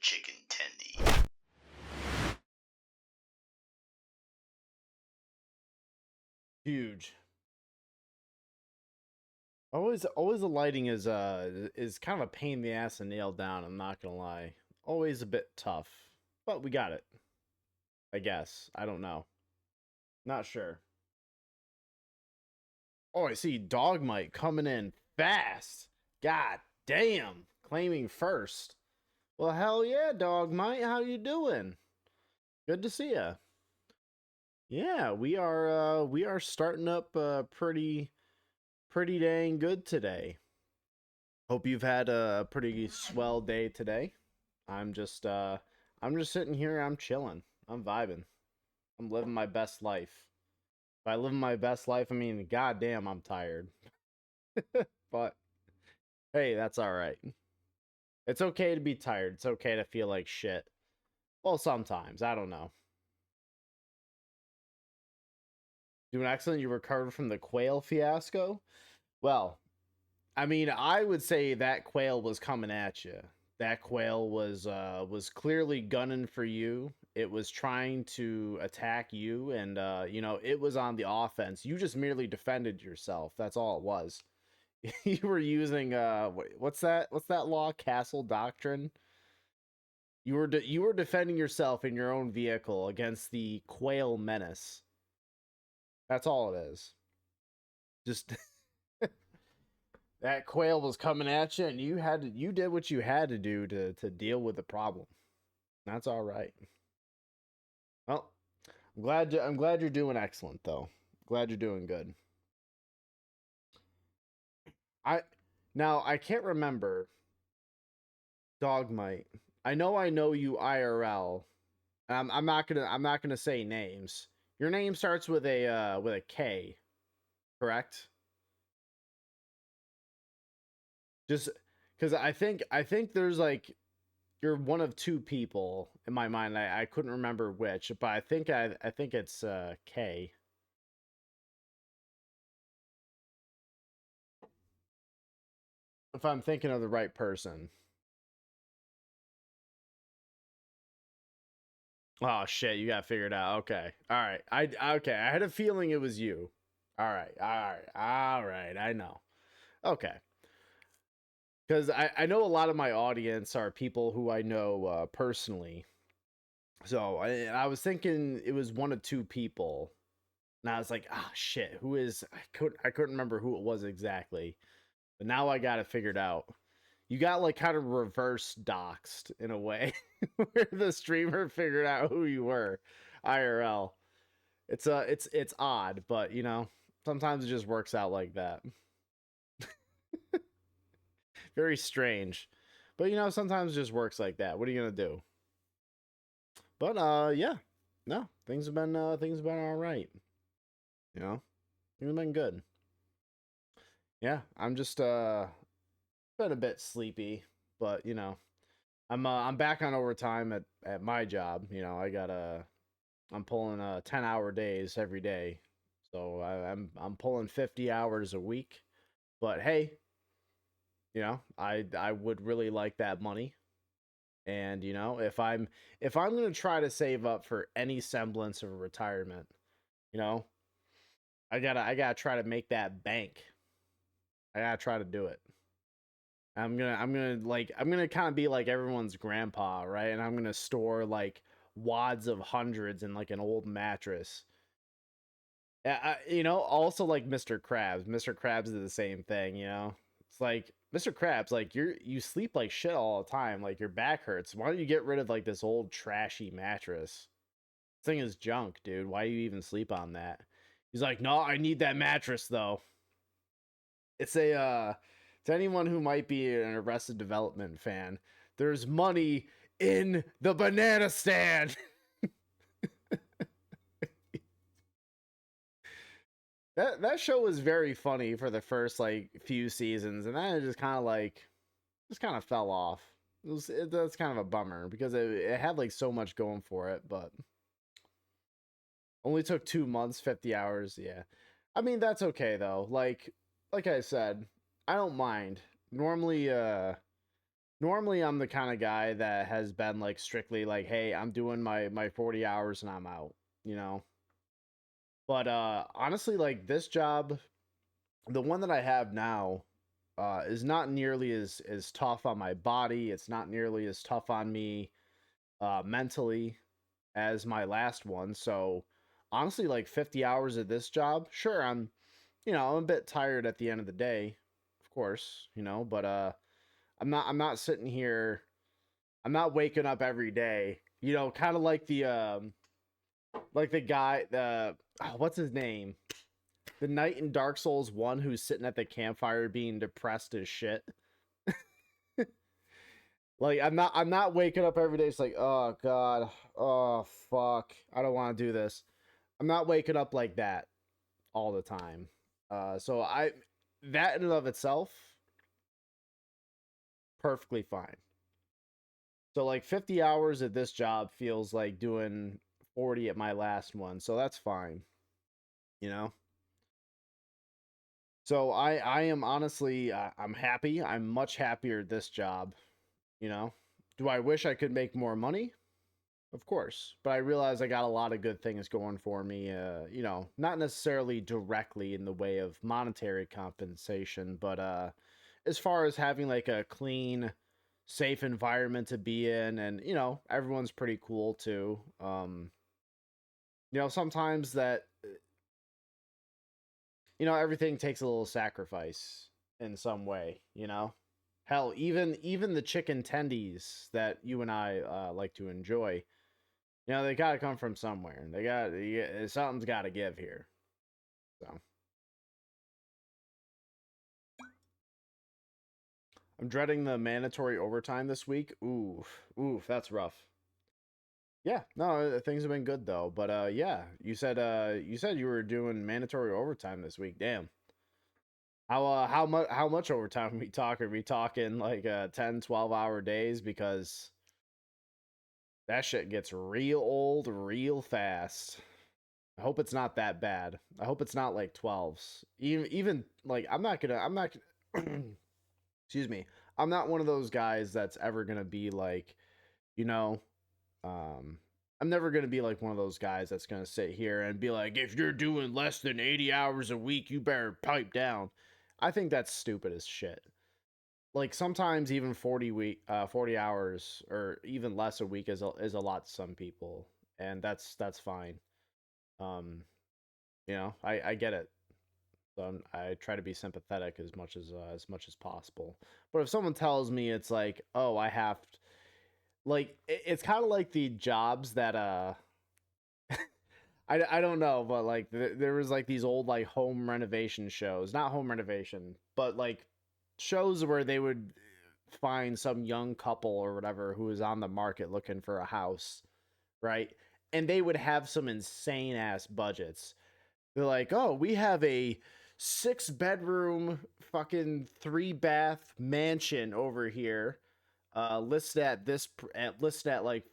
Chicken tendy. Huge. Always the lighting is kind of a pain in the ass to nail down, I'm not gonna lie. Always a bit tough. But we got it. I guess. I don't know. Not sure. Oh, I see Dogmite coming in fast. God damn. Claiming first. Well, hell yeah, Dogmite. How you doing? Good to see ya. Yeah, we are starting up pretty dang good today. Hope you've had a pretty swell day today. I'm just sitting here, I'm chilling. I'm vibing. I'm living my best life. By living my best life, I mean goddamn I'm tired. But hey, that's all right. It's okay to be tired. It's okay to feel like shit. Well, sometimes, I don't know. Doing excellent. You recovered from the quail fiasco? Well, I mean, I would say that quail was coming at you. That quail was clearly gunning for you. It was trying to attack you, and you know, it was on the offense. You just merely defended yourself. That's all it was. You were using what's that? What's that law? Castle doctrine. You were defending yourself in your own vehicle against the quail menace. That's all it is. Just that quail was coming at you, and you did what you had to do to deal with the problem. That's all right. Well, I'm glad you're doing excellent though. Glad you're doing good. I Now I can't remember Dogmite. I know you IRL. I'm not gonna say names. Your name starts with a K, correct? Just because I think there's like you're one of two people in my mind. I couldn't remember which, but I think it's K. If I'm thinking of the right person. Oh shit, you got figured out. Okay. All right. Okay, I had a feeling it was you. All right. All right. All right. I know. Okay. Cuz I know a lot of my audience are people who I know personally. So, I was thinking it was one of two people. And I was like, "Ah, shit, who is I couldn't remember who it was exactly." But now I got it figured out. You got like kind of reverse doxed in a way where the streamer figured out who you were IRL. It's odd, but you know, sometimes it just works out like that. Very strange. But you know, sometimes it just works like that. What are you gonna do? But yeah. No, things have been all right. You know? Things have been good. Yeah, I'm just been a bit sleepy, but you know, I'm back on overtime at my job. You know, I'm pulling 10-hour days every day. So I'm pulling 50 hours a week. But hey, you know, I would really like that money. And you know, if I'm going to try to save up for any semblance of a retirement, you know, I got to try to make that bank. I got to try to do it. I'm gonna kind of be like everyone's grandpa, right? And I'm gonna store like wads of hundreds in like an old mattress. Yeah, you know, also like Mr. Krabs. Mr. Krabs is the same thing, you know. It's like Mr. Krabs, like you sleep like shit all the time, like your back hurts. Why don't you get rid of like this old trashy mattress? This thing is junk, dude. Why do you even sleep on that? He's like, no, I need that mattress though. It's a to anyone who might be an Arrested Development fan, there's money in the banana stand. That show was very funny for the first like few seasons, and then it just kind of fell off. That's kind of a bummer because it had like so much going for it, but only took 2 months, 50 hours. Yeah, I mean that's okay though. Like I said, I don't mind. Normally, normally I'm the kind of guy that has been like strictly like, hey, I'm doing my 40 hours and I'm out, you know. But honestly, like this job, the one that I have now, is not nearly as tough on my body. It's not nearly as tough on me mentally as my last one. So honestly, like 50 hours of this job, sure, I'm a bit tired at the end of the day, of course, but I'm not sitting here. I'm not waking up every day, kind of like the guy, what's his name? The knight in Dark Souls 1 who's sitting at the campfire being depressed as shit. Like I'm not waking up every day. It's like, oh god, oh fuck, I don't want to do this. I'm not waking up like that all the time. So that in and of itself, perfectly fine. So like 50 hours at this job feels like doing 40 at my last one. So that's fine, you know. So I am honestly, I'm happy. I'm much happier at this job, you know. Do I wish I could make more money? Of course, but I realize I got a lot of good things going for me. Not necessarily directly in the way of monetary compensation, but as far as having like a clean, safe environment to be in, and everyone's pretty cool too. Sometimes that everything takes a little sacrifice in some way. Hell, even the chicken tendies that you and I like to enjoy. They got to come from somewhere. Something's got to give here. So I'm dreading the mandatory overtime this week. Oof, that's rough. Yeah, no, things have been good though. But yeah, you said you were doing mandatory overtime this week. Damn. How much overtime are we talking? Are we talking like 10, 12 hour days? Because that shit gets real old real fast. I hope it's not that bad. I hope it's not like 12s. Even like I'm not gonna excuse me. I'm not one of those guys that's ever gonna be like, you know, um I'm never gonna be like one of those guys that's gonna sit here and be like, if you're doing less than 80 hours a week, you better pipe down. I think that's stupid as shit. Like sometimes even 40 hours or even less a week is a lot to some people, and that's fine. Um, I get it. So I try to be sympathetic as much as possible. But if someone tells me it's like, oh, like it's kind of like the jobs that I don't know, but like there was like these old like home renovation shows, not home renovation, but like shows where they would find some young couple or whatever who was on the market looking for a house, right? And they would have some insane ass budgets. They're like, "Oh, we have a 6 bedroom fucking 3 bath mansion over here, listed at like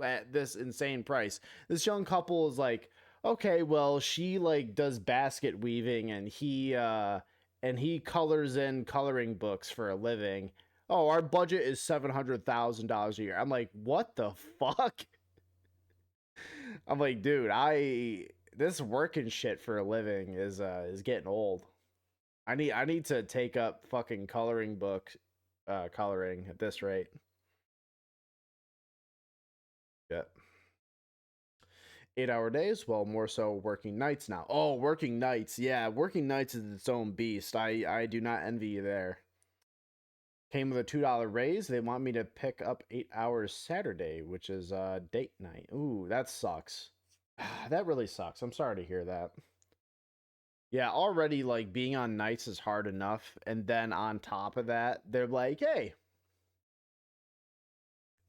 at this insane price." This young couple is like, "Okay, well, she like does basket weaving and he colors in coloring books for a living. Oh, our budget is $700,000 a year." I'm like, "What the fuck?" I'm like, "Dude, I this working shit for a living is getting old. I need to take up fucking coloring at this rate." Yeah. 8 hour days, well, more so working nights now. Oh, working nights. Yeah, working nights is its own beast. I do not envy you there. Came with a $2 raise. They want me to pick up 8 hours Saturday, which is date night. Ooh, that sucks. That really sucks. I'm sorry to hear that. Yeah, already like being on nights is hard enough, and then on top of that, they're like, "Hey,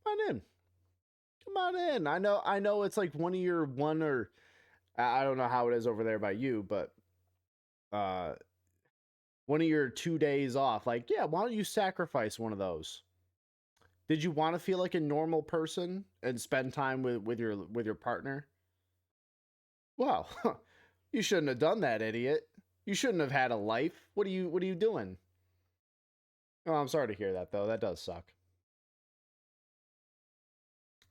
come on in, come on in." I know, it's like one of your one or I don't know how it is over there by you, but uh, one of your 2 days off. Like, yeah, why don't you sacrifice one of those? Did you want to feel like a normal person and spend time with your partner? Well, you shouldn't have done that, idiot. You shouldn't have had a life. What are you doing? Oh, I'm sorry to hear that though. That does suck.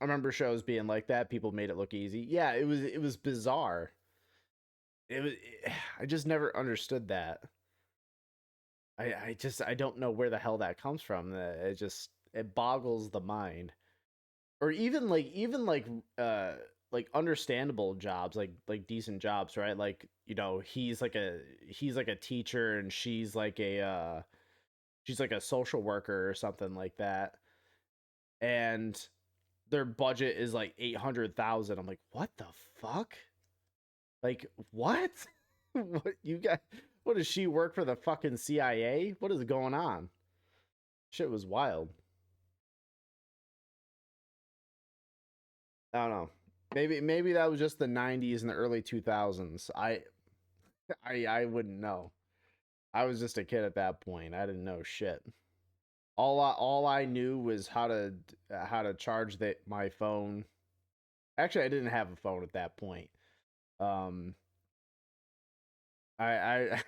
I remember shows being like that. People made it look easy. Yeah, it was bizarre. It was. I just never understood that. I don't know where the hell that comes from. It boggles the mind. Or uh like understandable jobs, like decent jobs, right? Like, he's like a teacher and she's like a social worker or something like that. And their budget is like 800,000. I'm like, what the fuck? Like, what? What you got? What does she work for the fucking CIA? What is going on? Shit was wild. I don't know. Maybe that was just the 90s and the early 2000s. I wouldn't know. I was just a kid at that point. I didn't know shit. All I knew was how to charge my phone. Actually, I didn't have a phone at that point. Um, I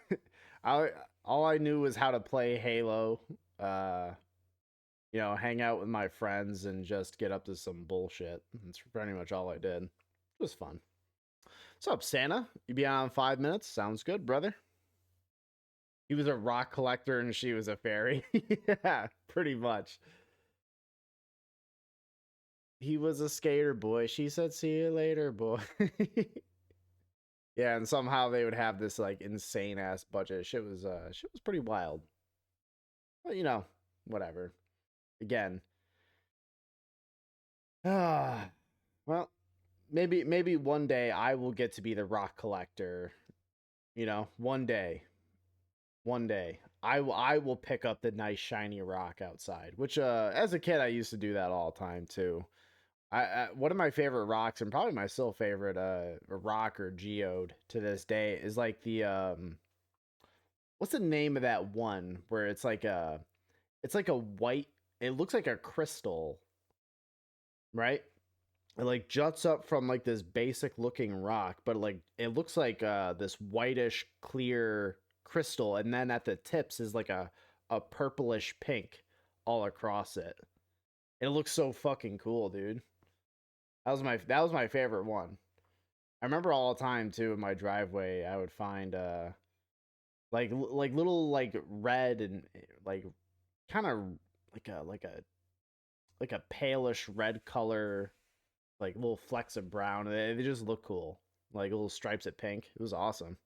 I all I knew was how to play Halo. Uh, hang out with my friends and just get up to some bullshit. That's pretty much all I did. It was fun. What's up, Santa? You be on 5 minutes? Sounds good, brother. He was a rock collector and she was a fairy. Yeah, pretty much. He was a skater boy. She said, "See you later, boy." Yeah, and somehow they would have this like insane ass budget. Shit was pretty wild. But whatever. Again, ah, well, maybe one day I will get to be the rock collector. One day I will pick up the nice shiny rock outside. Which as a kid I used to do that all the time too. One of my favorite rocks, and probably my still favorite rock or geode to this day, is like the what's the name of that one where it's like a white, it looks like a crystal, right? It like juts up from like this basic looking rock, but like it looks like this whitish clear crystal, and then at the tips is like a purplish pink all across it. It looks so fucking cool, dude. That was my favorite one. I remember all the time too in my driveway I would find like little like red and like kind of like a palish red color, like little flecks of brown. They just look cool. Like little stripes of pink. It was awesome.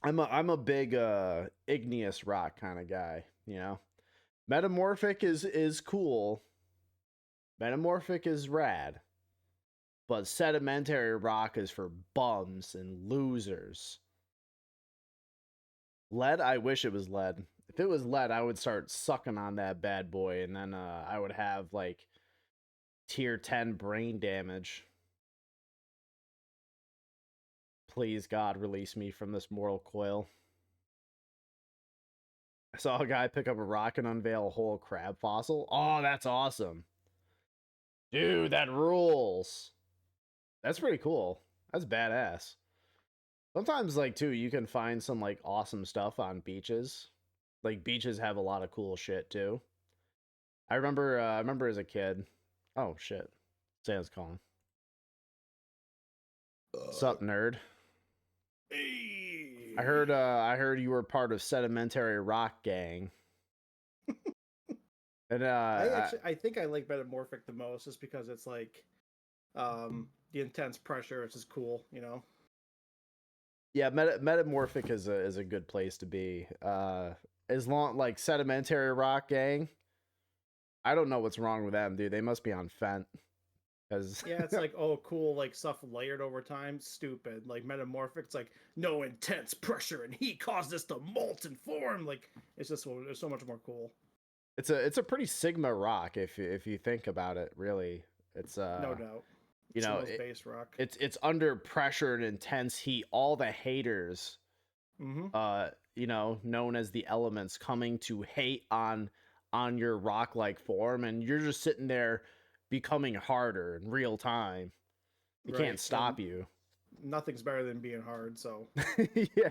I'm a big igneous rock kind of guy. Metamorphic is cool. Metamorphic is rad. But sedimentary rock is for bums and losers. Lead, I wish it was lead. If it was lead, I would start sucking on that bad boy, and then I would have like tier 10 brain damage. Please, God, release me from this mortal coil. I saw a guy pick up a rock and unveil a whole crab fossil. Oh, that's awesome. Dude, that rules. That's pretty cool. That's badass. Sometimes, like, too, you can find some, like, awesome stuff on beaches. Like, beaches have a lot of cool shit, too. I remember as a kid. Oh, shit. Sam's calling. Sup, nerd? Hey. I heard you were part of Sedimentary Rock Gang. And I think I like Metamorphic the most just because it's like the intense pressure, which is cool. yeah, Metamorphic is a good place to be. As long like Sedimentary Rock Gang, I don't know what's wrong with them, dude. They must be on Fent. Cause Yeah, it's like, oh cool, like stuff layered over time, stupid. Like Metamorphic, it's like no intense pressure and he caused this to molten form. Like it's so much more cool. it's a pretty Sigma rock if you think about it. Really, it's No doubt. you It's the know most it, base rock. it's under pressure and intense heat. All the haters, Mm-hmm. known as the elements, coming to hate on your rock like form, and you're just sitting there becoming harder in real time. You can't Right. stop And you. nothing's better than being hard, so Yeah.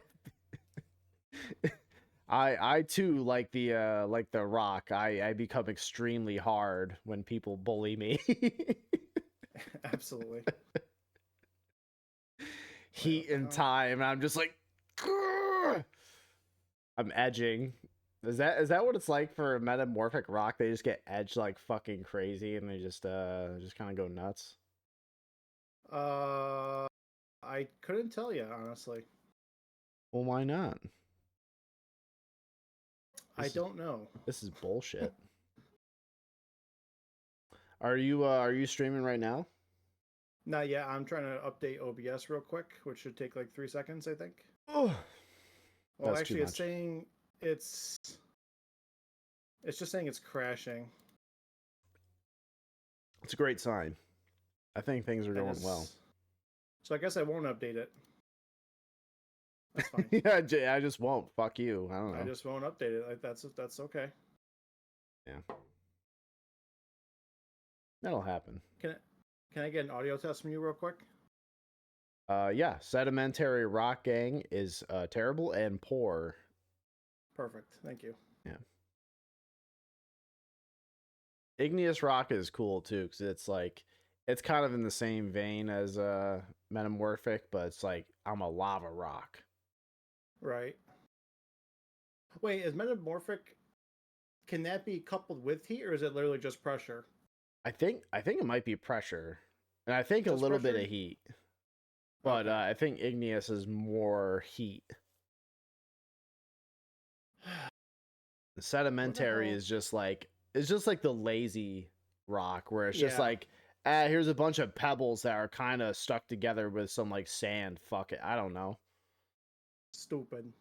I too like the Rock. I become extremely hard when people bully me. Absolutely. Heat and time, and I'm just like, "Grr!" I'm edging. Is that what it's like for a metamorphic rock? They just get edged like fucking crazy, and they just kind of go nuts. I couldn't tell you honestly. Well, why not? I don't know. This is bullshit. Are you streaming right now? Not yet. I'm trying to update OBS real quick, which should take like 3 seconds, I think. Oh, Well, that's actually, too it's much. saying it's just saying it's crashing. It's a great sign. I think things are And going well. So I guess I won't update it. That's fine. Yeah, Jay, I just won't. Fuck you. I don't know. I just won't update it. Like that's okay. Yeah. That'll happen. Can I get an audio test from you real quick? Yeah. Sedimentary Rock Gang is terrible and poor. Perfect. Thank you. Yeah. Igneous Rock is cool too, because it's kind of in the same vein as Metamorphic, but it's like I'm a lava rock. Right. Wait, is metamorphic? Can that be coupled with heat, or is it literally just pressure? I think it might be pressure, and I think Just a little pressure? bit of heat. But Okay. I think igneous is more heat. The sedimentary hell? is just like the lazy rock, where it's just Yeah. like, here's a bunch of pebbles that are kind of stuck together with some like sand. Fuck it, I don't know. Stupid.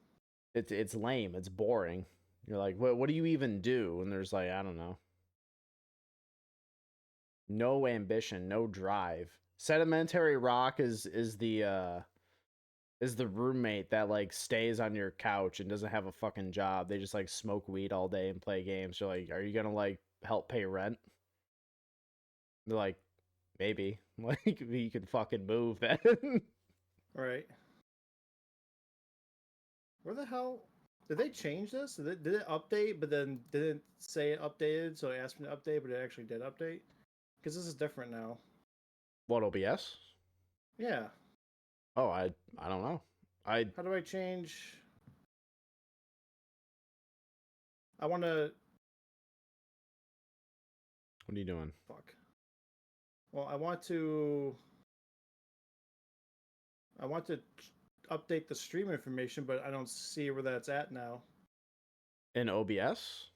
It's lame. It's boring. You're like, what do you even do? And there's like, I don't know. No ambition, no drive. Sedimentary rock is the roommate that like stays on your couch and doesn't have a fucking job. They just like smoke weed all day and play games. You're like, are you gonna like help pay rent? They're like, maybe. Like you can fucking move then. Right. Where the hell did they change this? Did it update, but then didn't say it updated, so it asked me to update, but it actually did update? Because this is different now. What, OBS? Yeah. Oh, I don't know. How do I change? I want to. What are you doing? Fuck. Well, I want to. Update the stream information, but I don't see where that's at now. In OBS?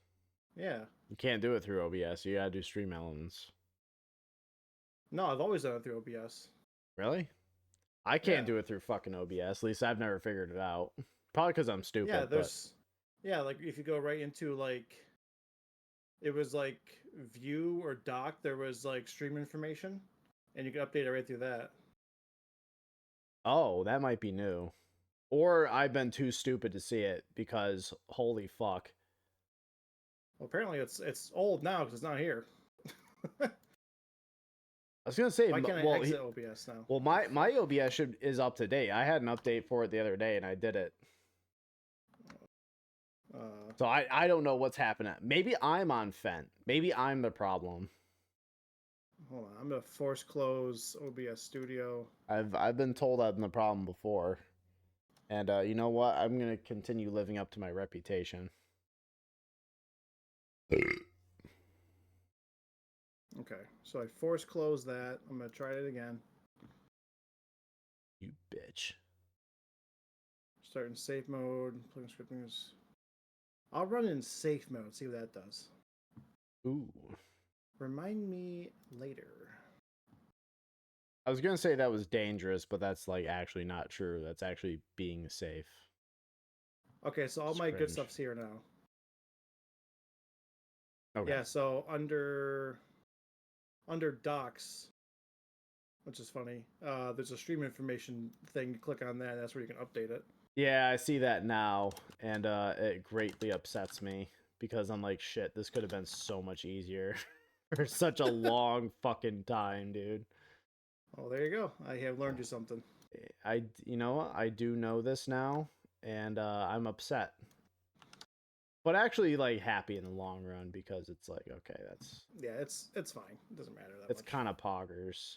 Yeah. You can't do it through OBS. You gotta do Stream Elements. No, I've always done it through OBS. Really? I can't Yeah. do it through fucking OBS. At least I've never figured it out. Probably because I'm stupid. Yeah, yeah, like if you go right into like it was like view or doc, there was like stream information and you can update it right through that. Oh, that might be new. Or I've been too stupid to see it because holy fuck. Well, apparently it's old now because it's not here. I was gonna say, Why can't I exit OBS now? well, my OBS is up to date. I had an update for it the other day, and I did it. So I don't know what's happening. Maybe I'm on Fent. Maybe I'm the problem. Hold on, I'm gonna force close OBS Studio. I've been told I'm the problem before, and you know what? I'm gonna continue living up to my reputation. Okay, so I force close that. I'm gonna try it again. You bitch. Start in safe mode. Plugin scripting is. I'll run in safe mode. See what that does. Ooh. Remind me later. I was gonna say that was dangerous, but that's like actually not true. That's actually being safe. Okay, so all my good stuff's here now. Okay. Yeah, so under docs, which is funny, there's a stream information thing. You click on that, that's where you can update it. Yeah, I see that now, and it greatly upsets me because I'm like, shit, this could have been so much easier for such a long fucking time, dude. Oh, there you go. I have learned you something. You know, I do know this now, and I'm upset. but actually like happy in the long run because it's like okay, that's Yeah, it's fine. It doesn't matter that it's much. kind of poggers.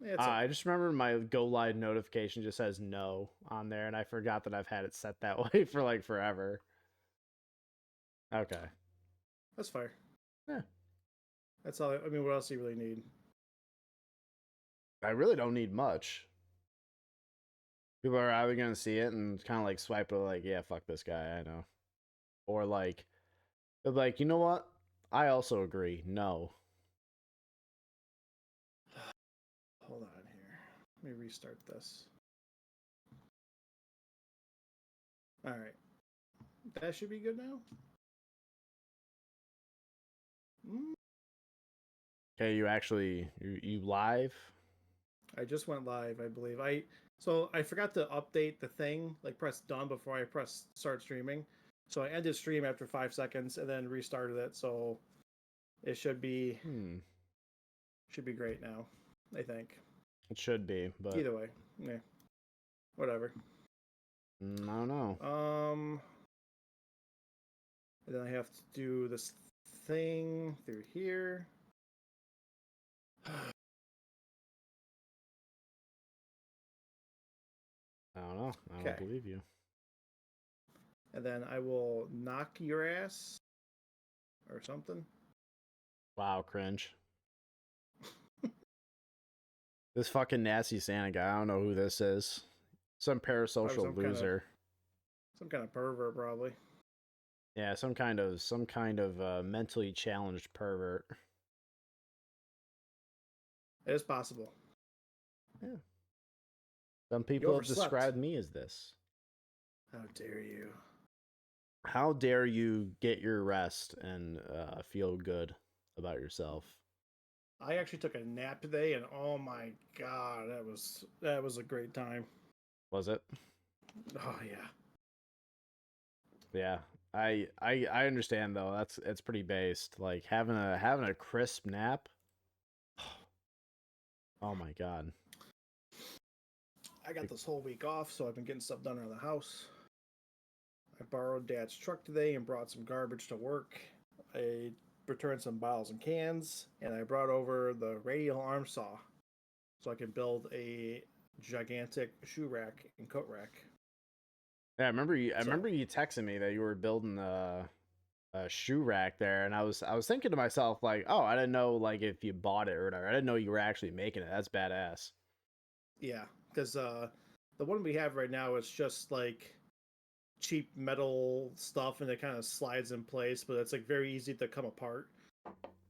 Yeah, it's I just remember my go live notification just says no on there, and I forgot that I've had it set that way for like forever. Okay. That's fair. Yeah. That's all. I mean, what else do you really need? I really don't need much. People are either gonna see it and kind of like swipe it like, yeah, fuck this guy, I know. Or like, they're like, you know what? I also agree. No. Hold on here. Let me restart this. All right. That should be good now. Okay, you actually you live? I just went live, I believe. I forgot to update the thing, like press done before I press start streaming. So I ended stream after 5 seconds and then restarted it. So it should be great now, I think. It should be, but Either way, yeah, whatever. I don't know. And then I have to do this thing through here. I don't know. I don't believe you. And then I will knock your ass or something. Wow, cringe. This fucking nasty Santa guy. I don't know who this is. Some parasocial loser. Some kind of pervert, probably. Yeah, some kind of mentally challenged pervert. It is possible. Yeah. Some people have described me as this. How dare you? How dare you get your rest and feel good about yourself? I actually took a nap today, and oh my god, that was a great time. Was it? Oh yeah. Yeah, I understand though. It's pretty based. Like having a crisp nap. Oh my god. I got this whole week off, so I've been getting stuff done around the house. I borrowed Dad's truck today and brought some garbage to work. I returned some bottles and cans, and I brought over the radial arm saw so I can build a gigantic shoe rack and coat rack. Yeah, I remember you texting me that you were building a shoe rack there, and I was thinking to myself like, oh, I didn't know like if you bought it or whatever. I didn't know you were actually making it. That's badass. Yeah, because the one we have right now is just like cheap metal stuff, and it kind of slides in place, but it's like very easy to come apart.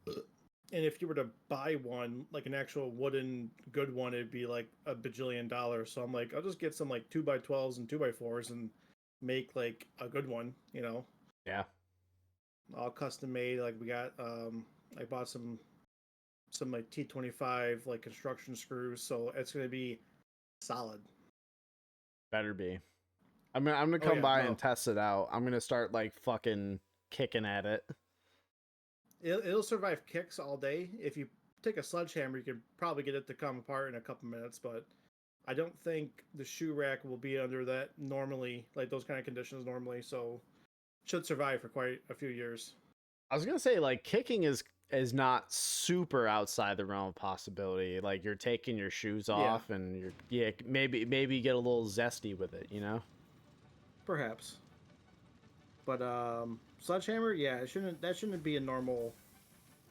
And if you were to buy one, like an actual wooden good one, it'd be like $1 bajillion. So I'm like, I'll just get some like 2x12s and 2x4s and make like a good one, you know? Yeah. All custom made. Like we got, I bought some like T25 like construction screws, so it's gonna be solid. Better be. I'm gonna come by and test it out. I'm gonna start like fucking kicking at it. It'll survive kicks all day. If you take a sledgehammer, you can probably get it to come apart in a couple minutes, but I don't think the shoe rack will be under that normally, like those kind of conditions normally, so should survive for quite a few years. I was gonna say like kicking is not super outside the realm of possibility. Like you're taking your shoes off and maybe get a little zesty with it, you know? Perhaps. But sledgehammer, yeah, that shouldn't be a normal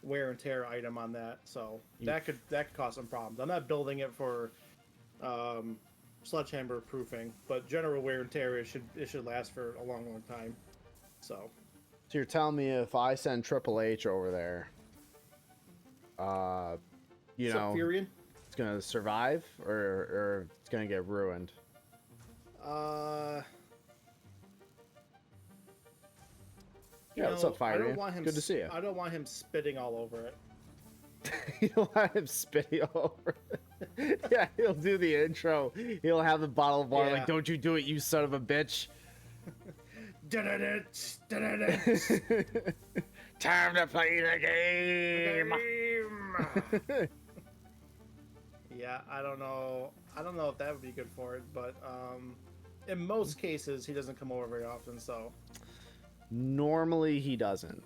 wear and tear item on that. So that could cause some problems. I'm not building it for sledgehammer proofing, but general wear and tear it should last for a long time. So you're telling me if I send Triple H over there, you know, Furion? It's gonna survive or it's gonna get ruined? Yeah, what's up, Fire? Good to see you. I don't want him spitting all over it. You don't want him spitting all over it. Yeah, he'll do the intro. He'll have the bottle of water like, "Don't you do it, you son of a bitch." Time to play the game. Yeah, I don't know if that would be good for it, but in most cases he doesn't come over very often, so Normally he doesn't,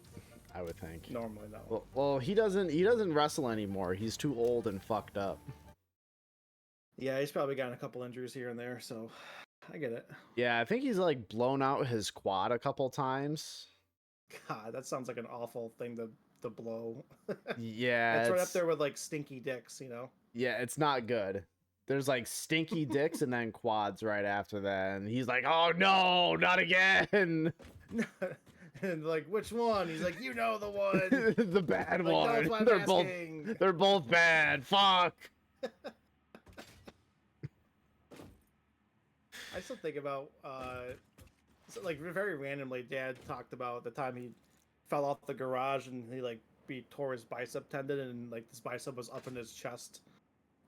I would think. Normally, no. Well, he doesn't wrestle anymore. He's too old and fucked up. Yeah, he's probably gotten a couple injuries here and there, so I get it. Yeah, I think he's like blown out his quad a couple times. God, that sounds like an awful thing to blow. Yeah, It's right up there with like stinky dicks, you know? Yeah, it's not good. There's like stinky dicks and then quads right after that, and he's like, "Oh no, not again!" And like, which one? He's like, you know the one. The bad Like, one. that's what I'm asking. They're both bad. Fuck. I still think about so, like very randomly, Dad talked about the time he fell off the garage and he tore his bicep tendon and like this bicep was up in his chest.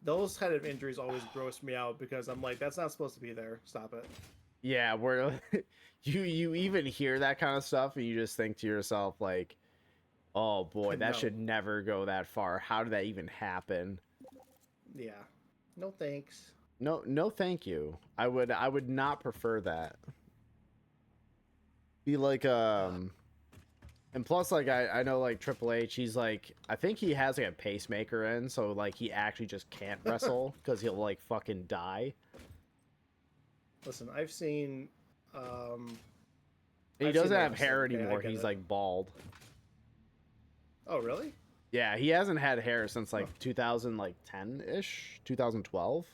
Those kind of injuries always gross me out because I'm like, that's not supposed to be there. Stop it. Yeah, where you even hear that kind of stuff and you just think to yourself like, "Oh boy, that No. should never go that far. How did that even happen?" Yeah. No thanks. No, thank you. I would not prefer that. Be like and plus like I know like Triple H, he's like, I think he has like a pacemaker in, so like he actually just can't wrestle because he'll like fucking die. Listen, I've seen He I've doesn't seen have wrestling, hair okay, I anymore. get He's it. like bald. Oh really? Yeah, he hasn't had hair since like 2010-ish, 2012.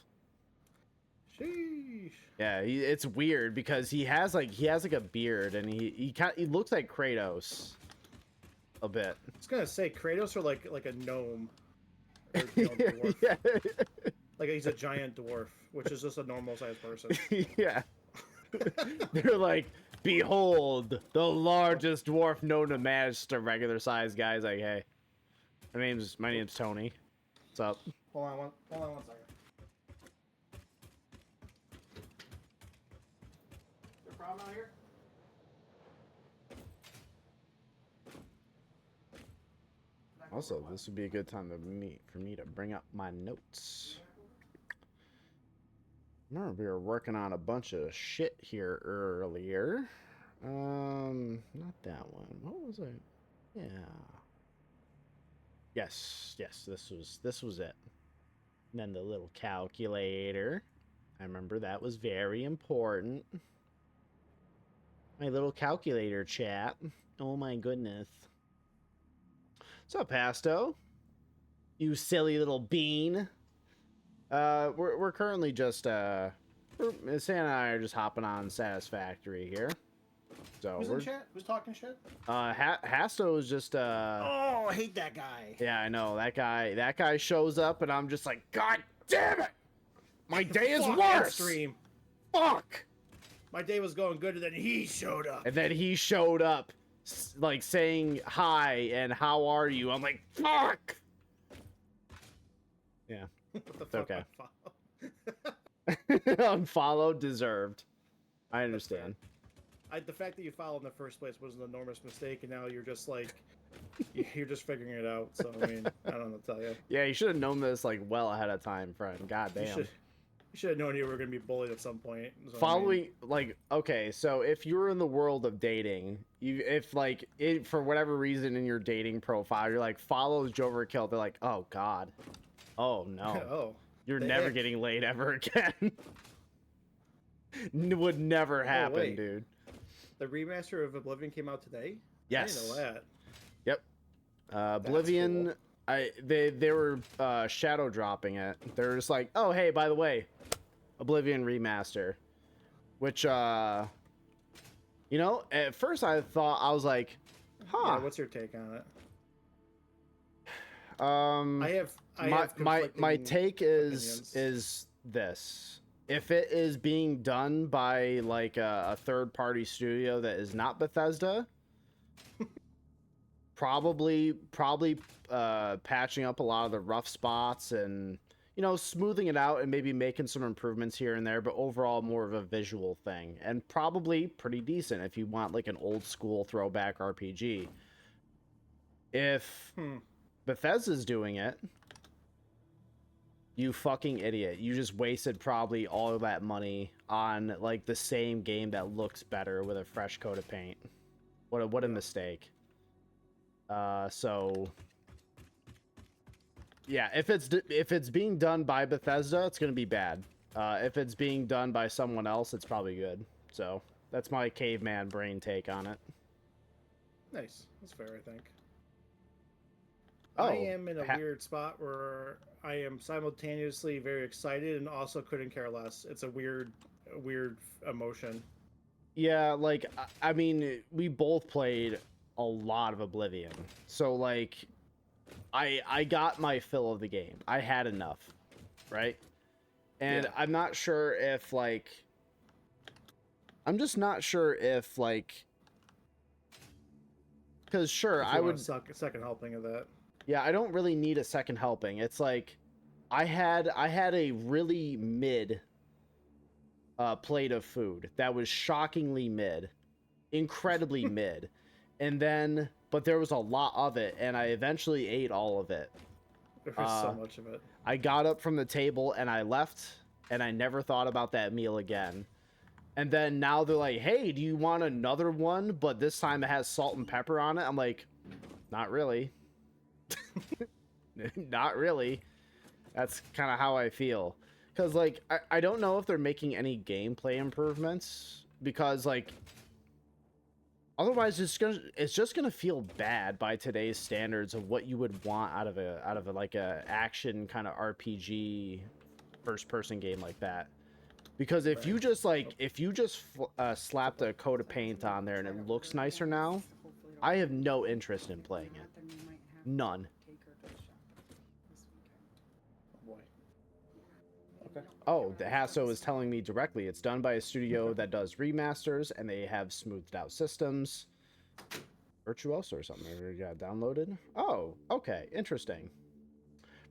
Sheesh. Yeah, it's weird because he has like a beard and he looks like Kratos a bit. I was gonna say Kratos or like a gnome. Or, you know, dwarf. Yeah. Like he's a giant dwarf, which is just a normal sized person. Yeah. They're like, behold, the largest dwarf known to manage to regular sized guys. Like, hey, my name's Tony. What's up? Hold on one second. There a problem out here? Also, this would be a good time for me to bring up my notes. Remember, we were working on a bunch of shit here earlier. Not that one. What was it? Yeah. Yes, this was it. And then the little calculator. I remember that was very important. My little calculator chat. Oh my goodness. What's up, Pasto? You silly little bean. We're currently just Sam and I are just hopping on Satisfactory here. So Who's in chat? Who's talking shit? Hasto is just Oh, I hate that guy. yeah, I know that guy shows up and I'm just like, God damn it! My day is Fuck, worse. Stream. Fuck. My day was going good, and then he showed up. And then he showed up, like saying hi and how are you? I'm like, fuck. Yeah. What the fuck? Okay. I Unfollowed, deserved. I understand. the fact that you followed in the first place was an enormous mistake, and now you're just like, you're just figuring it out. So I mean, I don't know what to tell you. Yeah, you should have known this like well ahead of time, friend. God damn. You should have known you were going to be bullied at some point. So, Following, like, okay, so if you're in the world of dating, for whatever reason in your dating profile, you're like, follows j0everkill, they're like, oh god, oh no, oh, you're the never ick. getting laid ever again. Would never happen, wait. dude. The remaster of Oblivion came out today? Yes. I didn't know that. Yep. Oblivion, cool. they were shadow dropping it. They're just like, oh hey, by the way, Oblivion remaster, which at first I was like, huh. Yeah, what's your take on it? I have my conflicting take opinions. is this: if it is being done by like a third party studio that is not Bethesda, probably patching up a lot of the rough spots and smoothing it out and maybe making some improvements here and there, but overall more of a visual thing and probably pretty decent if you want like an old school throwback RPG. If Bethesda's doing it, you fucking idiot. You just wasted probably all of that money on like the same game that looks better with a fresh coat of paint. What a mistake. So yeah, if it's being done by Bethesda, it's gonna be bad. If it's being done by someone else, it's probably good. So that's my caveman brain take on it. Nice. That's fair, I think. Oh, I am in a weird spot where I am simultaneously very excited and also couldn't care less. It's a weird emotion. yeah, like I mean, we both played a lot of Oblivion, so like, I got my fill of the game. I had enough, right? And Yeah. I'm not sure if like, I'm just not sure if like, because sure, If you I want would. a second helping of that. Yeah, I don't really need a second helping. It's like I had a really mid plate of food that was shockingly mid, incredibly mid. And then but there was a lot of it and I eventually ate all of it. There's so much of it. I got up from the table and I left and I never thought about that meal again. And then now they're like, "Hey, do you want another one? But this time it has salt and pepper on it." I'm like, "Not really." Not really. That's kind of how I feel. Because, like, I don't know if they're making any gameplay improvements. Because, like, otherwise it's just gonna feel bad by today's standards of what you would want out of a like a action kind of RPG first person game like that. Because if you just like slapped a coat of paint on there and it looks nicer now, I have no interest in playing it. None. Oh boy. Okay. Oh, the Hasso is telling me directly it's done by a studio that does remasters and they have smoothed out systems. Virtuoso or something. I already got downloaded. Oh, okay, interesting.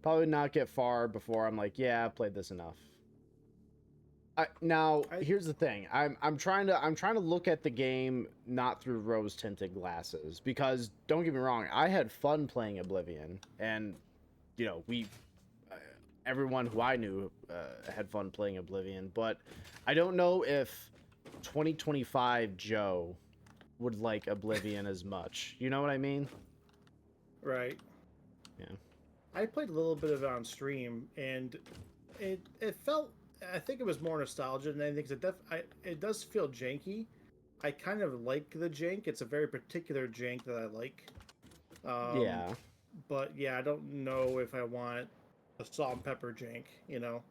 Probably not get far before I'm like, yeah, I've played this enough. Now here's the thing. I'm trying to look at the game not through rose tinted glasses, because don't get me wrong, I had fun playing Oblivion, and you know everyone who I knew had fun playing Oblivion, but I don't know if 2025 Joe would like Oblivion as much. You know what I mean? Right. Yeah. I played a little bit of it on stream, and it felt. I think it was more nostalgia than anything. It does feel janky. I kind of like the jank. It's a very particular jank that I like. Yeah. But yeah, I don't know if I want a salt and pepper jank. You know.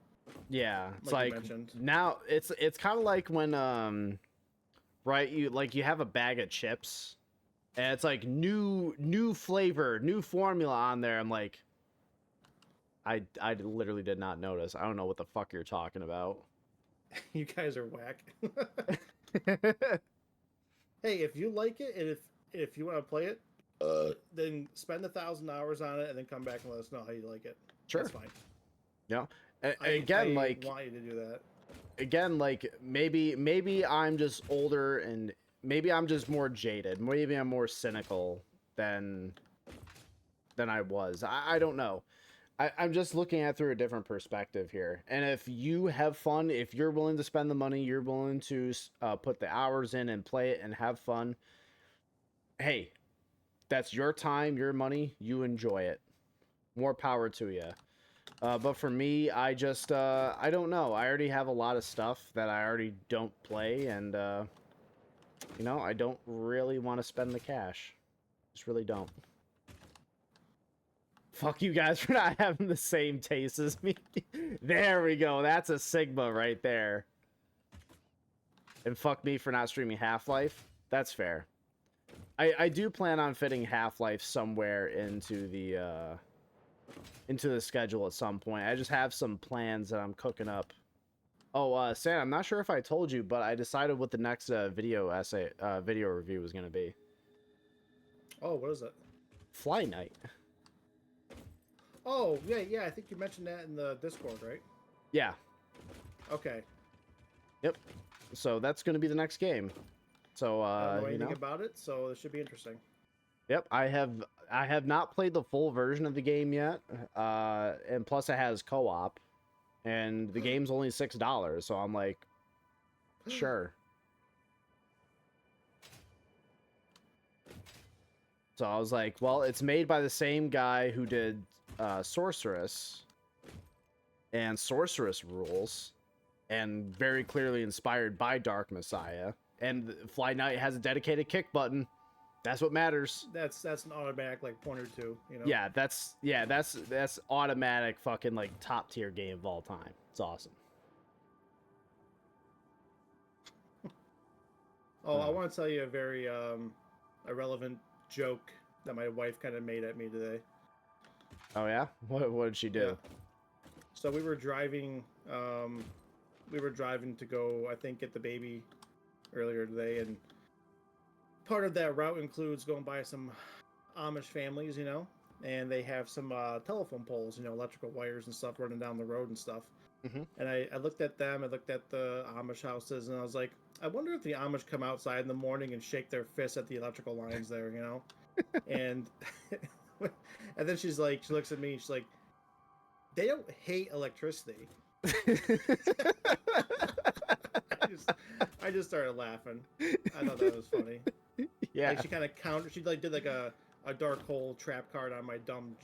Yeah. It's Like you like mentioned. now it's kind of like when right, you have a bag of chips and it's like new flavor, new formula on there. I'm like, I literally did not notice. I don't know what the fuck you're talking about. You guys are whack. Hey, if you like it, and if you want to play it, then spend 1,000 hours on it, and then come back and let us know how you like it. Sure. That's fine. Yeah. I Like, want you to do that. again, like maybe I'm just older and maybe I'm just more jaded. Maybe I'm more cynical than I was. I don't know. I'm just looking at it through a different perspective here. And if you have fun, if you're willing to spend the money, you're willing to put the hours in and play it and have fun, hey, that's your time, your money. You enjoy it. More power to you. But for me, I just, I don't know. I already have a lot of stuff that I already don't play. And, you know, I don't really want to spend the cash. Just really don't. Fuck you guys for not having the same taste as me. There we go. That's a Sigma right there. And fuck me for not streaming Half-Life. That's fair. I do plan on fitting Half-Life somewhere into the schedule at some point. I just have some plans that I'm cooking up. Oh, Sam, I'm not sure if I told you, but I decided what the next video review was going to be. Oh, what is it? Fly Night. Oh, yeah. I think you mentioned that in the Discord, right? Yeah. Okay. Yep. So that's going to be the next game. So I don't know you anything know about it, so it should be interesting. Yep, I have not played the full version of the game yet, and plus it has co-op, and the game's only $6, so I'm like, sure. So I was like, well, it's made by the same guy who did Sorceress and Sorceress Rules, and very clearly inspired by Dark Messiah. And Fly Knight has a dedicated kick button. That's what matters. That's an automatic like point or two, you know. Yeah, that's automatic fucking like top tier game of all time. It's awesome. Oh, I want to tell you a very irrelevant joke that my wife kind of made at me today. Oh yeah? What did she do? Yeah. So we were driving to go, I think, get the baby earlier today, and part of that route includes going by some Amish families, you know, and they have some telephone poles, you know, electrical wires and stuff running down the road and stuff. Mm-hmm. And I looked at them, I looked at the Amish houses, and I was like, I wonder if the Amish come outside in the morning and shake their fists at the electrical lines there, you know? And and then she looks at me, and she's like, they don't hate electricity. I just started laughing. I thought that was funny. Yeah. Like she kind of countered. She like did like a dark hole trap card on my dumb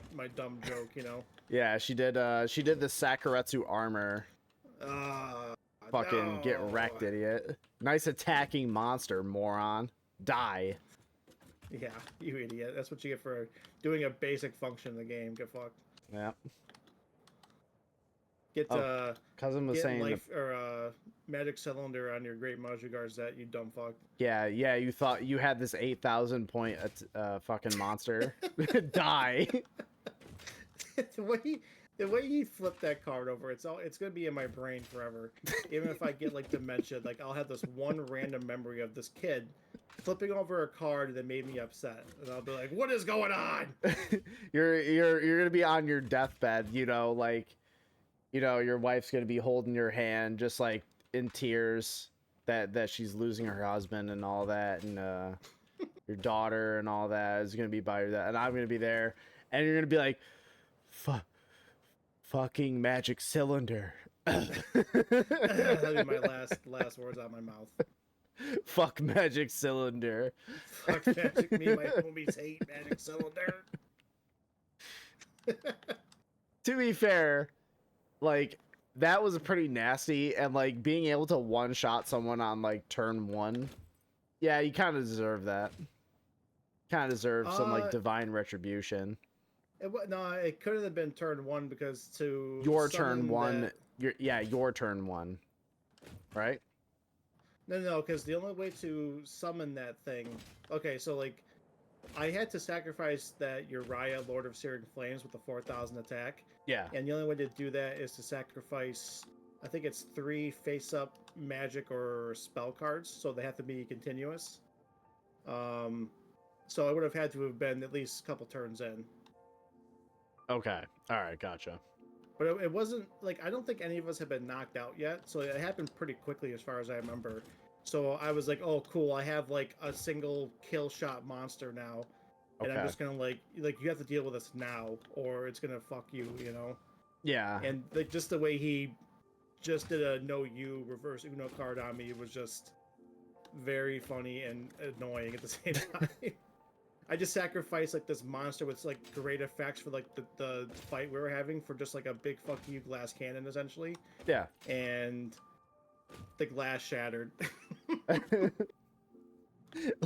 joke, you know. Yeah, she did the Sakuretsu armor. Fucking get wrecked, idiot. Nice attacking monster, moron. Die. Yeah, you idiot. That's what you get for doing a basic function in the game. Get fucked. Yeah. Get Cousin was saying life or magic cylinder on your great Majigars, that you dumb fuck. Yeah, you thought you had this 8,000 point fucking monster. Die. the way he flipped that card over, it's gonna be in my brain forever. Even if I get like dementia, like I'll have this one random memory of this kid flipping over a card that made me upset, and I'll be like, "What is going on?" You're gonna be on your deathbed, you know, like, you know, your wife's gonna be holding your hand, just like in tears that she's losing her husband and all that, and your daughter and all that is gonna be by your and I'm gonna be there, and you're gonna be like, fucking magic cylinder. That'll be my last words out of my mouth. Fuck magic cylinder. Fuck magic. Me and my homies hate magic cylinder. To be fair, like, that was pretty nasty, and like being able to one shot someone on like turn 1, yeah, you kind of deserve that. Kind of deserve some like divine retribution. It couldn't have been turn 1 because to your turn 1, that... your turn 1, right? No, because the only way to summon that thing. Okay, so like, I had to sacrifice that Uriah, Lord of Searing Flames, with the 4,000 attack. Yeah. And the only way to do that is to sacrifice, I think it's 3 face-up magic or spell cards, so they have to be continuous. So I would have had to have been at least a couple turns in. Okay. All right. Gotcha. But it wasn't, like, I don't think any of us had been knocked out yet, so it happened pretty quickly as far as I remember. So I was like, oh, cool, I have, like, a single kill shot monster now. And Okay. I'm just gonna, like, you have to deal with this now, or it's gonna fuck you, you know? Yeah. And, like, just the way he just did a no-you reverse Uno card on me was just very funny and annoying at the same time. I just sacrificed like this monster with like great effects for like the fight we were having for just like a big fuck you glass cannon essentially. Yeah. And the glass shattered.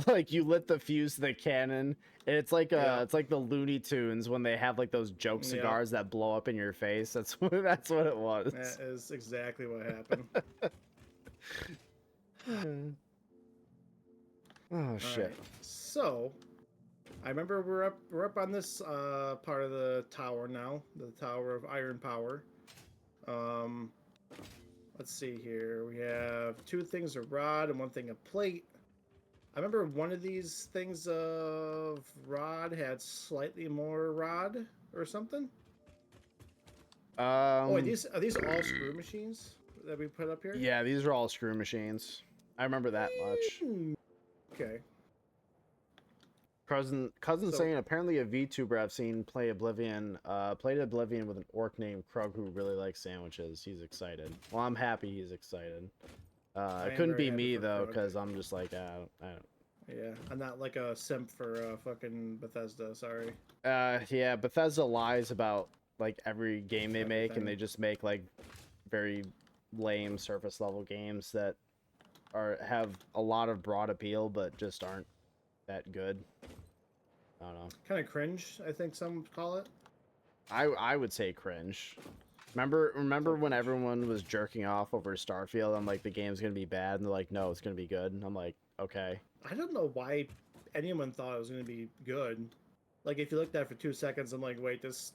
Like you lit the fuse to the cannon. And it's like it's like the Looney Tunes when they have like those joke cigars that blow up in your face. That's what it was. That is exactly what happened. Oh shit. Right. So I remember we're up on this part of the tower now, the Tower of Iron Power. Let's see here. We have 2 things of rod and 1 thing of plate. I remember one of these things of rod had slightly more rod or something. Are these all screw machines that we put up here? Yeah, these are all screw machines. I remember that much. Okay. Cousin saying apparently a VTuber I've seen played Oblivion with an orc named Krug who really likes sandwiches. He's excited. Well, I'm happy he's excited. It couldn't be me though, because I'm just like, I don't. Yeah, I'm not like a simp for fucking Bethesda. Sorry. Yeah, Bethesda lies about like every game they make, and Everything. they just make like very lame surface level games that have a lot of broad appeal, but just aren't that good. I don't know. Kind of cringe, I think some call it. I would say cringe. Remember So when cringe. everyone was jerking off over Starfield? I'm like, the game's gonna be bad, and they're like, no, it's gonna be good. And I'm like, okay. I don't know why anyone thought it was going to be good. Like, if you looked at it for 2 seconds, I'm like, wait, there's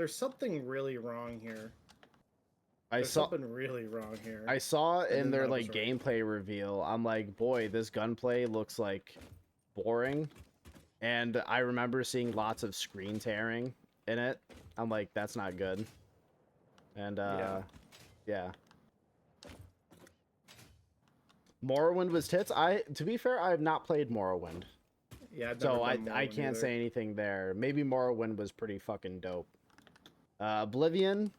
something really wrong here. There's something really wrong here. I saw And in then their that was like right. gameplay reveal, I'm like, boy, this gunplay looks like boring. And I remember seeing lots of screen tearing in it. I'm like, that's not good. And yeah. Morrowind was tits. To be fair, I have not played Morrowind. Yeah, I've never So done I Morrowind can't either. say anything there. Maybe Morrowind was pretty fucking dope. Oblivion.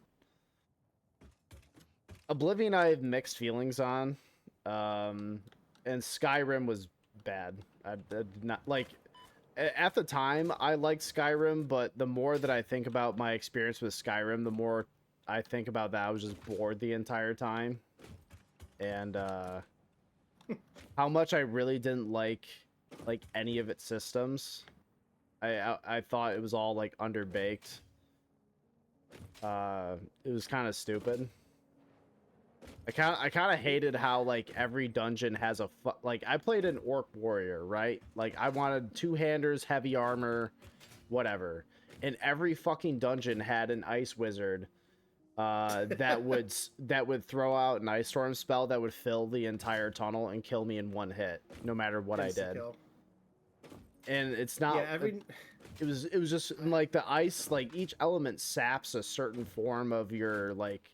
Oblivion I have mixed feelings on. And Skyrim was bad. I did not like at the time I liked Skyrim, but the more that I think about my experience with Skyrim, the more I think about that I was just bored the entire time. And how much I really didn't like any of its systems. I thought it was all like underbaked. It was kind of stupid. I kind of hated how like every dungeon has like I played an orc warrior, right? Like I wanted two-handers, heavy armor, whatever. And every fucking dungeon had an ice wizard that would throw out an ice storm spell that would fill the entire tunnel and kill me in one hit, no matter what I did. Insta-kill. And it's not Yeah, every it was just like the ice, like each element saps a certain form of your like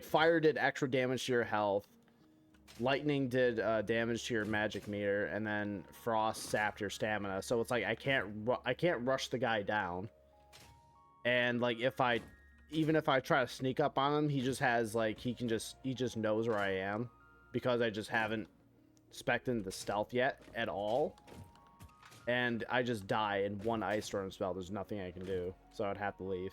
fire did extra damage to your health, lightning did damage to your magic meter, and then frost sapped your stamina. So it's like I can't rush the guy down. And like even if I try to sneak up on him, he just has like he just knows where I am because I just haven't spec'd into the stealth yet at all. And I just die in one ice storm spell. There's nothing I can do, so I'd have to leave.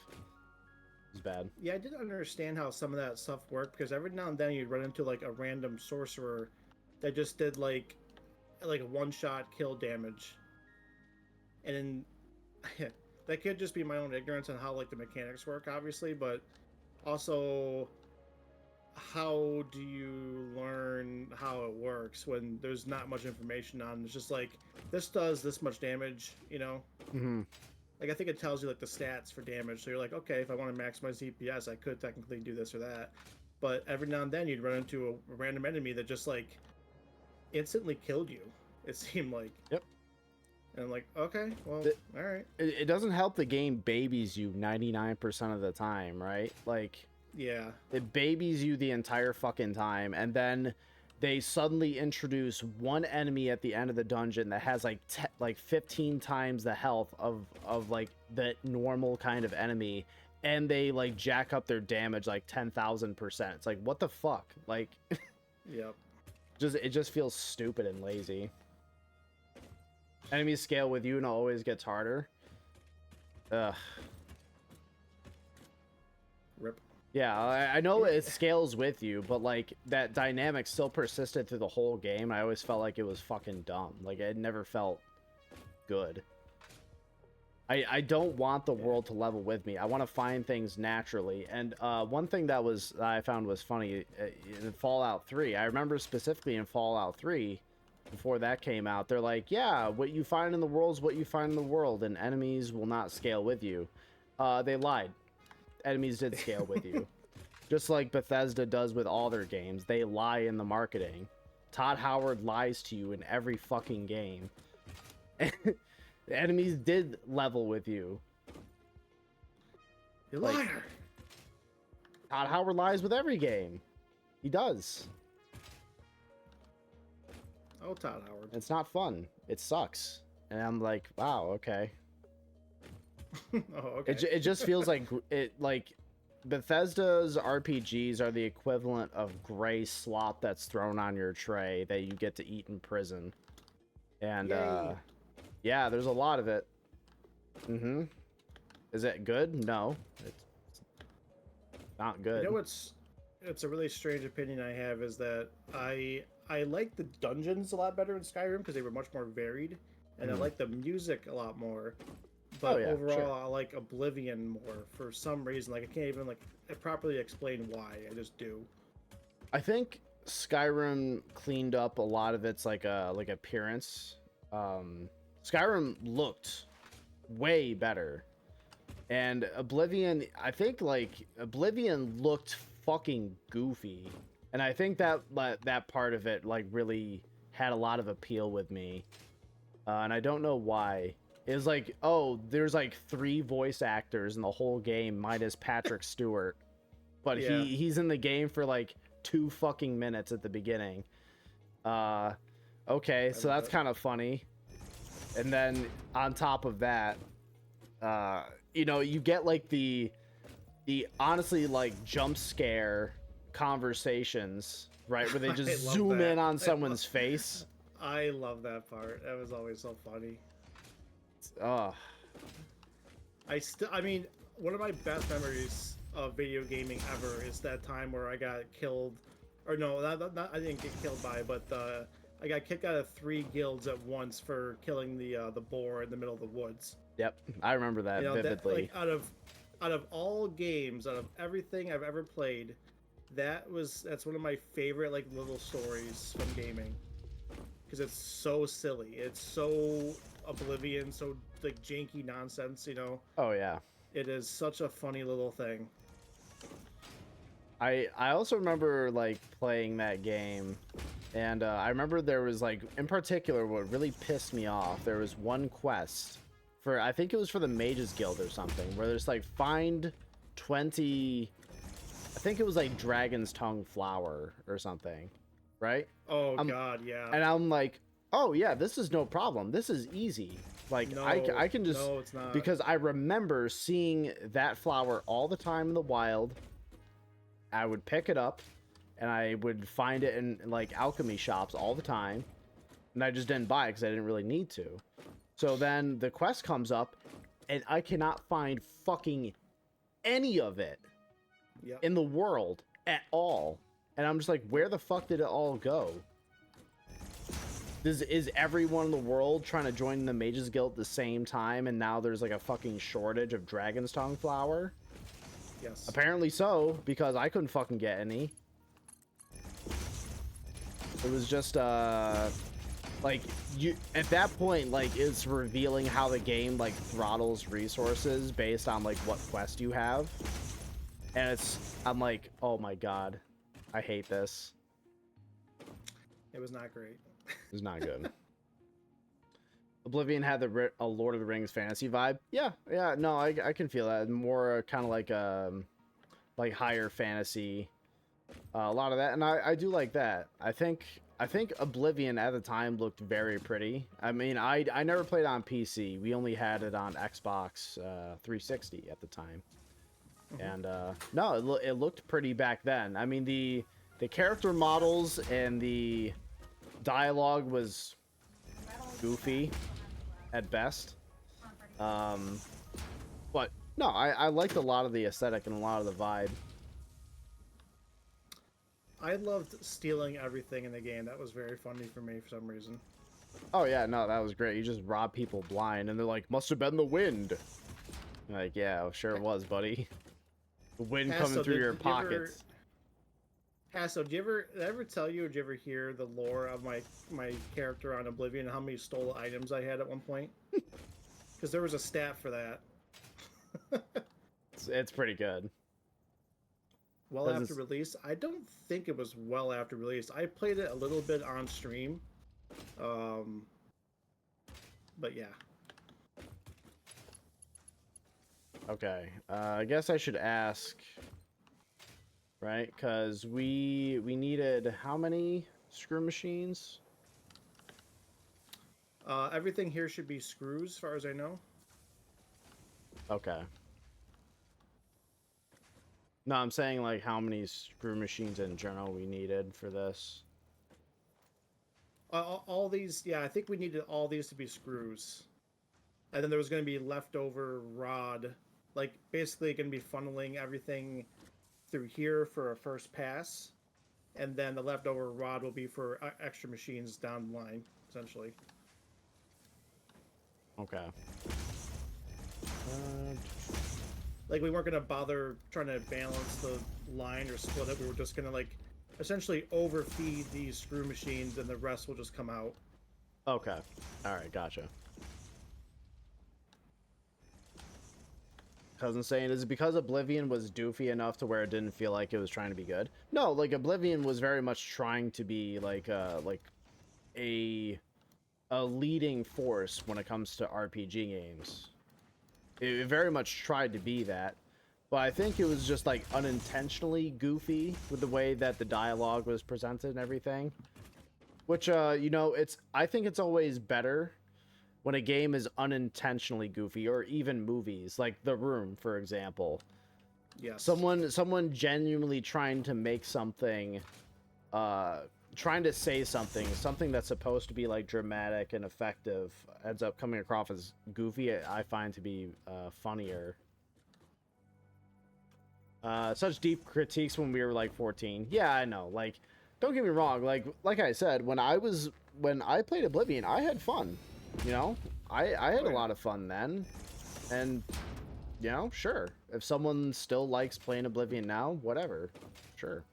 It's bad. Yeah, I didn't understand how some of that stuff worked because every now and then you'd run into like a random sorcerer that just did like a one-shot kill damage, and then that could just be my own ignorance on how like the mechanics work, obviously, but also how do you learn how it works when there's not much information on it? It's just like this does this much damage, you know? Mm-hmm. Like I think it tells you like the stats for damage, so you're like, okay, if I want to maximize DPS, I could technically do this or that. But every now and then you'd run into a random enemy that just like instantly killed you. It seemed like. Yep. And I'm like, okay, well, all right. It doesn't help the game babies you 99% of the time, right? Like, Yeah. it babies you the entire fucking time, and then they suddenly introduce one enemy at the end of the dungeon that has like 15 times the health of like the normal kind of enemy, and they like jack up their damage like 10,000%. It's like, what the fuck? Like, Yep. it just feels stupid and lazy. Enemies scale with you and it always gets harder. Ugh. Rip. Yeah, I know it scales with you, but like that dynamic still persisted through the whole game. I always felt like it was fucking dumb. Like it never felt good. I don't want the world to level with me. I want to find things naturally. And one thing that I found was funny in Fallout 3. I remember specifically in Fallout 3, before that came out, they're like, yeah, what you find in the world is what you find in the world, and enemies will not scale with you. They lied. Enemies did scale with you. Just like Bethesda does with all their games. They lie in the marketing. Todd Howard lies to you in every fucking game. The enemies did level with you. You Like, liar. Todd Howard lies with every game. He does. Oh, Todd Howard. It's not fun. It sucks. And I'm like, wow, okay. Oh, okay. It just feels like Bethesda's RPGs are the equivalent of gray slop that's thrown on your tray that you get to eat in prison. And Yay. yeah, there's a lot of it. Mm-hmm. Is it good? No, it's not good. You know what's it's a really strange opinion I have is that I like the dungeons a lot better in Skyrim because they were much more varied, and I Mhm. like the music a lot more. Oh But yeah, overall, sure. I like Oblivion more for some reason. Like I can't even like properly explain why. I just do. I think Skyrim cleaned up a lot of its like appearance. Skyrim looked way better, and Oblivion, I think like Oblivion looked fucking goofy, and I think that part of it like really had a lot of appeal with me, and I don't know why. It was like, oh, there's like 3 voice actors in the whole game minus Patrick Stewart, but Yeah. he's in the game for like 2 fucking minutes at the beginning. Okay, I so love that's it. kind of funny. And then on top of that, you get like the honestly like jump scare conversations, right? Where they I just love zoom in that. on someone's face. I love that part. That was always so funny. Oh, I mean, one of my best memories of video gaming ever is that time where I got killed, or no, I didn't get killed by, but I got kicked out of 3 guilds at once for killing the boar in the middle of the woods. yep. I remember that You know that like vividly. out of all games, out of everything I've ever played, that's one of my favorite like little stories from gaming because it's so silly. It's so Oblivion, so like janky nonsense. Oh yeah. It is such a funny little thing. I also remember like playing that game, and I remember there was like in particular what really pissed me off. There was one quest for, I think it was for the Mages Guild or something, where there's like find 20, I think it was like Dragon's Tongue flower or something, right? Oh Um, God, yeah. and I'm like, oh yeah, this is no problem. This is easy. Like No, I can just, no, it's not. because I remember seeing that flower all the time in the wild. I would pick it up and I would find it in like alchemy shops all the time, and I just didn't buy it because I didn't really need to. So then the quest comes up and I cannot find fucking any of it Yep. in the world at all, and I'm just like, where the fuck did it all go? Is everyone in the world trying to join the Mages Guild at the same time, and now there's like a fucking shortage of Dragon's Tongue flower? Yes. Apparently so, because I couldn't fucking get any. It was just like, you at that point, like, it's revealing how the game like throttles resources based on like what quest you have. And I'm like, oh my god, I hate this. It was not great. It's not good. Oblivion had a Lord of the Rings fantasy vibe. Yeah, no, I can feel that. More kind of like higher fantasy, a lot of that, and I do like that. I think Oblivion at the time looked very pretty. I mean, I never played on PC. We only had it on Xbox 360 at the time, and no, it looked pretty back then. I mean, the character models and the dialogue was goofy at best, but no, I liked a lot of the aesthetic and a lot of the vibe. I loved stealing everything in the game. That was very funny for me for some reason. Oh yeah, no, that was great. You just rob people blind, and they're like, "Must have been the wind." You're like, yeah, sure it was, buddy. The wind coming through your pockets. Hasso, did I ever tell you or did you ever hear the lore of my character on Oblivion and how many stolen items I had at one point? Because there was a stat for that. It's pretty good. Well 'Cause after release, I don't think it was well after release. I played it a little bit on stream, but yeah. Okay, I guess I should ask, right? Because we needed how many screw machines? Everything here should be screws, as far as I know. Okay. No, I'm saying like how many screw machines in general we needed for this. All these, yeah, I think we needed all these to be screws, and then there was going to be leftover rod, like basically going to be funneling everything through here for a first pass, and then the leftover rod will be for extra machines down the line, essentially. Okay. Like we weren't going to bother trying to balance the line or split it. We were just going to like essentially overfeed these screw machines, and the rest will just come out. Okay. All right. Gotcha. Cousin saying, is it because Oblivion was doofy enough to where it didn't feel like it was trying to be good? No, like Oblivion was very much trying to be like a leading force when it comes to RPG games. It very much tried to be that, but I think it was just like unintentionally goofy with the way that the dialogue was presented and everything. Which you know, I think it's always better when a game is unintentionally goofy, or even movies like The Room, for example. Yes. Someone genuinely trying to make something, trying to say something that's supposed to be like dramatic and effective, ends up coming across as goofy. I find to be funnier. Such deep critiques when we were like 14. Yeah, I know. Like, don't get me wrong. Like I said, when I played Oblivion, I had fun. You know, I had a lot of fun then, and you know, sure. If someone still likes playing Oblivion now, whatever, sure.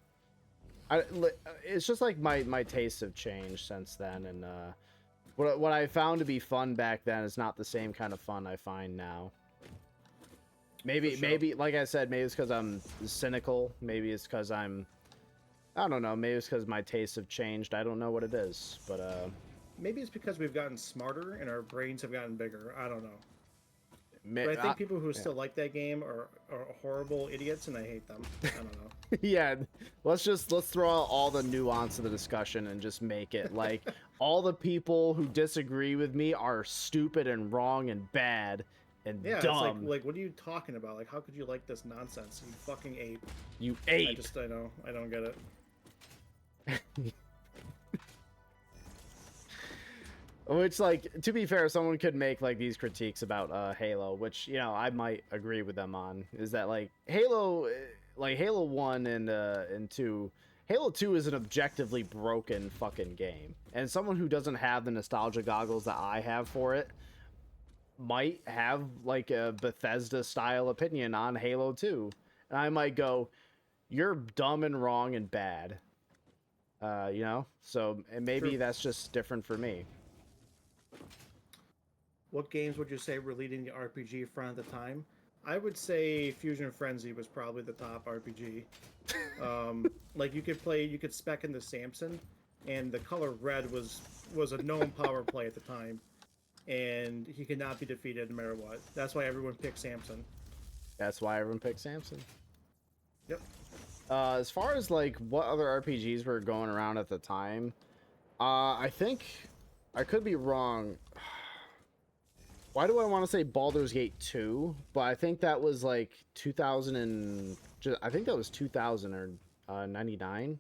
It's just like my tastes have changed since then, and what I found to be fun back then is not the same kind of fun I find now. Maybe like I said, maybe it's because I'm cynical. Maybe it's because I don't know. Maybe it's because my tastes have changed. I don't know what it is, but maybe it's because we've gotten smarter and our brains have gotten bigger. I don't know. But I think people who still like that game are horrible idiots, and I hate them. I don't know. Yeah, let's throw out all the nuance of the discussion and just make it like all the people who disagree with me are stupid and wrong and bad and yeah, dumb. It's like what are you talking about? Like, how could you like this nonsense? You fucking ape. You ape. I know. I don't get it. Which, like, to be fair, someone could make like these critiques about Halo, which, you know, I might agree with them on. Is that like Halo 1 and 2, Halo 2 is an objectively broken fucking game, and someone who doesn't have the nostalgia goggles that I have for it might have like a Bethesda style opinion on Halo 2, and I might go, "You're dumb and wrong and bad." You know, so and maybe True. that's just different for me. What games would you say were leading the RPG front at the time? I would say Fusion Frenzy was probably the top RPG. Like you could spec into Samson, and the color red was a known power play at the time, and he could not be defeated no matter what. That's why everyone picked Samson. That's why everyone picked Samson. Yep. As far as like what other RPGs were going around at the time, I think I could be wrong. Why do I want to say Baldur's Gate 2? But I think that was like 2000 and I think that was 2000 or 99.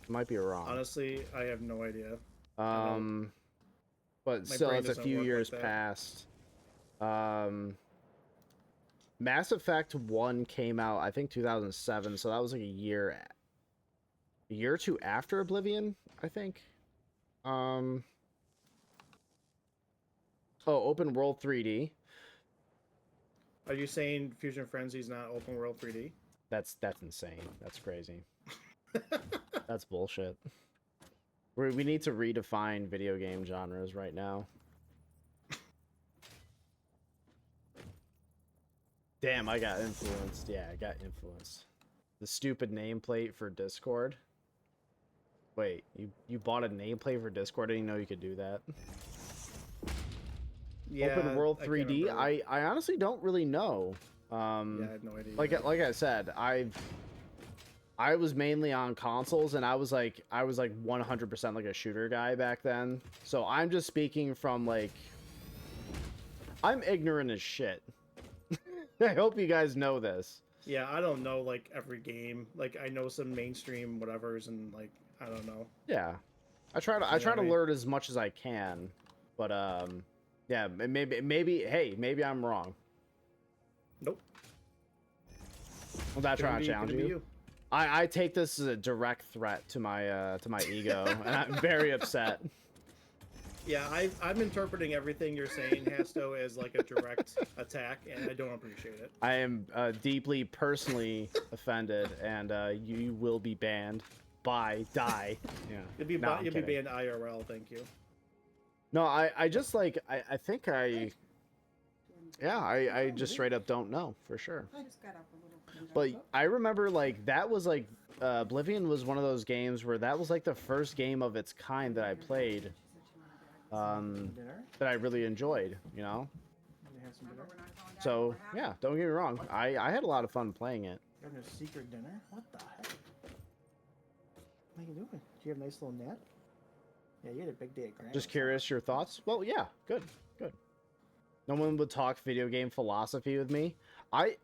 Might be wrong. Honestly, I have no idea. But still, it's a few years past. Mass Effect 1 came out, I think 2007, so that was like a year or two after Oblivion, I think. Oh, open world 3D. Are you saying Fusion Frenzy is not open world 3D? That's insane. That's crazy. That's bullshit. We need to redefine video game genres right now. Damn, I got influenced. Yeah, I got influenced. The stupid nameplate for Discord. Wait, you bought a nameplate for Discord? I didn't know you could do that. Yeah, open world 3D. I honestly don't really know. Yeah, I have no idea. Like I said, I was mainly on consoles, and I was like 100% like a shooter guy back then. So I'm just speaking from like, I'm ignorant as shit. I hope you guys know this. Yeah, I don't know like every game. Like I know some mainstream whatevers, and like I don't know. Yeah. I try to You know what I mean? learn as much as I can, but yeah, maybe I'm wrong. Nope. I'm not trying to challenge Gonna be you. I take this as a direct threat to my ego, and I'm very upset. Yeah, I'm interpreting everything you're saying, Hasto, as like a direct attack, and I don't appreciate it. I am deeply personally offended, and you will be banned. Bye, die. Yeah. You'll be No, I'm you'll be kidding. banned IRL. Thank you. No, I just like I think I just straight up don't know for sure. I just got up a little. But I remember like that was like Oblivion was one of those games where that was like the first game of its kind that I played Dinner? that I really enjoyed, you know? You have some dinner? So, yeah, don't get me wrong. I had a lot of fun playing it. You're having a secret dinner? What the heck? What are you doing? Do you have a nice little nap? Yeah, you had a big day at Grandma's. Just curious your thoughts? Well, yeah, good. No one would talk video game philosophy with me. I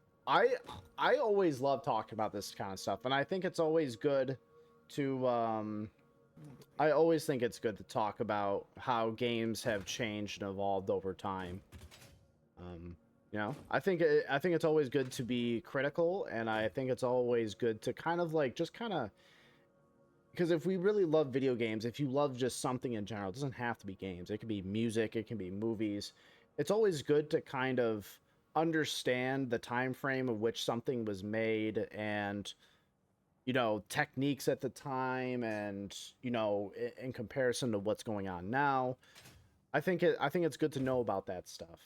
always love talking about this kind of stuff, and I think it's always good to I always think it's good to talk about how games have changed and evolved over time. You know, I think it's always good to be critical, and I think it's always good to kind of like just kind of, because if we really love video games, if you love just something in general, it doesn't have to be games. It can be music, it can be movies. It's always good to kind of understand the time frame of which something was made, and you know, techniques at the time, and you know, in comparison to what's going on now. I think it's good to know about that stuff.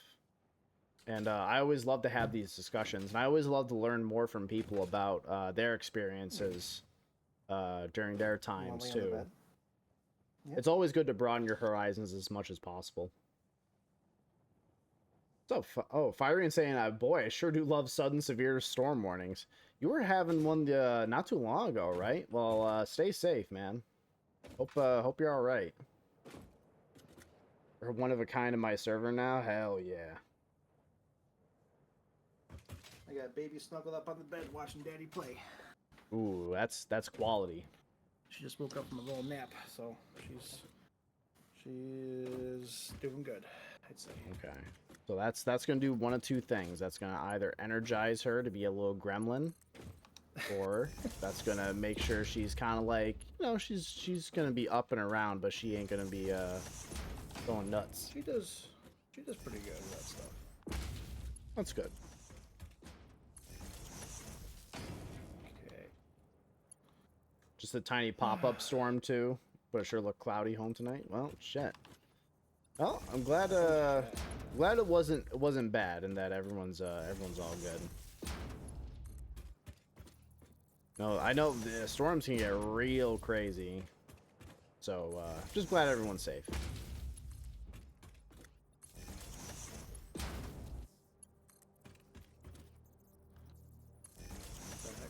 And I always love to have these discussions, and I always love to learn more from people about their experiences during their times too. Yeah. It's always good to broaden your horizons as much as possible. So, Fiery and saying, boy, I sure do love sudden severe storm warnings. You were having one not too long ago, right? Well, stay safe, man. Hope you're all right. We're one of a kind in my server now. Hell yeah. I got baby snuggled up on the bed watching Daddy play. Ooh, that's quality. She just woke up from a little nap, so she's doing good, I'd say. Okay. So that's gonna do one of two things. That's gonna either energize her to be a little gremlin, or that's gonna make sure she's kind of like, you know, she's gonna be up and around, but she ain't gonna be going nuts. She does pretty good with that stuff. That's good. Okay. Just a tiny pop-up storm too, but it sure looked cloudy home tonight. Well, shit. Well, I'm glad it wasn't bad, and that everyone's all good. No, I know the storms can get real crazy, so just glad everyone's safe. What the heck?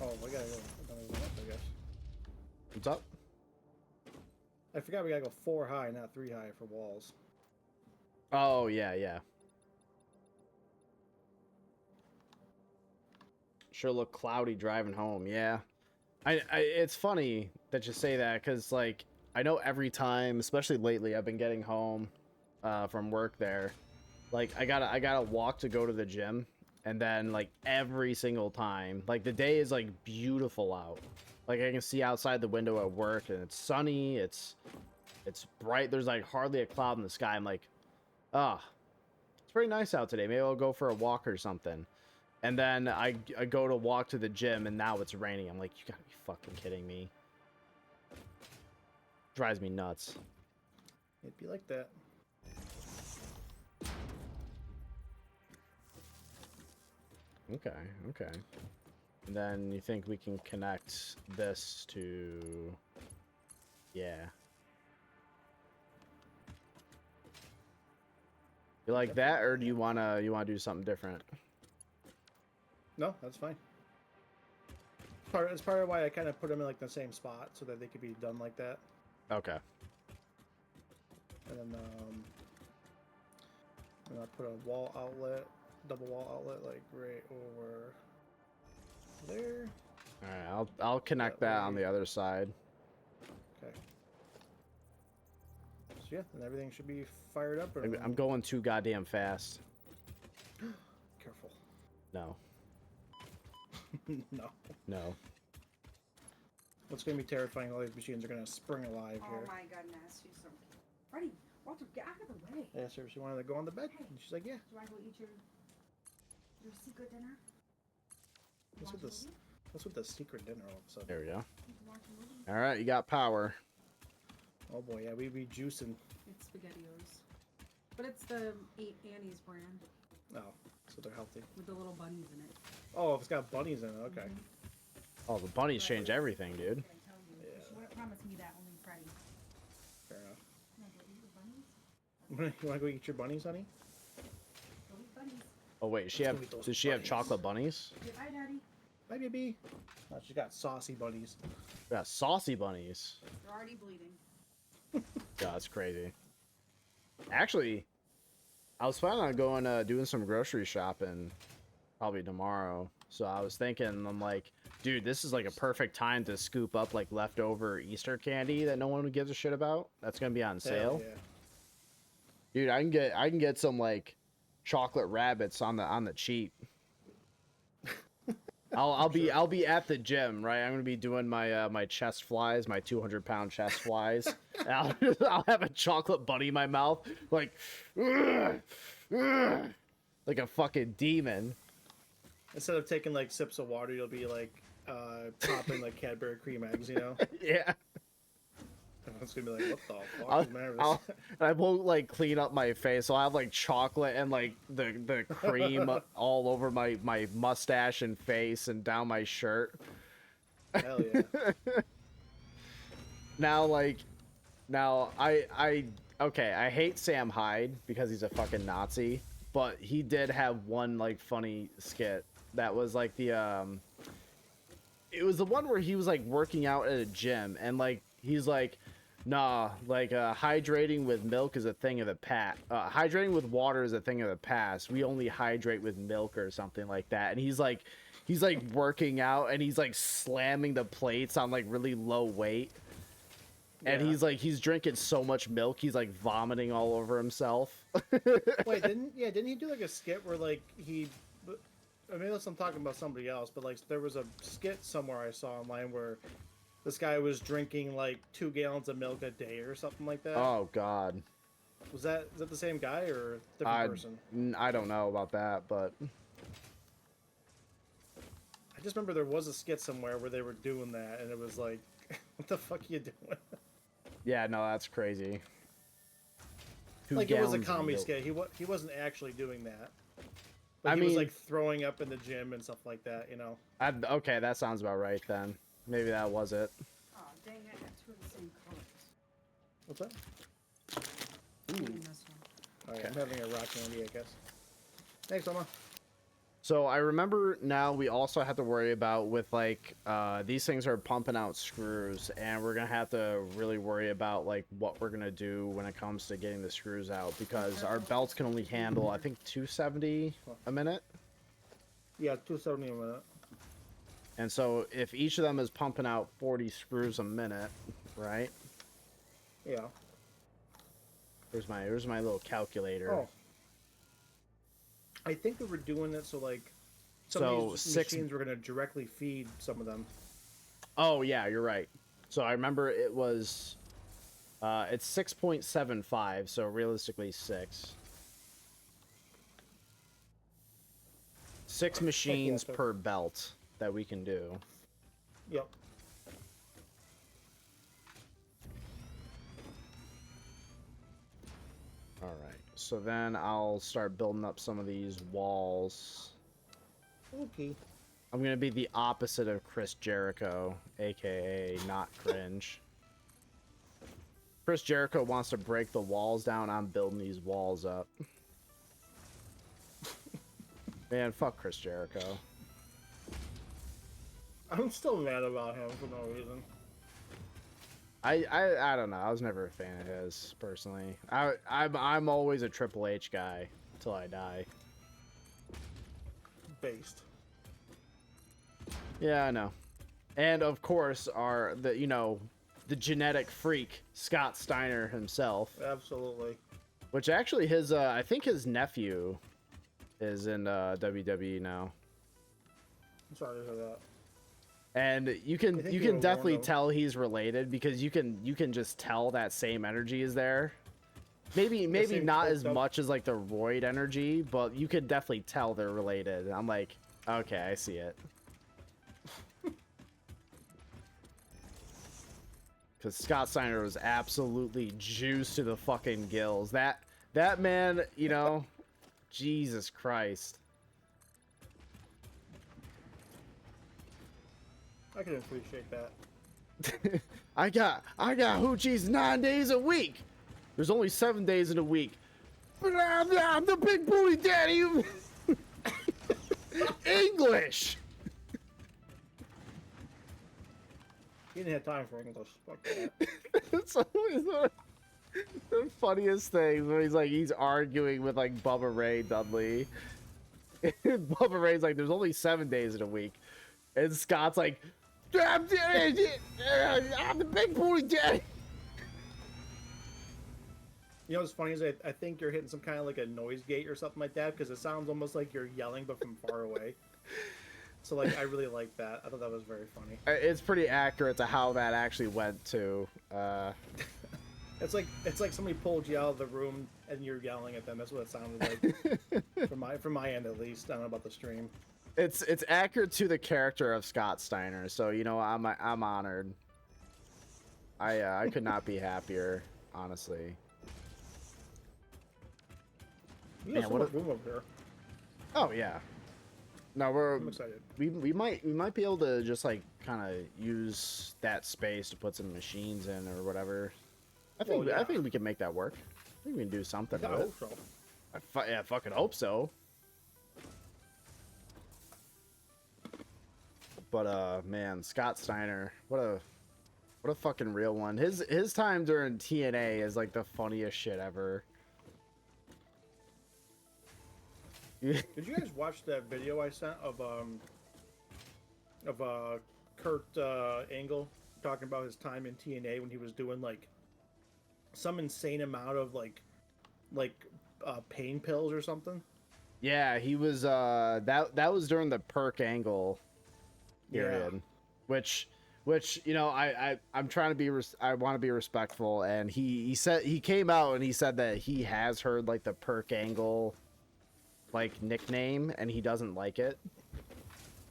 Oh, we gotta go another one up, I guess. What's up? I forgot we gotta go 4 high, not 3 high for walls. Oh yeah. Sure look cloudy driving home. Yeah, it's funny that you say that, because like I know every time, especially lately, I've been getting home from work there. Like I gotta walk to go to the gym, and then like every single time, like the day is like beautiful out. Like I can see outside the window at work, and it's sunny. It's bright. There's like hardly a cloud in the sky. I'm like, it's pretty nice out today. Maybe I'll go for a walk or something. And then I go to walk to the gym, and now it's raining. I'm like, you gotta be fucking kidding me. Drives me nuts. It'd be like that. Okay. And then you think we can connect this to... Yeah. You like that, or do you wanna do something different? No, that's fine. It's part of why I kind of put them in like the same spot so that they could be done like that. Okay. And then I put a wall outlet, double wall outlet, like right over I'll connect that on the other side. Okay. So yeah, and everything should be fired up. Or... I'm going too goddamn fast. Careful. No. No. No. What's gonna be terrifying? All these machines are gonna spring alive here. Oh my goodness, she's so cute. Freddie, Walter, get out of the way. I asked her if she wanted to go on the bed, and she's like, "Yeah." Do you want to go eat your secret dinner? What's with this? What's with the secret dinner all of a sudden? There we go. You can watch a movie. All right, you got power. Oh boy, yeah, we be juicing. It's SpaghettiOs. But it's the Aunt Annie's brand Oh, so they're healthy. with the little bunnies in it. Oh, if it's got bunnies in it, okay. Oh, the bunnies change everything, dude. What did I tell you? Yeah. She wouldn't promise me that, only Freddie. Fair enough. Can I go eat your bunnies? You wanna go eat your bunnies, honey? Go eat bunnies. Oh wait, Let's go eat those does she have bunnies. chocolate bunnies? Say bye, Daddy. Bye, baby. Oh, she's got saucy bunnies. Yeah, saucy bunnies. They're already bleeding. Yeah, that's crazy. Actually, I was planning on going doing some grocery shopping probably tomorrow. So I was thinking, I'm like, dude, this is like a perfect time to scoop up like leftover Easter candy that no one gives a shit about. That's gonna be on sale. Hell yeah. Dude, I can get some like chocolate rabbits on the cheap. I'll be at the gym, right? I'm gonna be doing my my chest flies, my 200-pound chest flies. And I'll have a chocolate bunny in my mouth, like, "Ugh, ugh," like a fucking demon. Instead of taking like sips of water, you'll be like popping like Cadbury cream eggs, you know? Yeah. It's gonna be like, what the fuck is the matter with I'll, this? I won't like clean up my face. I'll have like chocolate and like the cream all over my mustache and face and down my shirt. Hell yeah. Now I okay, I hate Sam Hyde because he's a fucking Nazi, but he did have one like funny skit that was like the it was the one where he was like working out at a gym and like he's like, nah, like hydrating with milk is a thing of the past. Hydrating with water is a thing of the past. We only hydrate with milk or something like that. And he's like working out and he's like slamming the plates on like really low weight. And Yeah. he's drinking so much milk, he's like vomiting all over himself. Wait, didn't he do like a skit where like I mean, unless I'm talking about somebody else, but like there was a skit somewhere I saw online where this guy was drinking like 2 gallons of milk a day or something like that. Oh God. Is that the same guy or a different person? I don't know about that, but I just remember there was a skit somewhere where they were doing that, and it was like, what the fuck are you doing? yeah, no, that's crazy. 2 Like it was a gallons of comedy milk. skit. He wasn't actually doing that. But I he mean, was like throwing up in the gym and stuff like that, you know. okay, that sounds about right then. Maybe that was it. Oh, dang it, I got 2 of the same colors. What's that? In Ooh. this one. Oh, yeah, I'm having a rock candy, I guess. Thanks, Mama. So I remember now we also have to worry about with like these things are pumping out screws, and we're gonna have to really worry about like what we're gonna do when it comes to getting the screws out because our belts can only handle I think 270 a minute. Yeah, 270 a minute. And so if each of them is pumping out 40 screws a minute, right? Yeah. Here's my little calculator. Oh. I think we were doing it so like some So of these 6 machines were gonna directly feed some of them. Oh yeah, you're right. So I remember it was it's 6.75, so realistically 6. 6 machines so- per belt that we can do. Yep. All right. So then I'll start building up some of these walls. Okay. I'm going to be the opposite of Chris Jericho, aka not cringe. Chris Jericho wants to break the walls down. I'm building these walls up. Man, fuck Chris Jericho. I'm still mad about him for no reason. I don't know. I was never a fan of his personally. I'm always a Triple H guy until I die. Based. Yeah, I know. And of course, the genetic freak Scott Steiner himself, Absolutely. which actually I think his nephew is in WWE now. I'm sorry to hear that. And you I can think you you can were definitely warned, though. tell he's related because you can just tell that same energy is there. Maybe same not as coked up- much as like the roid energy, but you could definitely tell they're related. I'm like, okay, I see it. Because Scott Steiner was absolutely juiced to the fucking gills. That man, Jesus Christ. I can appreciate that. I got hoochies 9 days a week. There's only 7 days in a week. But I'm the big booty daddy. English. He didn't have time for English. Fuck that. It's always the funniest thing when he's arguing with like Bubba Ray Dudley. Bubba Ray's like, there's only 7 days in a week, and Scott's like, I'm the big booty daddy. You know what's funny is I think you're hitting some kind of like a noise gate or something like that because it sounds almost like you're yelling but from far away. So like I really like that. I thought that was very funny. It's pretty accurate to how that actually went to. It's like somebody pulled you out of the room and you're yelling at them. That's what it sounded like from my end at least. I don't know about the stream. It's accurate to the character of Scott Steiner, so I'm honored. I could not be happier, honestly. You have Man, so much room over here. Oh yeah. No, I'm excited. we might be able to just like kind of use that space to put some machines in or whatever. I think we can make that work. I think we can do something I with it. hope so. I fucking hope so. But man, Scott Steiner, what a fucking real one. His time during TNA is like the funniest shit ever. Did you guys watch that video I sent of Kurt Angle talking about his time in TNA when he was doing like some insane amount of like pain pills or something? Yeah, he was that was during the Perk Angle period, which I'm trying to be I want to be respectful, and he came out and he said that he has heard like the Perk Angle like nickname and he doesn't like it.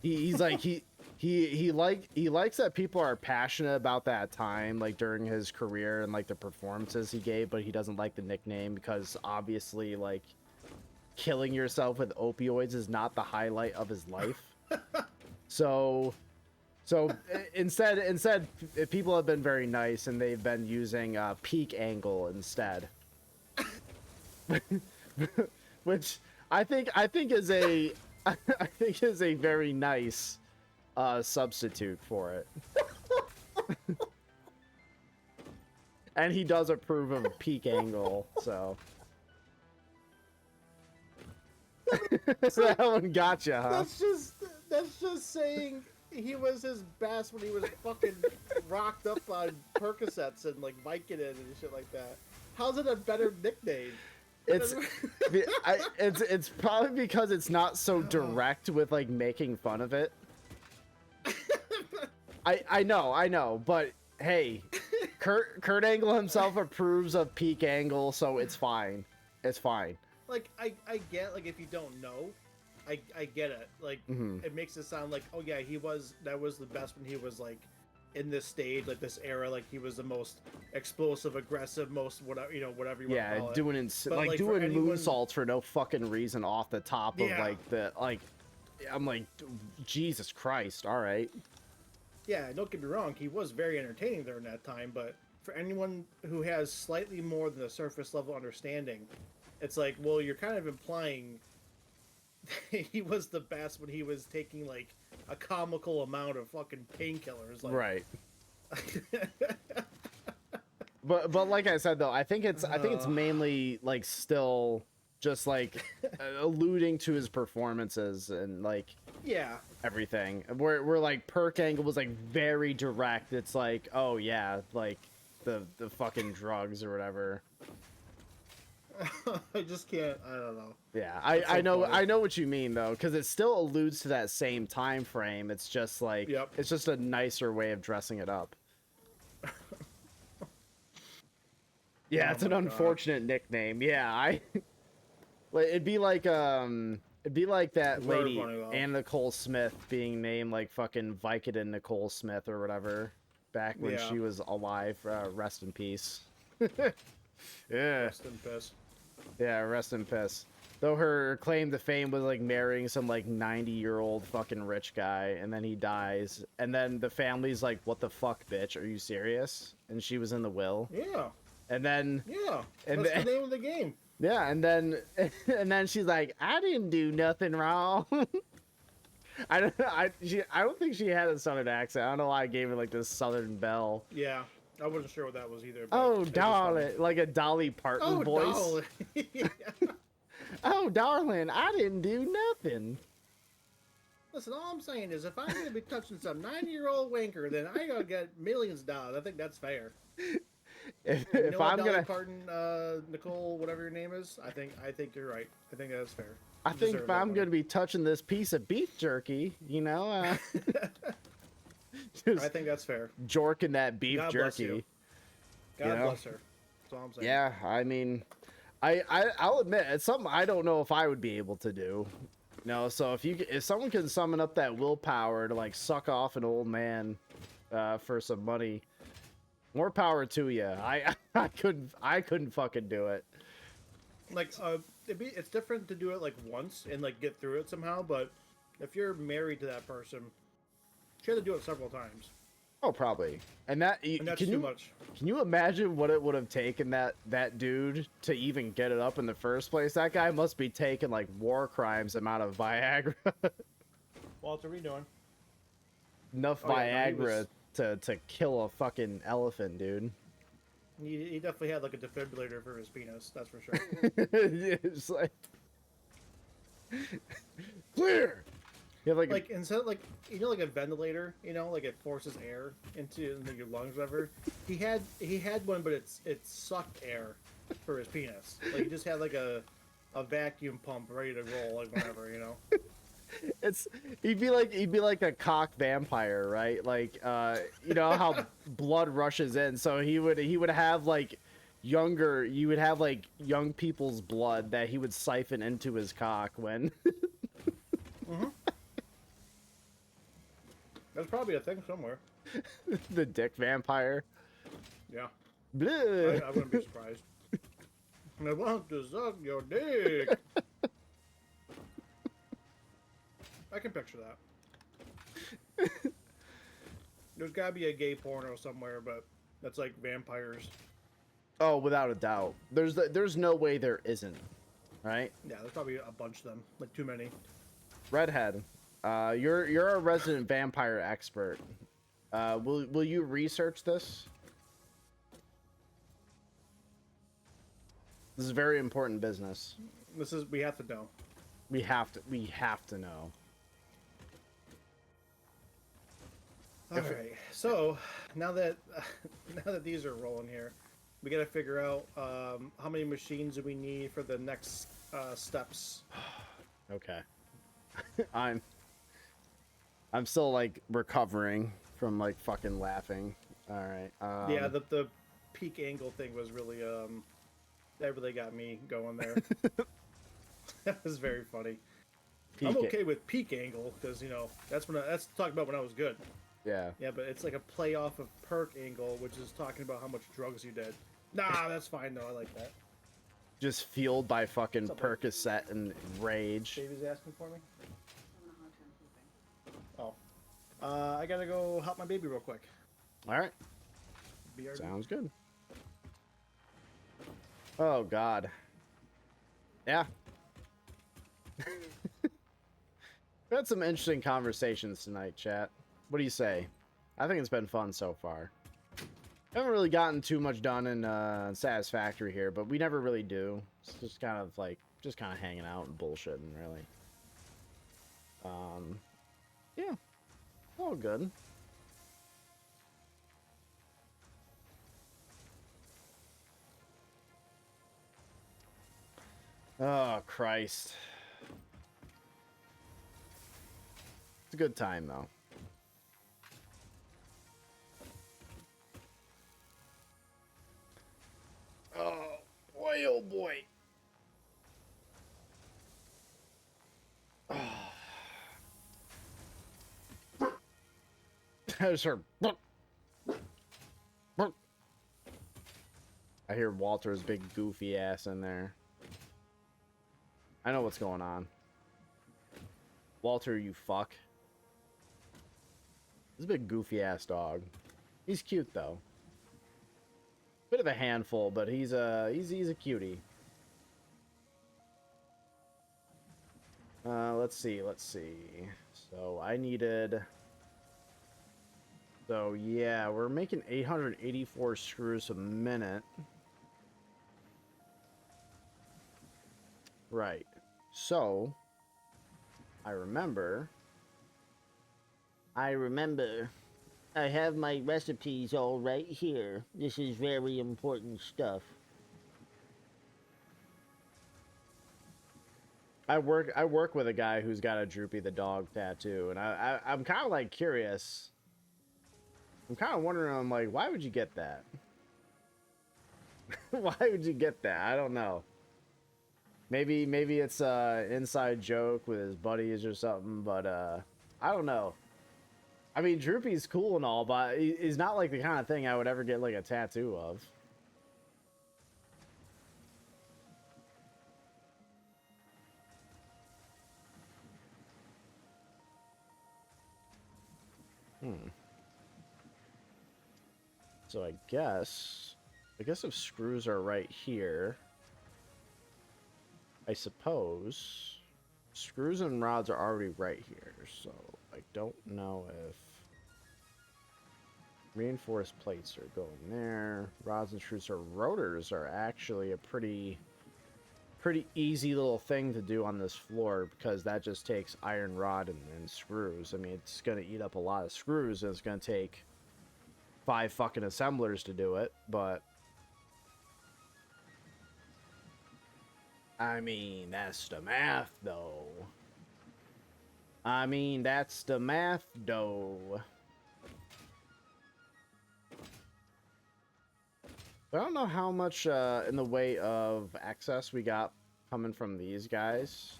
He's like he likes that people are passionate about that time like during his career and like the performances he gave, but he doesn't like the nickname because obviously like killing yourself with opioids is not the highlight of his life. So instead people have been very nice and they've been using peak angle instead. Which I think is a very nice substitute for it. And he does approve of peak angle, so. So that one gotcha, huh? That's just saying he was his best when he was fucking rocked up on Percocets and like Vicodin and shit like that. How's it a better nickname? It's probably because it's not so direct with like making fun of it. I know, but hey, Kurt Angle himself approves of peak angle, so it's fine. It's fine. Like I get like if you don't know, I get it. Like it makes it sound like, oh yeah, that was the best when he was like in this stage, like this era, like he was the most explosive, aggressive, most whatever you want to call it. Yeah, doing anyone... moonsaults for no fucking reason off the top of I'm like, Jesus Christ, all right. Yeah, don't get me wrong, he was very entertaining during that time, but for anyone who has slightly more than a surface level understanding, it's like, well, you're kind of implying he was the best when he was taking like a comical amount of fucking painkillers, like... Right. But like I said though, I think it's mainly like still just like alluding to his performances and like Yeah. everything. Where like perk angle was like very direct. It's like, oh yeah, like the fucking drugs or whatever. I just can't. I don't know. Yeah, That's so funny. I know what you mean though, because it still alludes to that same time frame. It's just like Yep. it's just a nicer way of dressing it up. Yeah, Oh it's an my God. unfortunate nickname. Yeah, like it'd be like that Very lady funny, though. Anna Nicole Smith being named like fucking Vicodin Nicole Smith or whatever back when Yeah. she was alive. Rest in peace. Yeah. Rest in piss. Yeah, rest in piss. Though her claim to fame was like marrying some like 90-year-old fucking rich guy, and then he dies, and then the family's like, "What the fuck, bitch? Are you serious?" And she was in the will, Yeah. and then Yeah. And That's then- the name of the game. yeah, and then she's like, "I didn't do nothing wrong." I don't think she had a southern accent. I don't know why I gave her like this southern belle. Yeah. I wasn't sure what that was either. But Oh, it's just funny. darling, like a Dolly Parton Oh, voice. darling. Oh, darling, I didn't do nothing. Listen, all I'm saying is if I'm going to be touching some 90-year-old wanker, then I got to get millions of dollars. I think that's fair. If You know what, I'm Dolly gonna, Parton, Nicole, whatever your name is, I think you're right. I think that's fair. I You think deserve if that I'm money. gonna be touching this piece of beef jerky, you know, I just think that's fair. jorking that beef God bless jerky. you. God You know? bless her. That's all I'm saying. Yeah, I mean, I'll admit it's something I don't know if I would be able to do. You know, so if someone can summon up that willpower to like suck off an old man for some money, more power to you. I couldn't fucking do it. Like, it's different to do it like once and like get through it somehow, but if you're married to that person, you have to do it several times, Oh, probably. And and that's can too you much. can you imagine what it would have taken that dude to even get it up in the first place? That guy must be taking like war crimes amount of Viagra. Walter, what are you doing? Enough Oh, yeah, no, he Viagra to kill a fucking elephant, dude. He definitely had like a defibrillator for his penis. That's for sure. It's like clear. You have Like instead of like like a ventilator, like it forces air into your lungs, whatever. He had one, but it sucked air for his penis. Like he just had like a vacuum pump ready to roll, like whenever, he'd be like a cock vampire, right? Like you know how blood rushes in, so he would have like you would have like young people's blood that he would siphon into his cock when Mm-hmm. That's probably a thing somewhere. the dick vampire. Yeah, Bleh. I wouldn't be surprised. I want to suck your dick. I can picture that. There's gotta be a gay porno somewhere, but that's like vampires. Oh, without a doubt. There's no way there isn't, right? Yeah, there's probably a bunch of them, like too many. Redhead, you're a resident vampire expert. Will you research this? This is very important business. We have to know. We have to know. All right. So now that these are rolling here, we got to figure out how many machines do we need for the next steps. Okay. I'm still like recovering from like fucking laughing. All right. Yeah, the peak angle thing was really that really got me going there. That was very funny. I'm okay with peak angle because that's talking about when I was good. Yeah. Yeah, but it's like a play off of perk angle, which is talking about how much drugs you did. Nah, that's fine though. I like that. Just fueled by fucking What's up, Percocet and rage. Baby's asking for me. Oh, I gotta go help my baby real quick. All right. BRB. Sounds good. Oh God. Yeah. We had some interesting conversations tonight, chat. What do you say? I think it's been fun so far. Haven't really gotten too much done in Satisfactory here, but we never really do. It's just kind of like just kind of hanging out and bullshitting, really. Yeah, all good. Oh, Christ. It's a good time, though. Oh, boy, oh, boy. There's her. I hear Walter's big goofy ass in there. I know what's going on. Walter, you fuck. This is a big goofy ass dog. He's cute though. Bit of a handful, but he's a cutie. Let's see. So I needed. So yeah, we're making 884 screws a minute. Right. So I remember. I have my recipes all right here. This is very important stuff. I work with a guy who's got a Droopy the dog tattoo, and I'm kind of like curious. I'm kind of wondering, I'm like, why would you get that? Why would you get that? I don't know. Maybe it's a inside joke with his buddies or something, but I don't know. I mean, Droopy's cool and all, but he's not like the kind of thing I would ever get like a tattoo of. So I guess if screws are right here, I suppose screws and rods are already right here. So I don't know if reinforced plates are going there. Rods and screws or rotors are actually a pretty easy little thing to do on this floor, because that just takes iron rod and screws. I mean, it's going to eat up a lot of screws, and it's going to take 5 fucking assemblers to do it, but I mean, that's the math, though. I don't know how much in the way of access we got coming from these guys.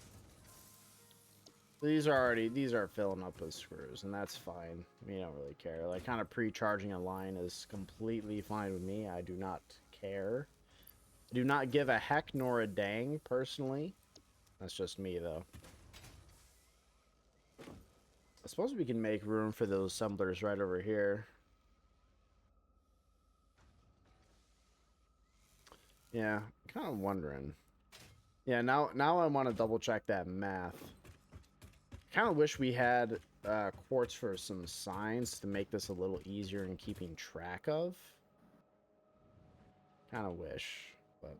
These are filling up with screws, and that's fine. We don't really care. Like, kind of pre-charging a line is completely fine with me. I do not care. I do not give a heck nor a dang, personally. That's just me, though. I suppose we can make room for those assemblers right over here. Yeah, kind of wondering. Yeah, now I want to double check that math. Kind of wish we had quartz for some signs to make this a little easier in keeping track of. Kind of wish, but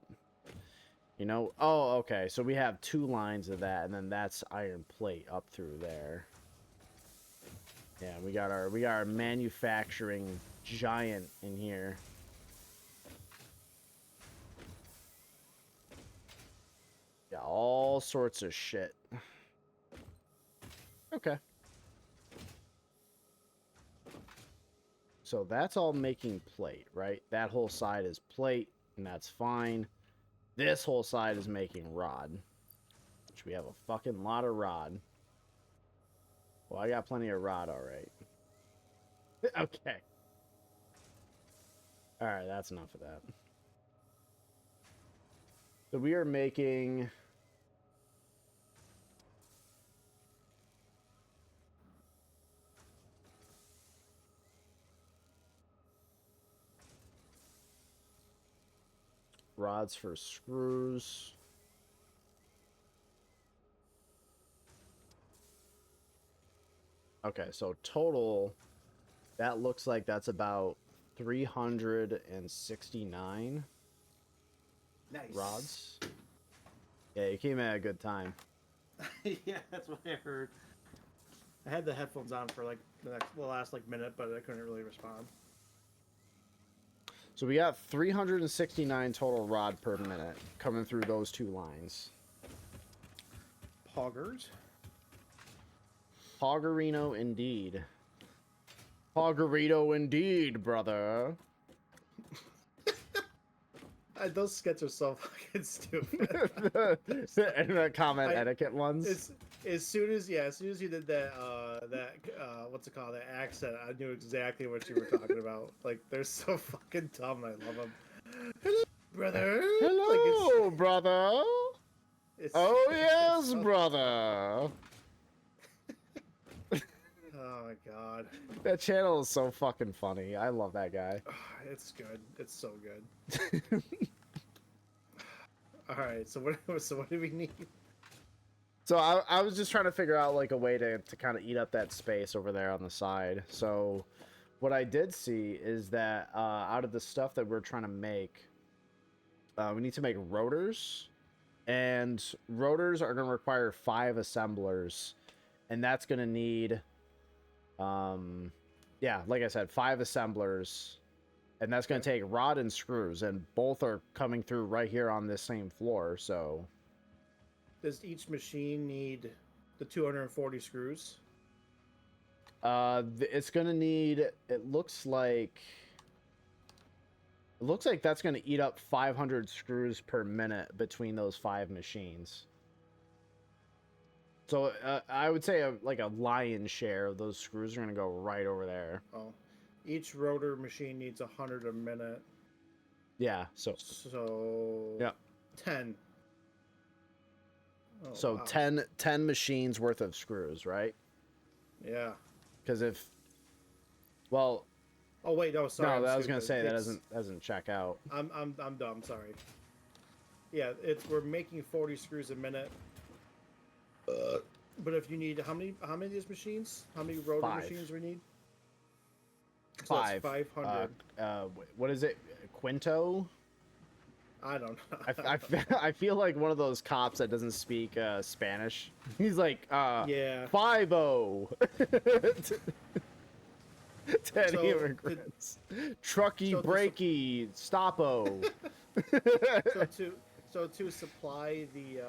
you know. Oh, okay. So we have 2 lines of that, and then that's iron plate up through there. Yeah, we got our manufacturing giant in here. Yeah, all sorts of shit. Okay. So that's all making plate, right? That whole side is plate, and that's fine. This whole side is making rod, which we have a fucking lot of rod. Well, I got plenty of rod, all right. Okay. All right, that's enough of that. So we are making rods for screws. Okay, so total, that looks like that's about 369 Nice. rods. Yeah, you came at a good time. Yeah, that's what I heard. I had the headphones on for like the last like minute, but I couldn't really respond. So we got 369 total rod per minute coming through those two lines. Poggers. Poggerino indeed. Poggerito indeed, brother. Those skits are so fucking stupid. And the comment etiquette ones. It's as soon as you did that what's it called, that accent, I knew exactly what you were talking about. Like they're so fucking dumb. I love them. Hello, brother. Hello, Like, brother. it's Oh yes, so- brother. Oh my god. That channel is so fucking funny. I love that guy. It's good. It's so good. All right. So what do we need? So I was just trying to figure out like a way to kind of eat up that space over there on the side. So what I did see is that out of the stuff that we're trying to make, we need to make rotors, and rotors are going to require 5 assemblers, and that's going to need, yeah, like I said, 5 assemblers, and that's going to take rod and screws, and both are coming through right here on this same floor. So Does each machine need the 240 screws? it's going to need, it looks like that's going to eat up 500 screws per minute between those 5 machines. So I would say like a lion's share of those screws are going to go right over there. Oh, each rotor machine needs 100 a minute. Yeah, so Yeah, 10. Oh, so wow. 10 machines worth of screws, right? Yeah. Because if, well, Oh wait, no, sorry. no, I'm I was going to stupid. say that It's- doesn't check out. I'm dumb. Sorry. Yeah, we're making 40 screws a minute. But if you need how many of these machines? How many rotor 5. machines we need? So that's 500. What is it? Quinto? I don't know. I feel like one of those cops that doesn't speak Spanish. He's like, Yeah. 5-0. 10 So, immigrants. Trucky, so to- breaky, stoppo. so to supply the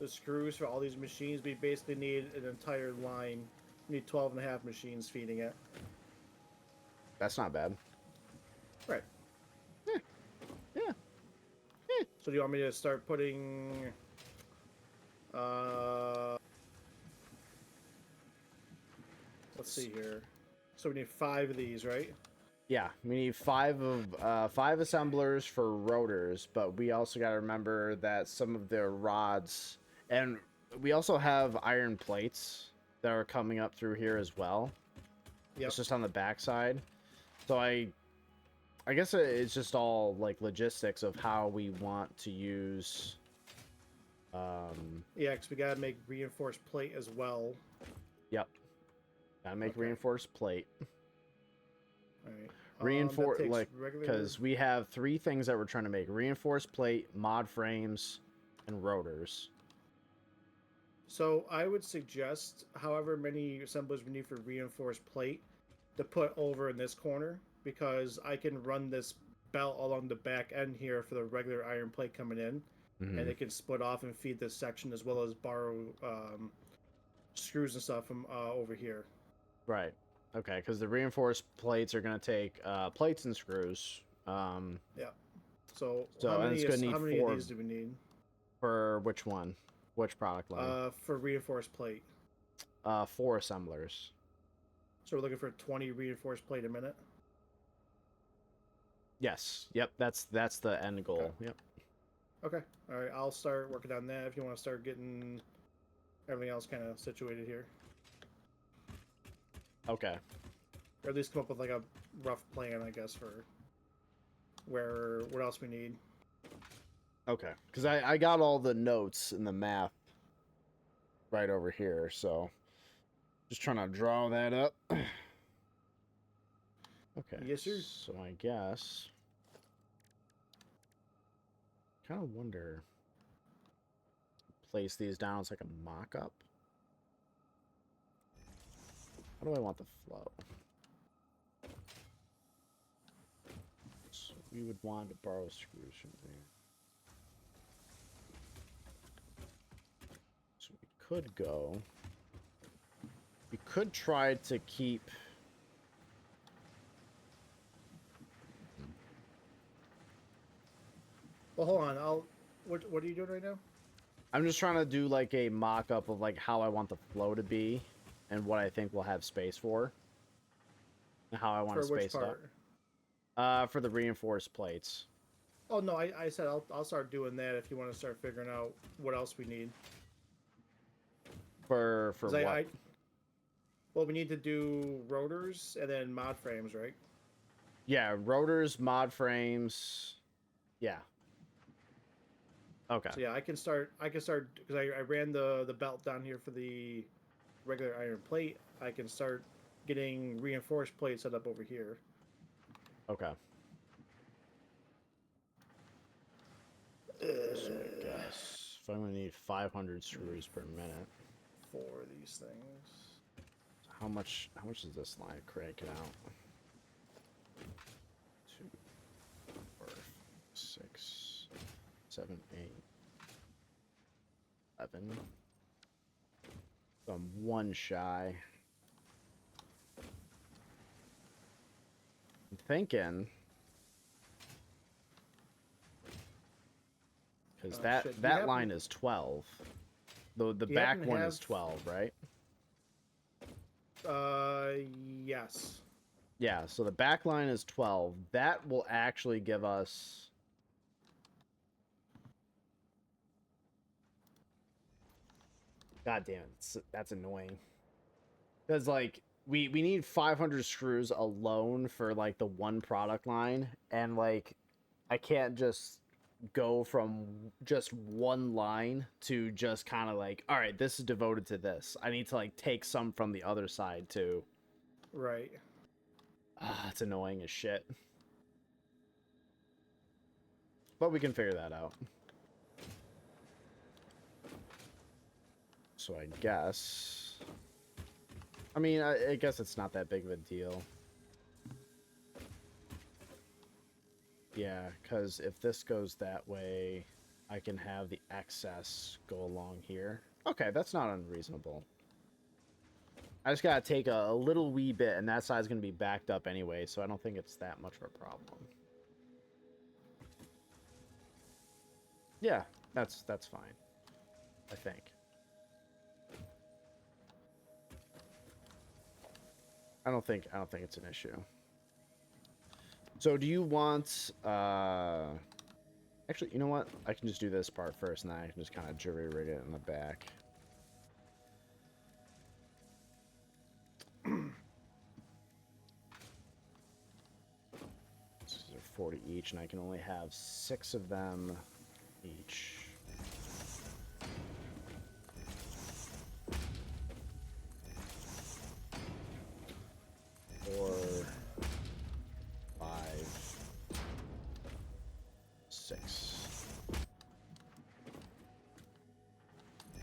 screws for all these machines, we basically need an entire line. We need 12 and a half machines feeding it. That's not bad. Right. Yeah. So do you want me to start putting let's see here. So we need 5 of these, right? Yeah, we need 5 assemblers for rotors, but we also got to remember that some of the rods, and we also have iron plates that are coming up through here as well. Yep. It's just on the back side. So I guess it's just all like logistics of how we want to use. Yeah, because we gotta make reinforced plate as well. Yep. Gotta make Okay. reinforced plate. All right. Reinforce, that takes like, regular- because we have 3 things that we're trying to make: reinforced plate, mod frames, and rotors. So I would suggest, however many assemblers we need for reinforced plate, to put over in this corner, because I can run this belt along the back end here for the regular iron plate coming in, Mhm. and it can split off and feed this section, as well as borrow screws and stuff from over here. Right. Okay, because the reinforced plates are going to take plates and screws. Yeah. So, So, how and many, it's gonna need how many 4 of these do we need? For which one? Which product line? For reinforced plate. 4 assemblers. So we're looking for 20 reinforced plate a minute. Yes. Yep. That's the end goal. Okay. Yep. Okay. All right. I'll start working on that if you want to start getting everything else kind of situated here. Okay. Or at least come up with like a rough plan, I guess, for what else we need. Okay. Because I got all the notes and the math right over here, so just trying to draw that up. Okay. Yes, sir. So I guess kind of wonder. place these down as like a mock-up. How do I want the flow? So we would want to borrow screws from there. So we could go. We could try to keep. Well, hold on. What are you doing right now? I'm just trying to do like a mock-up of like how I want the flow to be and what I think we'll have space for. And how I want to For which space it part? up. For the reinforced plates. Oh no, I said I'll start doing that if you want to start figuring out what else we need. For 'Cause what? Well, we need to do rotors and then mod frames, right? Yeah, rotors, mod frames. Yeah. Okay. So yeah, I can start because I ran the belt down here for the regular iron plate. I can start getting reinforced plates set up over here. Okay. So I guess if I'm gonna need 500 screws per minute, For these things. how much does this line crank it out? 2, 4, 6, 7, 8, 11. So I'm one shy. I'm thinking. Because Shit. that line is 12. The Do you back happen to one is have- 12, right? Yes. Yeah, so the back line is 12. That will actually give us... God damn it, that's annoying. Because, like, we need 500 screws alone for, like, the one product line. And, like, I can't just go from just one line to just kind of like, all right, this is devoted to this. I need to, like, take some from the other side, too. Right. It's annoying as shit. But we can figure that out. So I guess... I mean, I guess it's not that big of a deal. Yeah, because if this goes that way, I can have the excess go along here. Okay, that's not unreasonable. I just gotta take a little wee bit, and that side's gonna be backed up anyway, so I don't think it's that much of a problem. Yeah, that's fine. I think. I don't think it's an issue. So do you want actually, you know what? I can just do this part first, and then I can just kind of jury rig it in the back. These are 40 each, and I can only have 6 of them each. Four, 5, 6.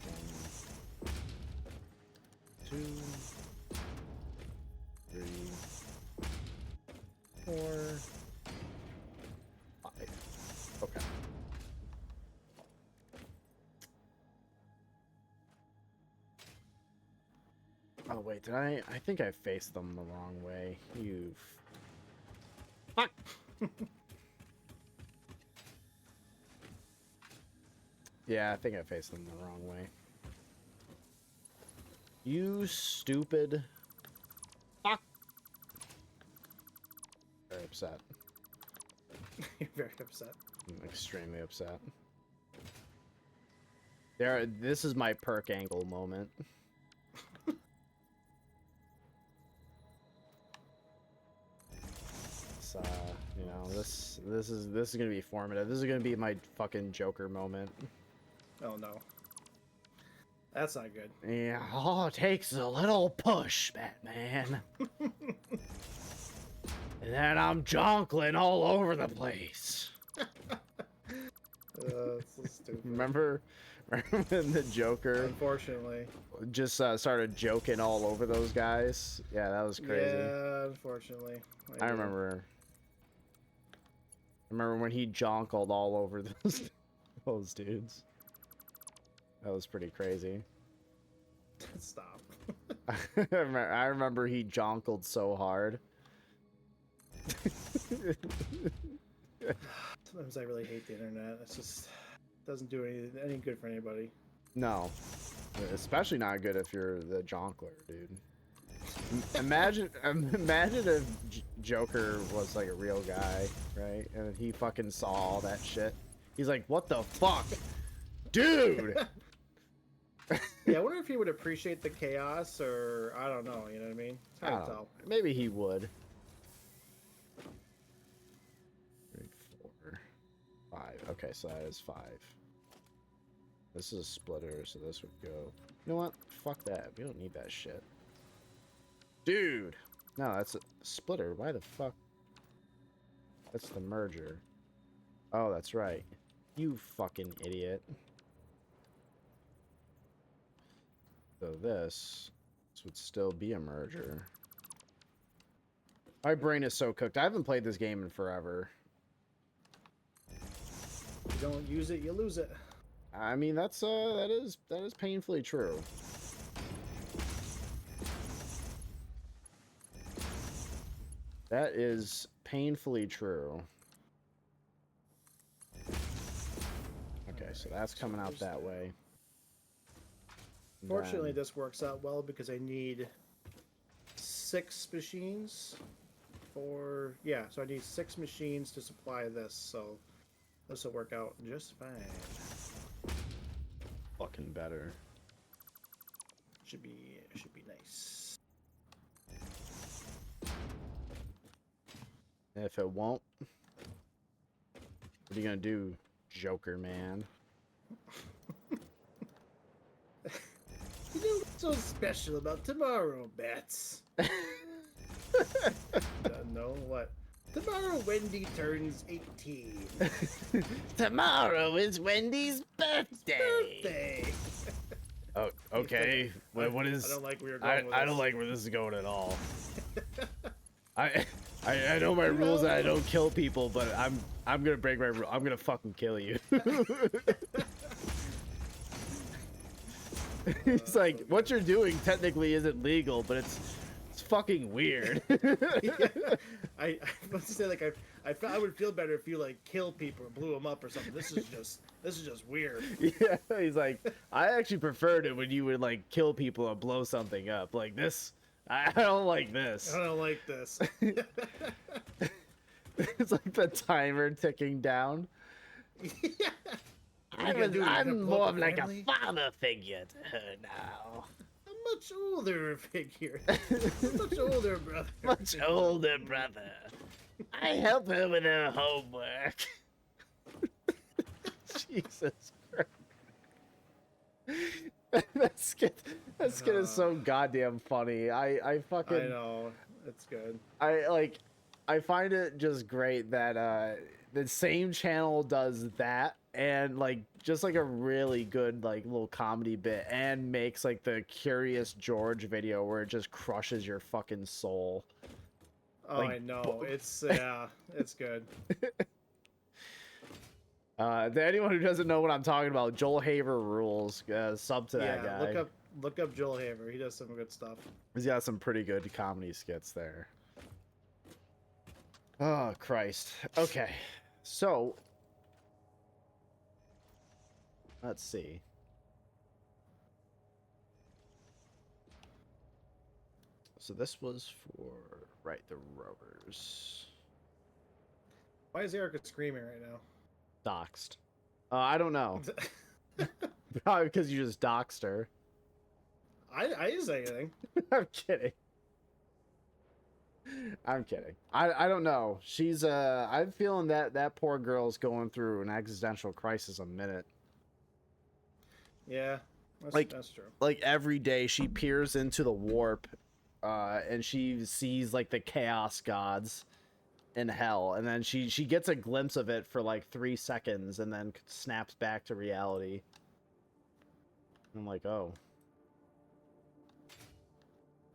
1, 2, 3, 4, 5. Okay. Oh wait, did I think I faced them the wrong way. You fuck. Yeah, I think I faced them the wrong way. You stupid fuck. Very upset. You're very upset. I'm extremely upset. This is my perk angle moment. So, you know, this is gonna be formative. This is gonna be my fucking Joker moment. Oh no. That's not good. Yeah, all it takes is a little push, Batman. And then I'm jonkling all over the place. That's so stupid. Remember when the Joker Unfortunately. just started joking all over those guys. Yeah, that was crazy. Yeah, unfortunately. I do. remember when he jonkled all over those dudes. That was pretty crazy. Stop. I remember he jonkled so hard. Sometimes I really hate the internet. It's just doesn't do any good for anybody. No, especially not good if you're the jonkler, dude. Imagine if Joker was like a real guy, right? And he fucking saw all that shit. He's like, what the fuck? Dude! Yeah, I wonder if he would appreciate the chaos, or I don't know. You know what I mean? It's hard to tell. Maybe he would. 3, 4, 5. Okay, so that is 5. This is a splitter, so this would go. You know what? Fuck that. We don't need that shit. Dude! No, that's a splitter. Why the fuck? That's the merger. Oh, that's right. You fucking idiot. So this would still be a merger. My brain is so cooked. I haven't played this game in forever. If you don't use it, you lose it. I mean, that is painfully true. That is painfully true. Okay, so that's coming out that way. Fortunately, Then- this works out well because I need 6 machines for... Yeah, so I need 6 machines to supply this, so this will work out just fine. fucking better. Should be nice. If it won't, what are you gonna do, Joker man? You know what's so special about tomorrow, Bats? No, what? Tomorrow Wendy turns 18. Tomorrow is Wendy's birthday. Birthday! Oh, okay. Wait, what I is? don't like where you're going with I don't this. like where this is going at all. I know my rules and I don't kill people, but I'm gonna break my rule. I'm gonna fucking kill you. He's like, what you're doing technically isn't legal, but it's fucking weird. I was to say, like, I would feel better if you like killed people or blew them up or something. This is just weird. Yeah, he's like, I actually preferred it when you would like kill people or blow something up. Like this, I don't like this. I don't like this. It's like the timer ticking down. Yeah. I'm more of like a father figure to her now. A much older figure. A much older brother. Much older brother. I help her with her homework. Jesus Christ. That skit is so goddamn funny. I fucking... I know. It's good. I find it just great that the same channel does that and like just like a really good like little comedy bit and makes like the Curious George video where it just crushes your fucking soul. Oh, Like, I know. It's it's good. To anyone who doesn't know what I'm talking about, Joel Haver rules. Sub to that Yeah, guy. look up Joel Haver. He does some good stuff. He's got some pretty good comedy skits there. Oh Christ. Okay, so let's see. So this was for the rowers. Why is Erica screaming right now? Doxed. I don't know. Probably because you just doxed her. I didn't say anything. I'm kidding. I'm kidding. I don't know. She's I'm feeling that poor girl's going through an existential crisis a minute. Yeah, that's true. Like every day she peers into the warp and she sees like the chaos gods in hell, and then she gets a glimpse of it for like 3 seconds and then snaps back to reality. I'm like, oh.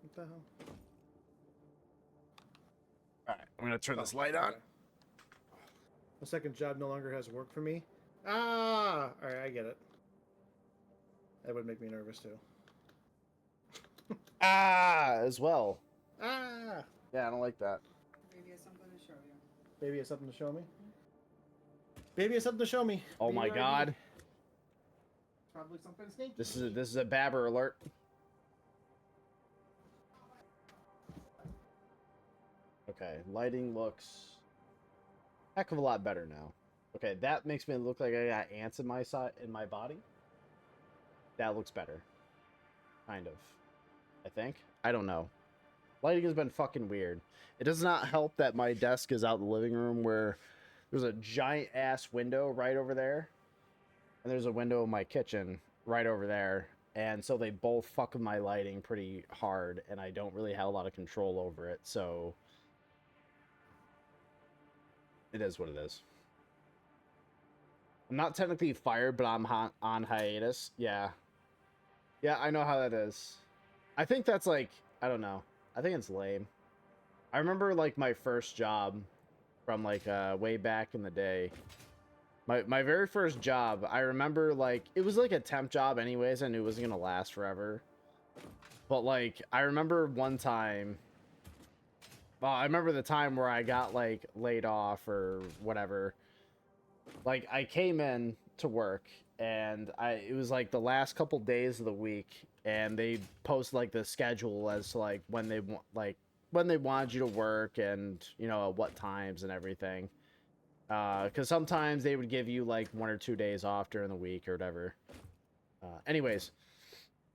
What the hell? Alright, I'm gonna turn this Oh, light on. okay. My second job no longer has work for me. Ah! Alright, I get it. That would make me nervous too. Ah, as well. Ah! Yeah, I don't like that. Maybe has something to show you. Baby has something to show me. Baby has something to show me. Oh Be my ready. god. Probably something sneaky. This is a babber alert. Okay, lighting looks heck of a lot better now. Okay, that makes me look like I got ants in my body. That looks better. Kind of. I think. I don't know. Lighting has been fucking weird. It does not help that my desk is out in the living room where there's a giant ass window right over there. And there's a window in my kitchen right over there. And so they both fuck with my lighting pretty hard, and I don't really have a lot of control over it, so it is what it is. I'm not technically fired, but I'm on hiatus. Yeah. Yeah, I know how that is. I think that's like, I don't know. I think it's lame. I remember like my first job from like way back in the day. My very first job, I remember like, it was like a temp job anyways. I knew it wasn't going to last forever. But like, I remember one time, well, I remember the time where I got like laid off or whatever. Like I came in to work and it was like the last couple days of the week, and they post like the schedule as to like when they want, like when they wanted you to work, and you know at what times and everything. Because sometimes they would give you like 1 or 2 days off during the week or whatever. Anyways,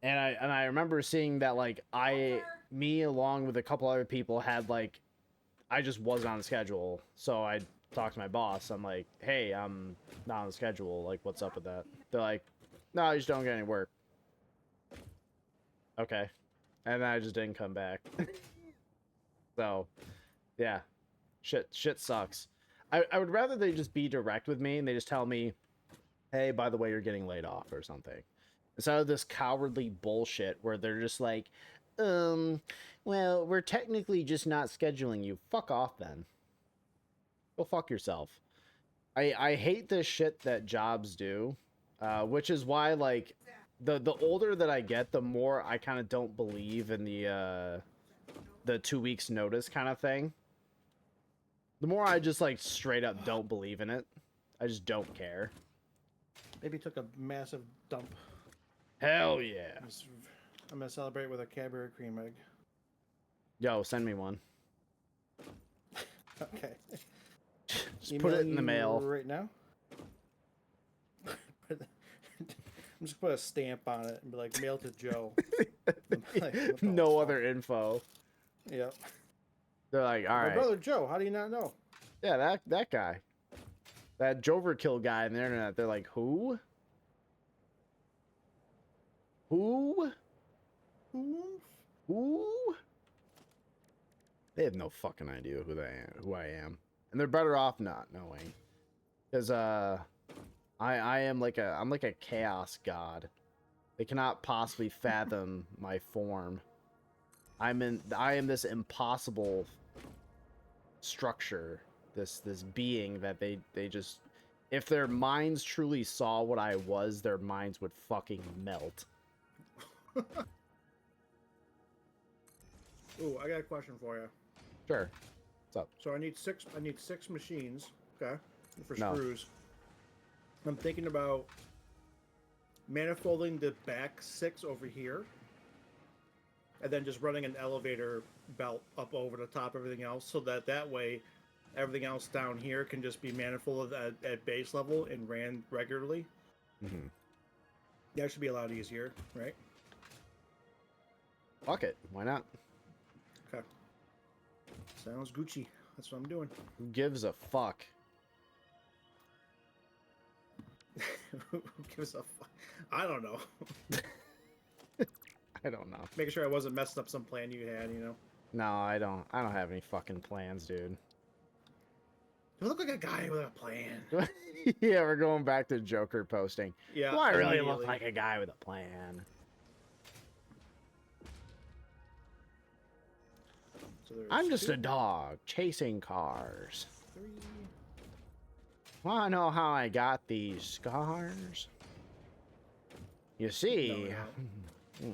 and I remember seeing that like me along with a couple other people had like, I just wasn't on the schedule, so I talked to my boss. I'm like, hey, I'm not on the schedule. Like, what's up with that? They're like, no, you just don't get any work. Okay, and then I just didn't come back. So, yeah, shit sucks. I would rather they just be direct with me and they just tell me, hey, by the way, you're getting laid off or something. Instead of this cowardly bullshit where they're just like, well, we're technically just not scheduling you. Fuck off then. Go fuck yourself. I hate this shit that jobs do, which is why like the older that I get, the more I kind of don't believe in the 2 weeks notice kind of thing. The more I just like straight up don't believe in it. I just don't care. Baby took a massive dump. Hell yeah. I'm gonna celebrate with a Cadbury cream egg. Yo, send me one. Okay. Just put it in the mail right now. I'm just put a stamp on it and be like, mail to Joe. Like, no other info. Yep. They're like, all My right. brother Joe, how do you not know? Yeah, that guy. That j0everkill guy on the internet. They're like, who? Who? They have no fucking idea who I am. And they're better off not knowing. Because I'm like a chaos god. They cannot possibly fathom my form. I am this impossible structure, this being that they just, if their minds truly saw what I was, their minds would fucking melt. Ooh, I got a question for you. Sure. What's up? So I need six machines, okay, for No. screws. I'm thinking about manifolding the back 6 over here, and then just running an elevator belt up over the top of everything else, so that way everything else down here can just be manifolded at base level and ran regularly. Mm-hmm. That should be a lot easier, right? Fuck it. Why not? Okay. Sounds Gucci. That's what I'm doing. Who gives a fuck? Who gives a fuck? I don't know. I don't know. Making sure I wasn't messing up some plan you had, you know. No, I don't have any fucking plans, dude. Do I look like a guy with a plan? Yeah, we're going back to Joker posting. Yeah. Do I really look immediately. like a guy with a plan? So there's I'm just 2, a dog chasing cars. 3. Wanna know how I got these scars? You see, No.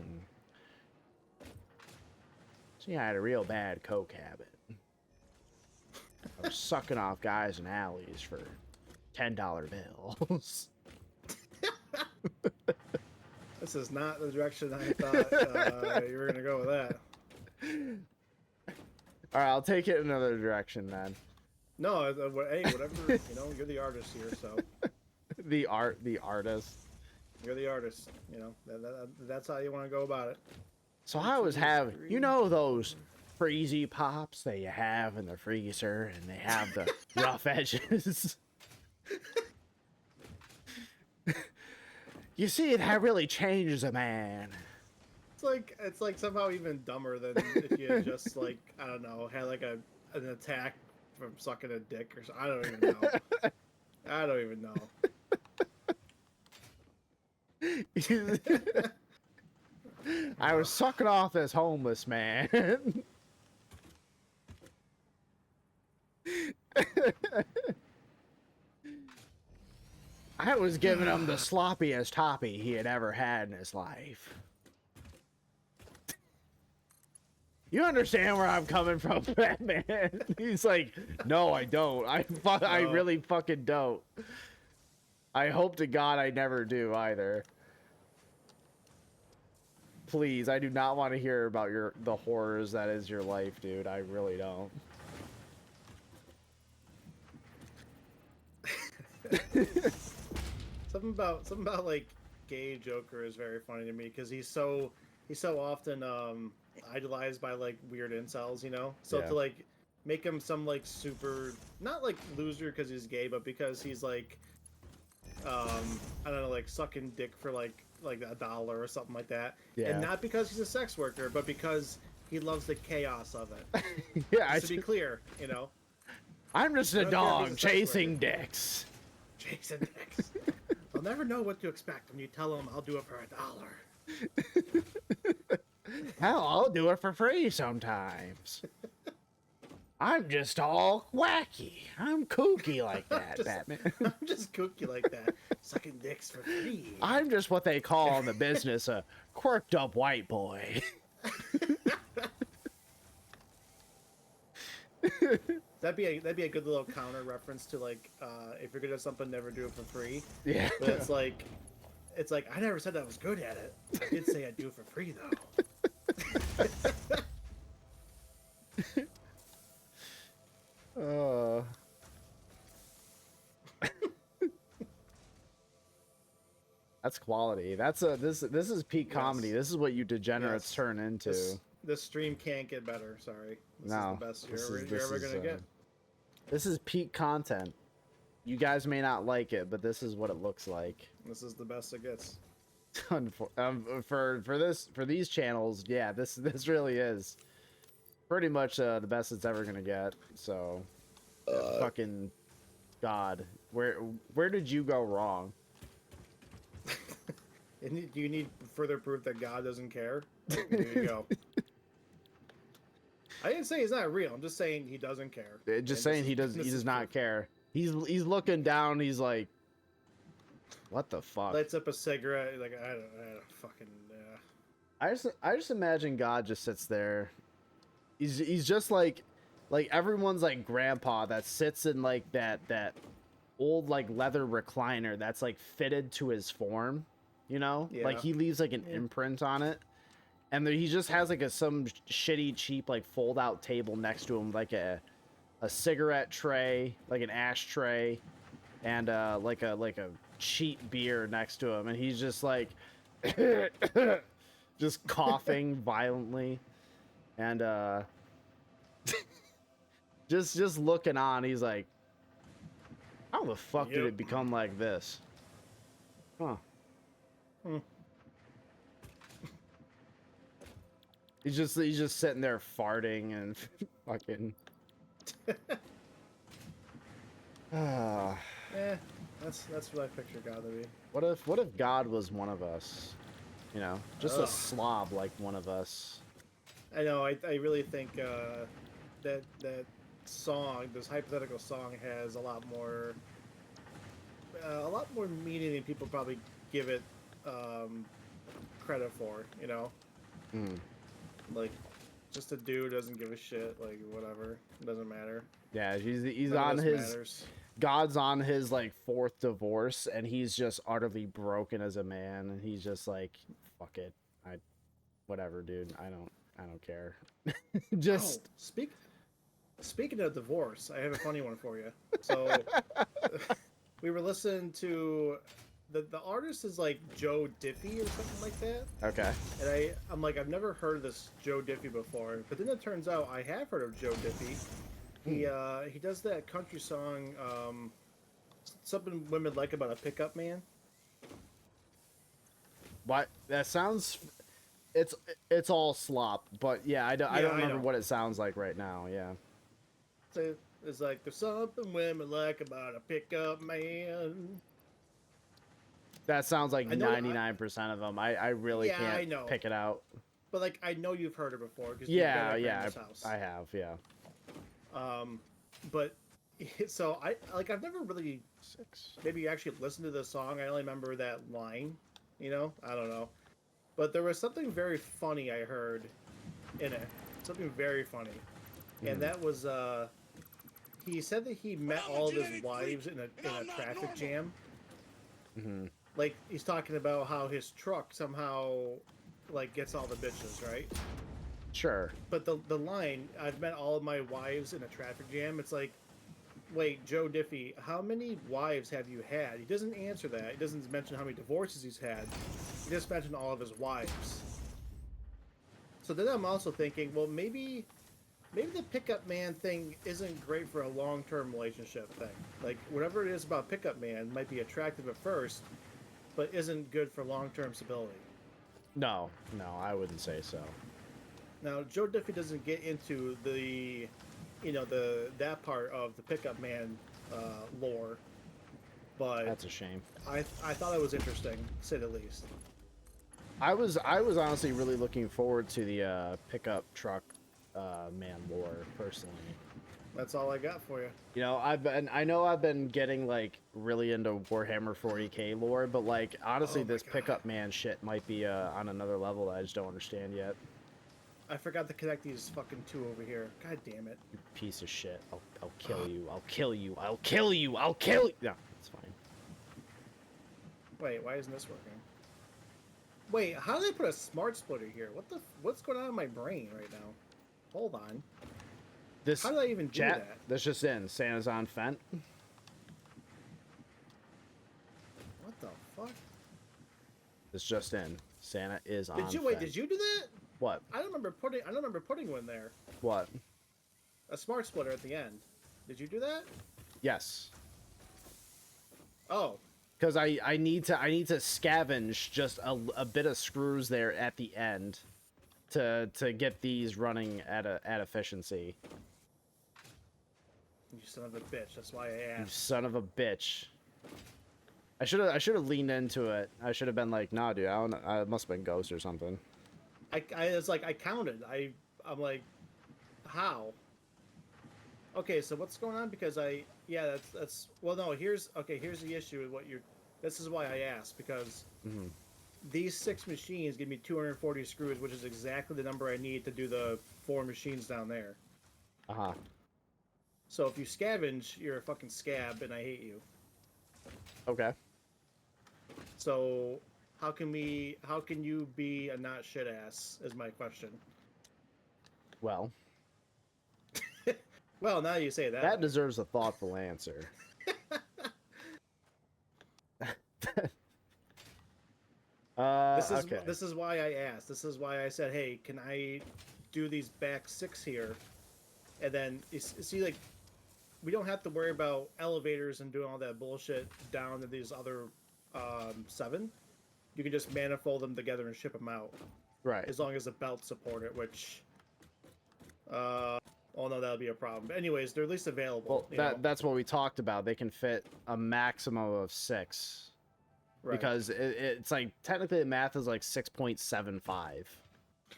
see, I had a real bad coke habit. I was sucking off guys in alleys for $10 bills. This is not the direction I thought you were gonna go with that. All right, I'll take it another direction then. No, hey, whatever. You know, you're the artist here, so The artist. you're the artist. You know, that's how you want to go about it. So I was having, you know, those freezy pops that you have in the freezer, and they have the rough edges. You see, that really changes a man. It's like somehow even dumber than if you had just like I don't know had like an attack from sucking a dick or something. I don't even know. I don't even know. I was sucking off this homeless man. I was giving him the sloppiest toppy he had ever had in his life. You understand where I'm coming from, Batman? He's like, no, I don't. I really fucking don't. I hope to God I never do either. Please, I do not want to hear about the horrors that is your life, dude. I really don't. Something about like gay Joker is very funny to me because he's so often idolized by like weird incels, you know. So Yeah. to like make him some like super not like loser because he's gay, but because he's like I don't know, like sucking dick for like $1 or something like that. Yeah. And not because he's a sex worker, but because he loves the chaos of it. Yeah, Just to be clear, you know. I'm just I a don't care if dog he's a sex chasing worker. dicks. Jason Dix. I'll never know what to expect when you tell him I'll do it for $1. Hell, I'll do it for free sometimes. I'm just all wacky. I'm kooky like that, Just- Batman. I'm just kooky like that, sucking dicks for free. I'm just what they call in the business a quirked up white boy. That'd be a good little counter reference to like if you're good at something, never do it for free. Yeah. But it's like I never said I was good at it. I did say I'd do it for free though. That's quality. This is peak comedy. Yes. This is what you degenerates Yes. turn into. This stream can't get better. Sorry. This No, is the best this you're is- ever this is, gonna get. This is peak content. You guys may not like it, but this is what it looks like. This is the best it gets. For these channels, yeah, this really is pretty much the best it's ever gonna get. So, fucking God, where did you go wrong? And do you need further proof that God doesn't care? There you go. I didn't say he's not real. I'm just saying he doesn't care. Just And saying he this does is not proof. care. He's looking down. He's like, what the fuck? Lights up a cigarette. Like I don't fucking. I just imagine God just sits there. He's just like everyone's like grandpa that sits in like that old like leather recliner that's like fitted to his form, you know? Yeah. Like he leaves like an imprint on it. And he just has like some shitty cheap like fold out table next to him, like a cigarette tray, like an ashtray, and like a cheap beer next to him, and he's just like just coughing violently, and just looking on. He's like, how the fuck did Yep. it become like this? Huh. He's just sitting there farting and fucking. Ah, Eh, that's what I picture God to be. what if God was one of us? You know, just a Ugh. slob like one of us. I know. I really think that song, this hypothetical song, has a lot more meaning than people probably give it um, credit for. You know, Hmm. like just a dude doesn't give a shit. Like whatever, it doesn't matter. Yeah, he's None of on this his matters. God's on his like fourth divorce, and he's just utterly broken as a man, and he's just like, fuck it, I, whatever, dude, I don't care. Oh, Just speaking of divorce, I have a funny one for you. So we were listening to the artist is like Joe Diffie or something like that. okay. And I'm like, I've never heard of this Joe Diffie before, but then it turns out I have heard of Joe Diffie. He does that country song, something women like about a pickup man. What that sounds, it's it's all slop, but yeah, I Yeah, don't I remember know. what it sounds like right now. Yeah, So it's like there's something women like about a pickup man. that sounds like I know. 99% of them. I really Yeah, can't I know. pick it out. But like I know you've heard it before because you've been Yeah, at yeah, grandma's house. I have. Yeah, But so I've never really 6. maybe actually listened to the song. I only remember that line. You know, I don't know. But there was something very funny I heard in it. Something very funny, and that was he said that he met all of his wives in a traffic jam. Mm-hmm. Like he's talking about how his truck somehow like gets all the bitches, right? Sure. But the line, I've met all of my wives in a traffic jam, it's like, wait, Joe Diffie, how many wives have you had? He doesn't answer that. He doesn't mention how many divorces he's had. He just mentioned all of his wives. So then I'm also thinking, well, maybe the pickup man thing isn't great for a long-term relationship thing. Like whatever it is about pickup man might be attractive at first, but isn't good for long-term stability. No, I wouldn't say so. Now, Joe Diffie doesn't get into the, that part of the pickup man lore, but That's a shame. I thought it was interesting, to say the least. I was honestly really looking forward to the pickup truck man lore personally. That's all I got for you. You know, I know I've been getting like really into Warhammer 40K lore, but like honestly, Oh my this God. pickup man shit might be on another level that I just don't understand yet. I forgot to connect these fucking two over here. God damn it. You piece of shit. I'll kill you. I'll kill you. I'll kill you. I'll kill you. No, it's fine. Wait, why isn't this working? Wait, how did they put a smart splitter here? What's going on in my brain right now? Hold on. This How did I even do chat, that? that's just in. Santa's on Fent. What the fuck? It's just in. Santa is on Did you Fent. Did you do that? What? I don't remember putting one there. What? A smart splitter at the end. Did you do that? Yes. Oh, Because I need to scavenge just a bit of screws there at the end to get these running at efficiency. you son of a bitch. That's why I You asked. son of a bitch. I should have leaned into it. I should have been like, nah, dude. I must have been ghost or something. It's like I counted. I'm like, how? Okay, so what's going on? Because that's well, no. Here's the issue with what you're. This is why I asked, because these 6 machines give me 240 screws, which is exactly the number I need to do the 4 machines down there. Uh-huh. So if you scavenge, you're a fucking scab, and I hate you. Okay. So how can you be a not shit ass? Is my question. Well, Well, now you say that. that way. deserves a thoughtful answer. Okay. This is why I asked. This is why I said, hey, can I do these back 6 here? And then see, like, we don't have to worry about elevators and doing all that bullshit down to these other 7. You can just manifold them together and ship them out, Right. as long as the belts support it. Which Oh no, that would be a problem. But anyways, they're at least available. Well, that's what we talked about. They can fit a maximum of 6. right. Because it's like technically the math is like 6.75.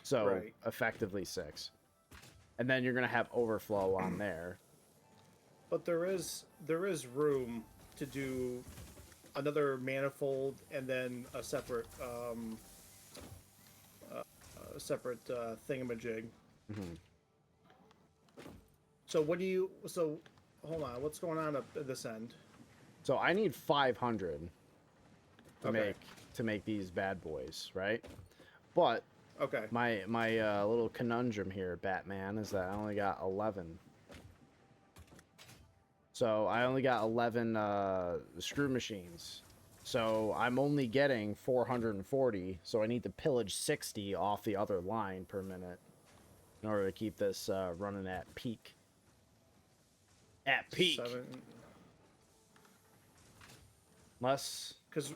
So Right. effectively 6. And then you're gonna have overflow on there. But there is room to do another manifold and then a separate thingamajig. Mm-hmm. So what do you? So hold on, what's going on up at this end? So I need 500 to Okay. make these bad boys, right? But Okay. my little conundrum here, Batman, is that I only got 11. So I only got 11 screw machines. So I'm only getting 440. So I need to pillage 60 off the other line per minute in order to keep this running at peak. At peak. 7. Less. Because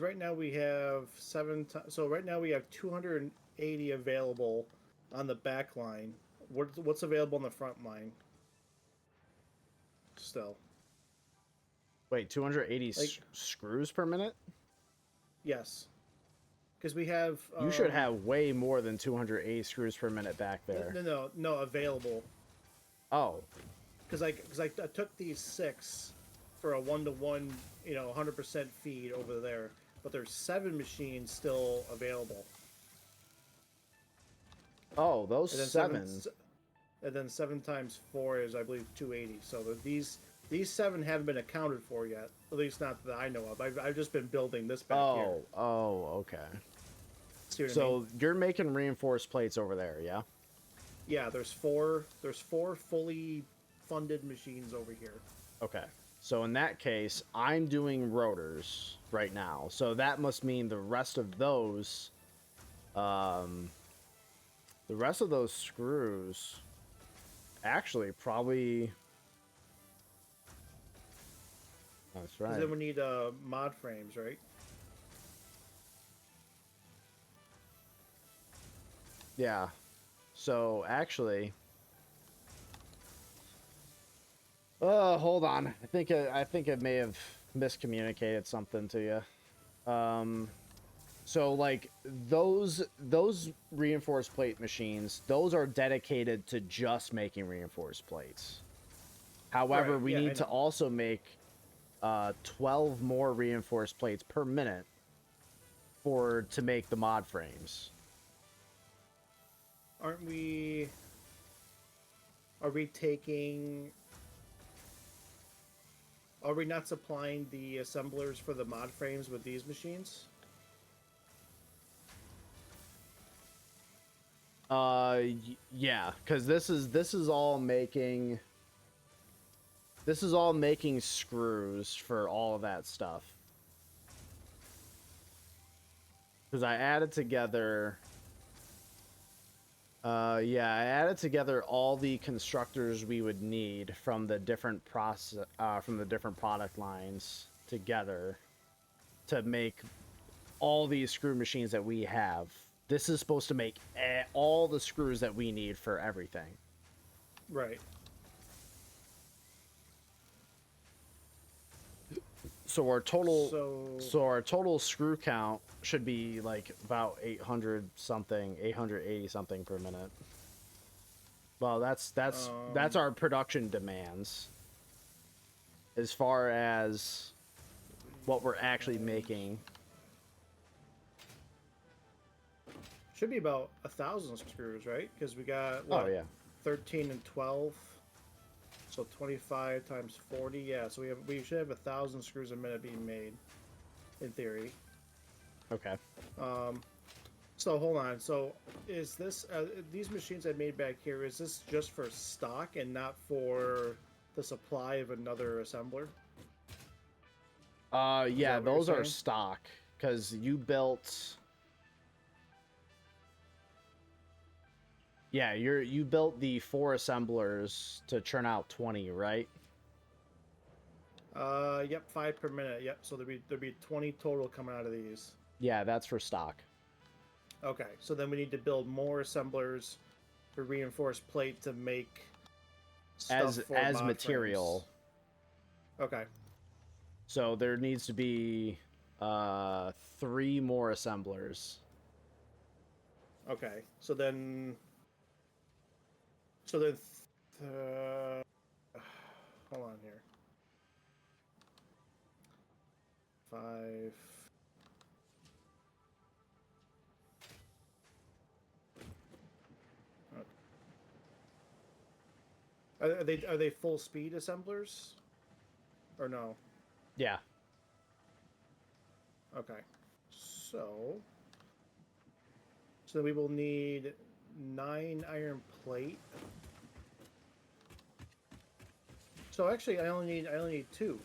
right now we have 7. So right now we have 280 available on the back line. What's available on the front line? Still. Wait, 280 Like- screws per minute? Yes. Because we have. You should have way more than 280 screws per minute back there. No, available. Oh, Because I took these 6 for a 1-to-1, 100% feed over there, but there's 7 machines still available. oh, those And then 7. And then 7 times 4 is, I believe, 280. So these 7 haven't been accounted for yet. At least not that I know of. I've just been building this back here. Oh, okay. See what I So mean? you're making reinforced plates over there, yeah? Yeah, there's 4 fully funded machines over here. Okay. So in that case, I'm doing rotors right now. So that must mean the rest of those screws actually probably. That's 'Cause right. then we need mod frames, right? Yeah. So actually, hold on. I think I may have miscommunicated something to you. So like those reinforced plate machines, those are dedicated to just making reinforced plates. However, Right, we yeah, I need to know. also make 12 more reinforced plates per minute to make the mod frames. Are we taking? Are we not supplying the assemblers for the mod frames with these machines? Yeah, because this is all making screws for all of that stuff. Because I added together. I added together all the constructors we would need from the different product lines together to make all these screw machines that we have. This is supposed to make all the screws that we need for everything. Right. So our total screw count should be like about 880 something per minute. Well, that's our production demands. As far as what we're actually making. Should be about 1,000 screws, right? Because we got what? Oh yeah. 13 and 12. So 25 times 40. Yeah, so we should have 1,000 screws a minute being made, in theory. Okay. So hold on. So is this these machines I made back here? Is this just for stock and not for the supply of another assembler? Yeah, what you're those are saying? stock because you built. Yeah, you built the 4 assemblers to churn out 20, right? Yep, 5 per minute. Yep. So there'd be 20 total coming out of these. Yeah, that's for stock. Okay. So then we need to build more assemblers for reinforced plate to make stuff for as mod material. frames. Okay. So there needs to be 3 more assemblers. Okay. So then. Uh, hold on here. 5. Are they full speed assemblers? Or no? Yeah. Okay. So we will need 9 iron plate. So actually I only need 2.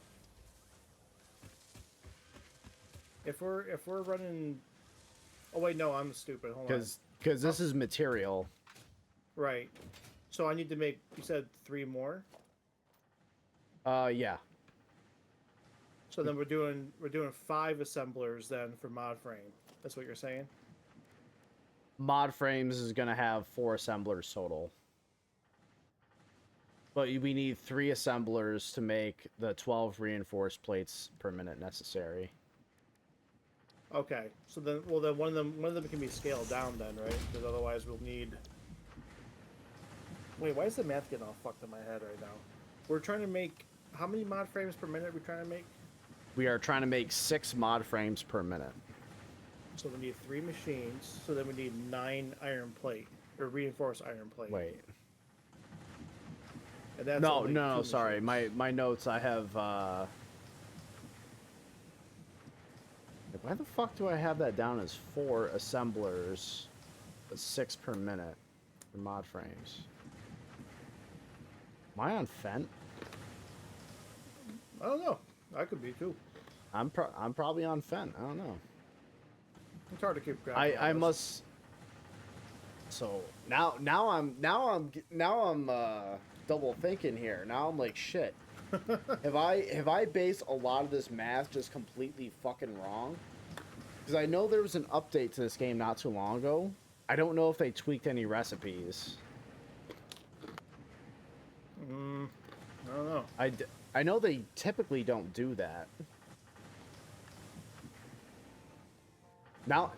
If we're running. Oh wait, no, I'm stupid. Hold on. Because this is material. Right. So I need to make, you said 3 more? Yeah. So then we're doing 5 assemblers then for mod frame. That's what you're saying? Mod frames is gonna have 4 assemblers total. But we need 3 assemblers to make the 12 reinforced plates per minute necessary. Okay. So then one of them can be scaled down then, right? Because otherwise we'll need. Wait, why is the math getting all fucked in my head right now? We're trying to make, how many mod frames per minute are we trying to make? We are trying to make 6 mod frames per minute. So we need 3 machines. So then we need 9 iron plate or reinforced iron plate. Wait. And that's No, only no, 2 sorry. machines. My notes, I have, why the fuck do I have that down as 4 assemblers, but 6 per minute for mod frames? Am I on Fent? I don't know. I could be too. I'm probably on Fent. I don't know. It's hard to keep track. I must. So now I'm double thinking here. Now I'm like, shit. have I based a lot of this math just completely fucking wrong? Because I know there was an update to this game not too long ago. I don't know if they tweaked any recipes. I don't know. I know they typically don't do that. Now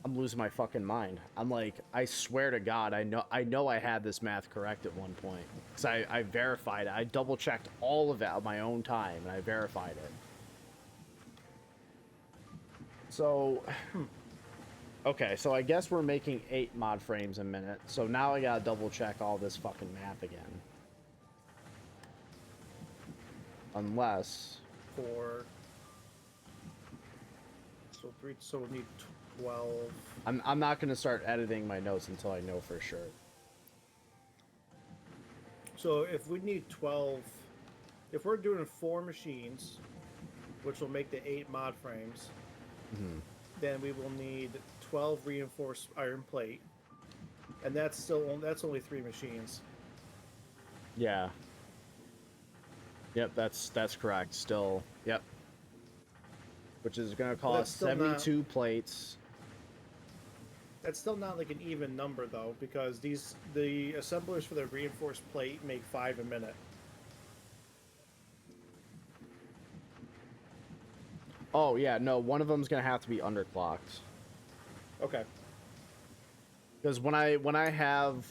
I'm losing my fucking mind. I'm like, I swear to God, I know I had this math correct at one point. Because I verified it. I double checked all of it on my own time and I verified it. So okay, so I guess we're making 8 mod frames a minute. So now I gotta double check all this fucking math again. Unless 4. So we need 12. I'm not gonna start editing my notes until I know for sure. So if we need 12, if we're doing 4 machines, which will make the 8 mod frames, then we will need 12 reinforced iron plate, and that's only 3 machines. Yeah. Yep, that's correct. Still, yep. Which is gonna cost 72 plates. That's still not like an even number though, because the assemblers for the reinforced plate make 5 a minute. Oh yeah, no, one of them's gonna have to be underclocked. Okay. Because when I have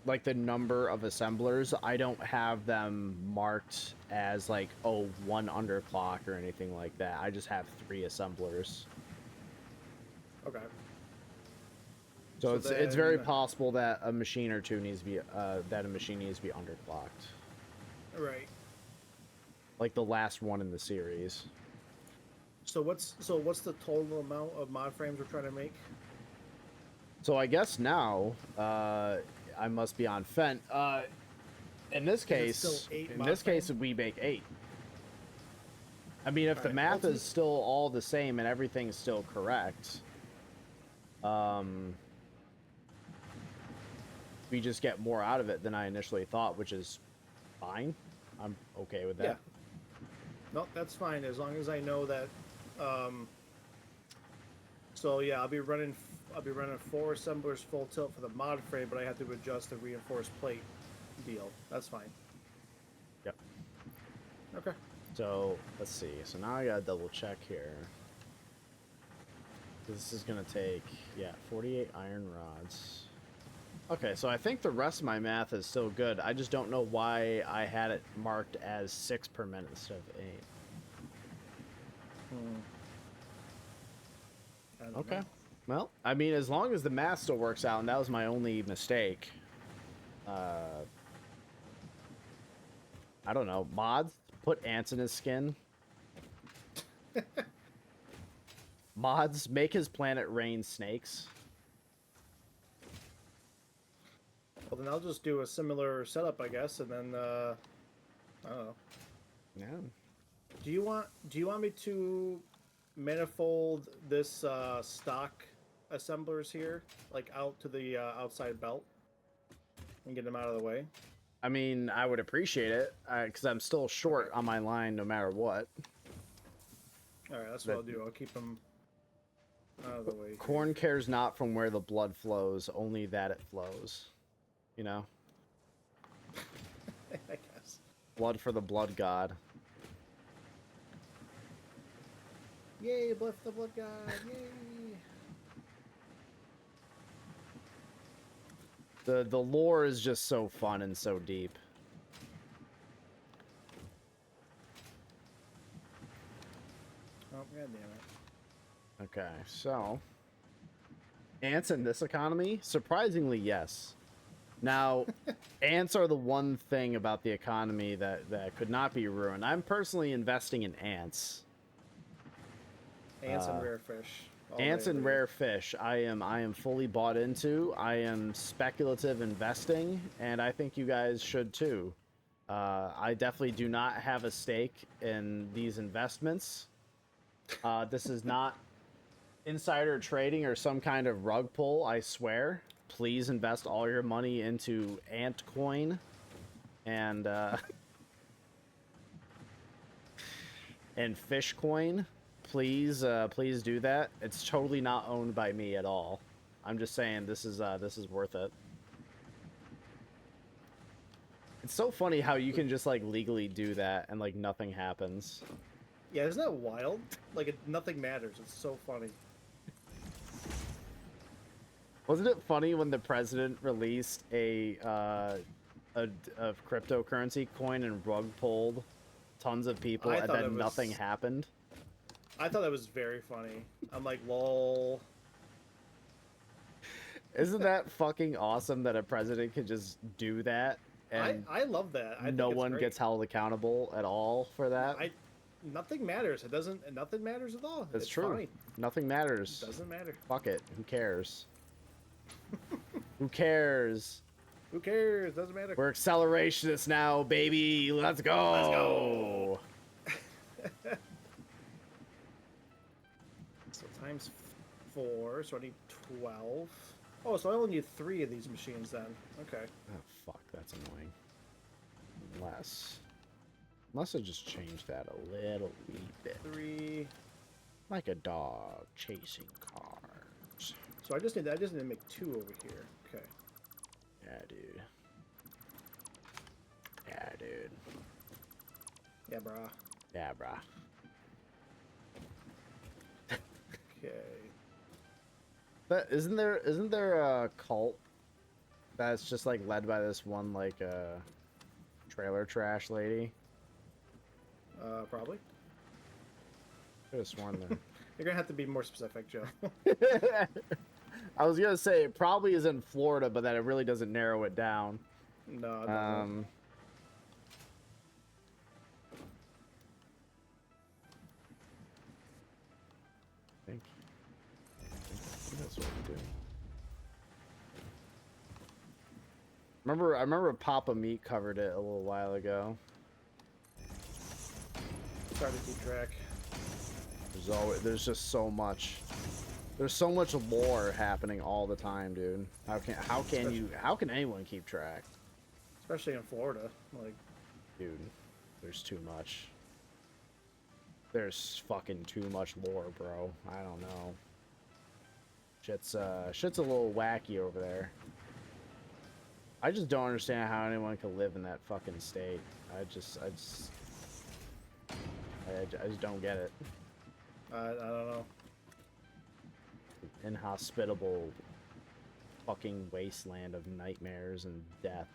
like the number of assemblers, I don't have them marked as like, oh, 1 underclock or anything like that. I just have 3 assemblers. Okay. So it's very possible that a machine or two needs to be machine needs to be underclocked. Right. Like the last one in the series. So what's the total amount of mod frames we're trying to make? So I guess now I must be on Fent. In this case, we make 8. I mean, if the math is still all the same and everything's still correct, we just get more out of it than I initially thought, which is fine. I'm okay with that. Yeah. No, that's fine as long as I know that. So yeah, I'll be running 4 assemblers full tilt for the mod frame, but I have to adjust the reinforced plate deal. That's fine. Yep. Okay. So let's see. So now I gotta double check here. This is gonna take 48 iron rods. Okay, so I think the rest of my math is still good. I just don't know why I had it marked as 6 per minute instead of 8. I don't Okay. know. Well, I mean, as long as the math still works out, and that was my only mistake. I don't know. Mods, put ants in his skin. Mods, make his planet rain snakes. Well, then I'll just do a similar setup, I guess, and then I don't know. Yeah. Do you want me to manifold this stock assemblers here, like out to the outside belt, and get them out of the way? I mean, I would appreciate it, because I'm still short on my line no matter what. All right, that's what I'll do. I'll keep them out of the way. Corn cares not from where the blood flows, only that it flows. You know? I guess. Blood for the blood god. Yay, blood for the blood god! Yay! The lore is just so fun and so deep. Oh, god damn it. Okay, so ants in this economy? Surprisingly, yes. Now, ants are the one thing about the economy that could not be ruined. I'm personally investing in ants. Ants and rare fish. all Ants day, and baby. rare fish. I am fully bought into. I am speculative investing, and I think you guys should too. I definitely do not have a stake in these investments. This is not insider trading or some kind of rug pull, I swear. Please invest all your money into Ant Coin and and Fish Coin. Please, please do that. It's totally not owned by me at all. I'm just saying this is worth it. It's so funny how you can just like legally do that and like nothing happens. Yeah, isn't that wild? Like, nothing matters. It's so funny. Wasn't it funny when the president released a cryptocurrency coin and rug pulled tons of people I and thought then it was- nothing happened? I thought that was very funny. I'm like, lol. Isn't that fucking awesome that a president can just do that and I love that. I think no it's one great. gets held accountable at all for that? Nothing matters. It doesn't. Nothing matters at all. That's It's true. Fine. Nothing matters. Doesn't matter. Fuck it. Who cares? Who cares? Who cares? Doesn't matter. We're accelerationists now, baby. Let's go. Let's go. So times 4, so I need 12. Oh, so I only need 3 of these machines then. Okay. Oh, fuck. That's annoying. Unless I just change that a little wee bit. 3. Like a dog chasing cars. So I just need to make 2 over here. Okay. Yeah, dude. Yeah, dude. Yeah, brah. Yeah, brah. Okay. But isn't there a cult that's just like led by this one like trailer trash lady? Probably. Could have sworn there. You're gonna have to be more specific, Joe. I was gonna say it probably is in Florida, but that it really doesn't narrow it down. No, no. I think that's what we do. I remember Papa Meat covered it a little while ago. It's hard to keep track. There's just so much. There's so much lore happening all the time, dude. How can anyone keep track? Especially in Florida. Like, Dude, there's too much. There's fucking too much lore, bro. I don't know. Shit's a little wacky over there. I just don't understand how anyone could live in that fucking state. I just don't get it. I don't know. Inhospitable fucking wasteland of nightmares and death.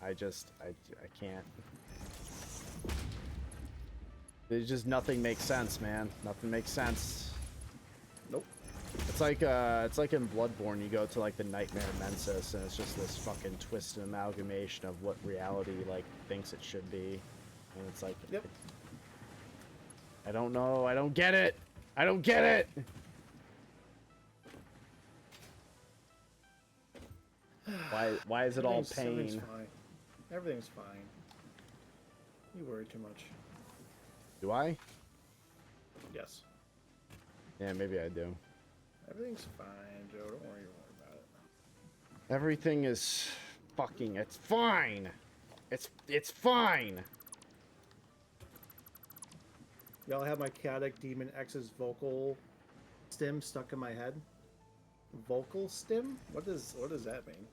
I can't. There's just nothing makes sense, man. Nothing makes sense. Nope. It's like in Bloodborne, you go to like the Nightmare Mensis, and it's just this fucking twisted amalgamation of what reality like thinks it should be, and it's like, Yep. I don't know. I don't get it. I don't get it. Why is it all Everything's pain? fine. Everything's fine. You worry too much. Do I? Yes. Yeah, maybe I do. Everything's fine, Joe. Don't worry about it. Everything is fucking. It's fine. It's fine. Y'all have my chaotic demon X's vocal stim stuck in my head. Vocal stim? What does that mean?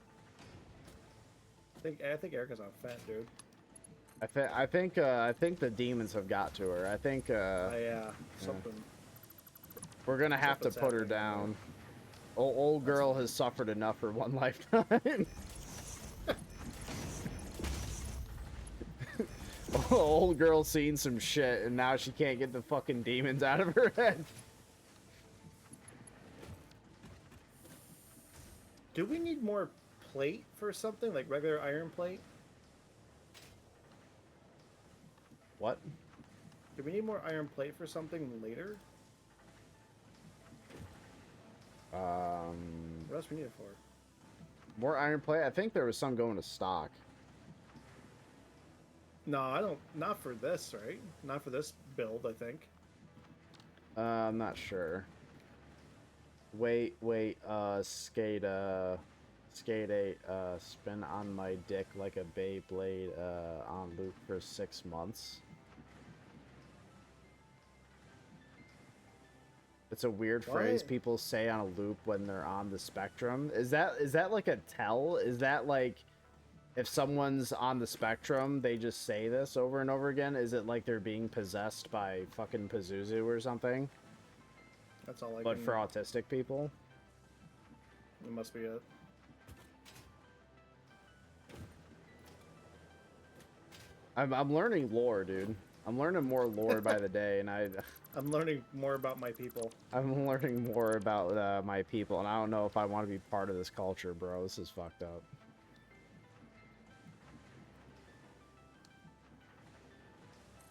I think Erica's on fat, dude. I think the demons have got to her. I think Yeah, something. we're gonna have to Something's put her happening down. Old girl has suffered enough for one lifetime. Old girl's seen some shit, and now she can't get the fucking demons out of her head. Do we need more plate for something? Like regular iron plate? What? Do we need more iron plate for something later? What else we need it for? More iron plate? I think there was some going to stock. No, I don't. Not for this, right? Not for this build, I think. I'm not sure. Wait, skate 8, spin on my dick like a Beyblade, on loop for 6 months. It's a weird phrase What? people say on a loop when they're on the spectrum. Is that like a tell? Is that like if someone's on the spectrum, they just say this over and over again? Is it like they're being possessed by fucking Pazuzu or something? That's all I But can... for autistic people? It must be it. I'm learning lore, dude. I'm learning more lore by the day, and I'm learning more about my people. I'm learning more about my people, and I don't know if I want to be part of this culture, bro. This is fucked up.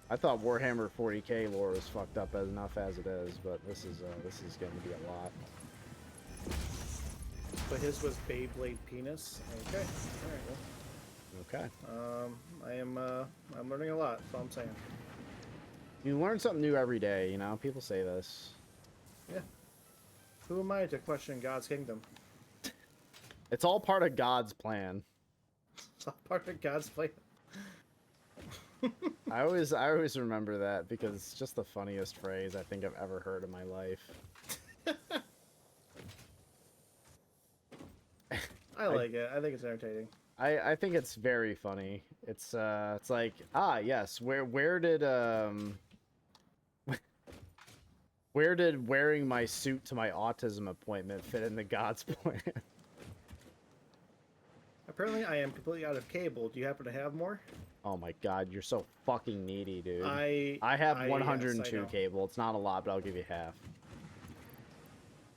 I thought Warhammer 40k lore was fucked up enough as it is, but this is going to be a lot. But his was Beyblade penis. Okay. Alright, well. Okay. I'm learning a lot, that's all I'm saying. You learn something new every day, you know? People say this. Yeah. Who am I to question God's kingdom? It's all part of God's plan. It's all part of God's plan. I always remember that because it's just the funniest phrase I think I've ever heard in my life. I like it. I think it's entertaining. I think it's very funny. It's like, ah, yes, where did where did wearing my suit to my autism appointment fit into God's plan? Apparently, I am completely out of cable. Do you happen to have more? Oh my god, you're so fucking needy, dude. I have yes, 102 I know. cable. It's not a lot, but I'll give you half. Should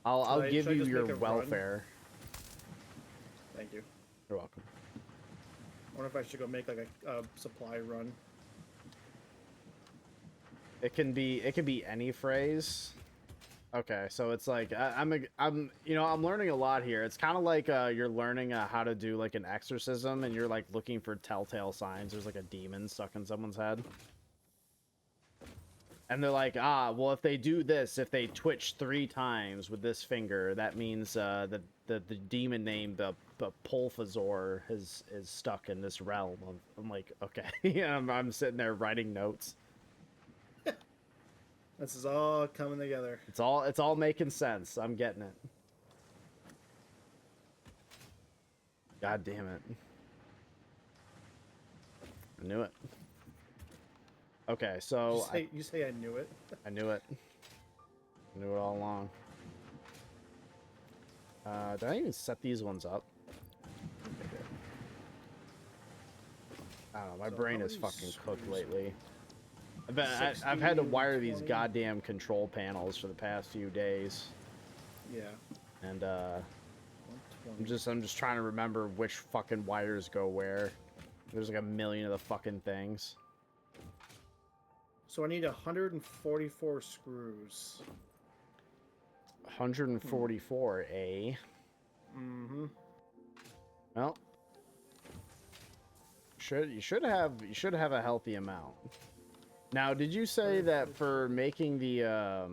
I'll I- give should I you just your make a run? welfare. Thank you. You're welcome. I wonder if I should go make like a supply run. It can be any phrase. Okay, so it's like I'm learning a lot here. It's kind of like you're learning how to do like an exorcism, and you're like looking for telltale signs. There's like a demon stuck in someone's head, and they're like, ah, well, if they do this, if they twitch 3 times with this finger, that means that the demon named the Polfazor is stuck in this realm. I'm like, okay, yeah, I'm sitting there writing notes. This is all coming together. It's all making sense. I'm getting it. God damn it. I knew it. Okay, so You say I knew it. I knew it. I knew it all along. Did I even set these ones up? I don't know. My So brain how is many fucking cooked screws? lately. I've had to 60, wire these 20. goddamn control panels for the past few days, Yeah. and 120. I'm just trying to remember which fucking wires go where. There's like a million of the fucking things. So I need 144 screws. 144, eh? Mm-hmm. Well, you should have a healthy amount. Now, did you say that for making the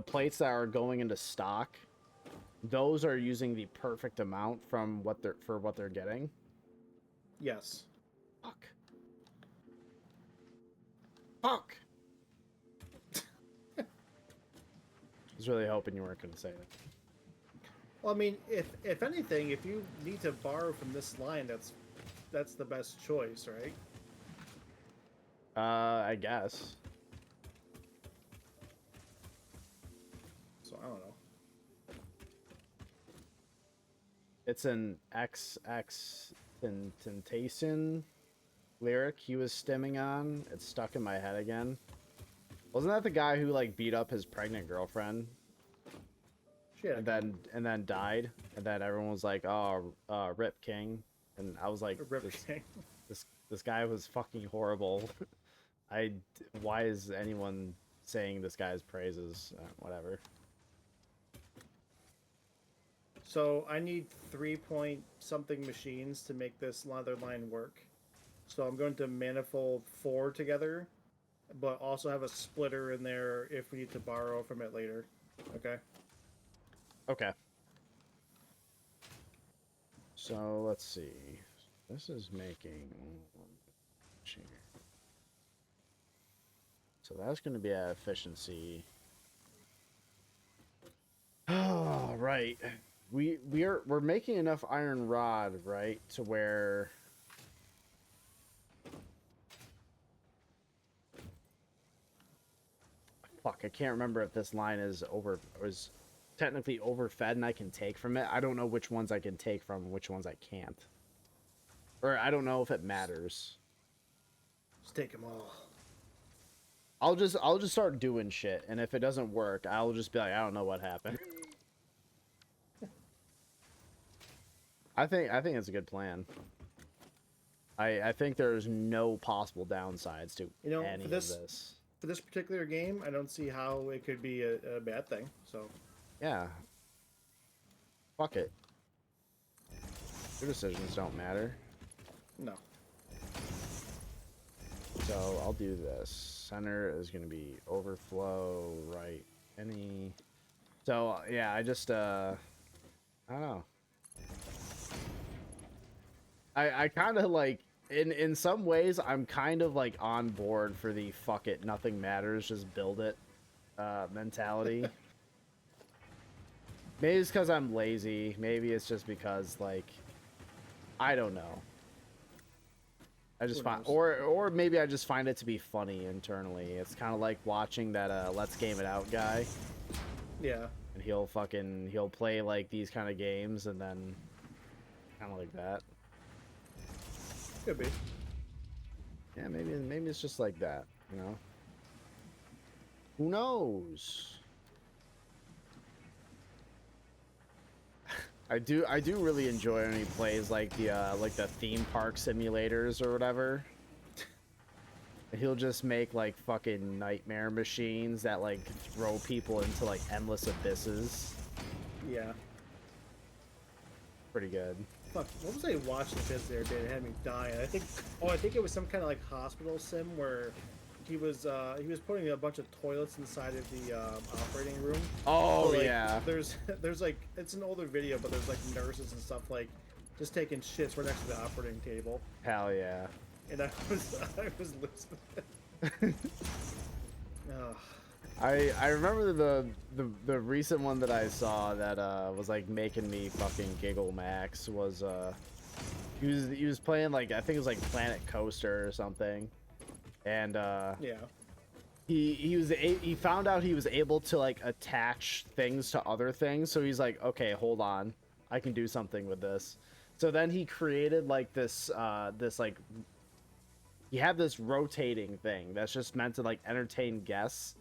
plates that are going into stock, those are using the perfect amount from what they're getting? Yes. Fuck. Fuck. I was really hoping you weren't going to say that. Well, I mean, if anything, if you need to borrow from this line, that's the best choice, right? I guess. So I don't know. It's an XX Temptation lyric he was stimming on. It's stuck in my head again. Wasn't that the guy who like beat up his pregnant girlfriend Shit. and then died? And then everyone was like, "Oh, Rip King," and I was like, "This guy was fucking horrible." Why is anyone saying this guy's praises? Whatever. So I need 3 point something machines to make this leather line work. So I'm going to manifold 4 together, but also have a splitter in there if we need to borrow from it later. Okay. Okay. So let's see. This is making. So that's going to be at efficiency. Oh, right. We're making enough iron rod, right, to where fuck, I can't remember if this line is technically overfed and I can take from it. I don't know which ones I can take from and which ones I can't. Or I don't know if it matters. Just take them all. I'll just start doing shit, and if it doesn't work, I'll just be like, I don't know what happened. I think it's a good plan. I think there's no possible downsides to any of this. For this particular game, I don't see how it could be a bad thing. So Yeah. Fuck it. Your decisions don't matter. no. So I'll do this. Center is going to be overflow, right? So yeah, I just I don't know. I kind of like in some ways I'm kind of like on board for the fuck it, nothing matters, just build it mentality. Maybe it's because I'm lazy. Maybe it's just because like I don't know. I just find, or maybe I just find it to be funny internally. It's kind of like watching that Let's Game It Out guy. Yeah. And he'll play like these kind of games and then kind of like that. Could be. Yeah, maybe it's just like that, you know. Who knows? I do really enjoy when he plays like the theme park simulators or whatever. He'll just make like fucking nightmare machines that like throw people into like endless abysses. Yeah. Pretty good. Fuck, what was I watching this the other day that had me dying? I think it was some kind of like hospital sim where he was putting a bunch of toilets inside of the operating room. Oh, so, like, yeah. There's like, it's an older video, but there's like nurses and stuff like just taking shits right next to the operating table. Hell yeah. And I was losing it. Ugh. I remember the recent one that I saw that was like making me fucking giggle max was he was playing like I think it was like Planet Coaster or something, and Yeah. he found out he was able to like attach things to other things, so he's like, okay, hold on, I can do something with this. So then he created like this like he had this rotating thing that's just meant to like entertain guests,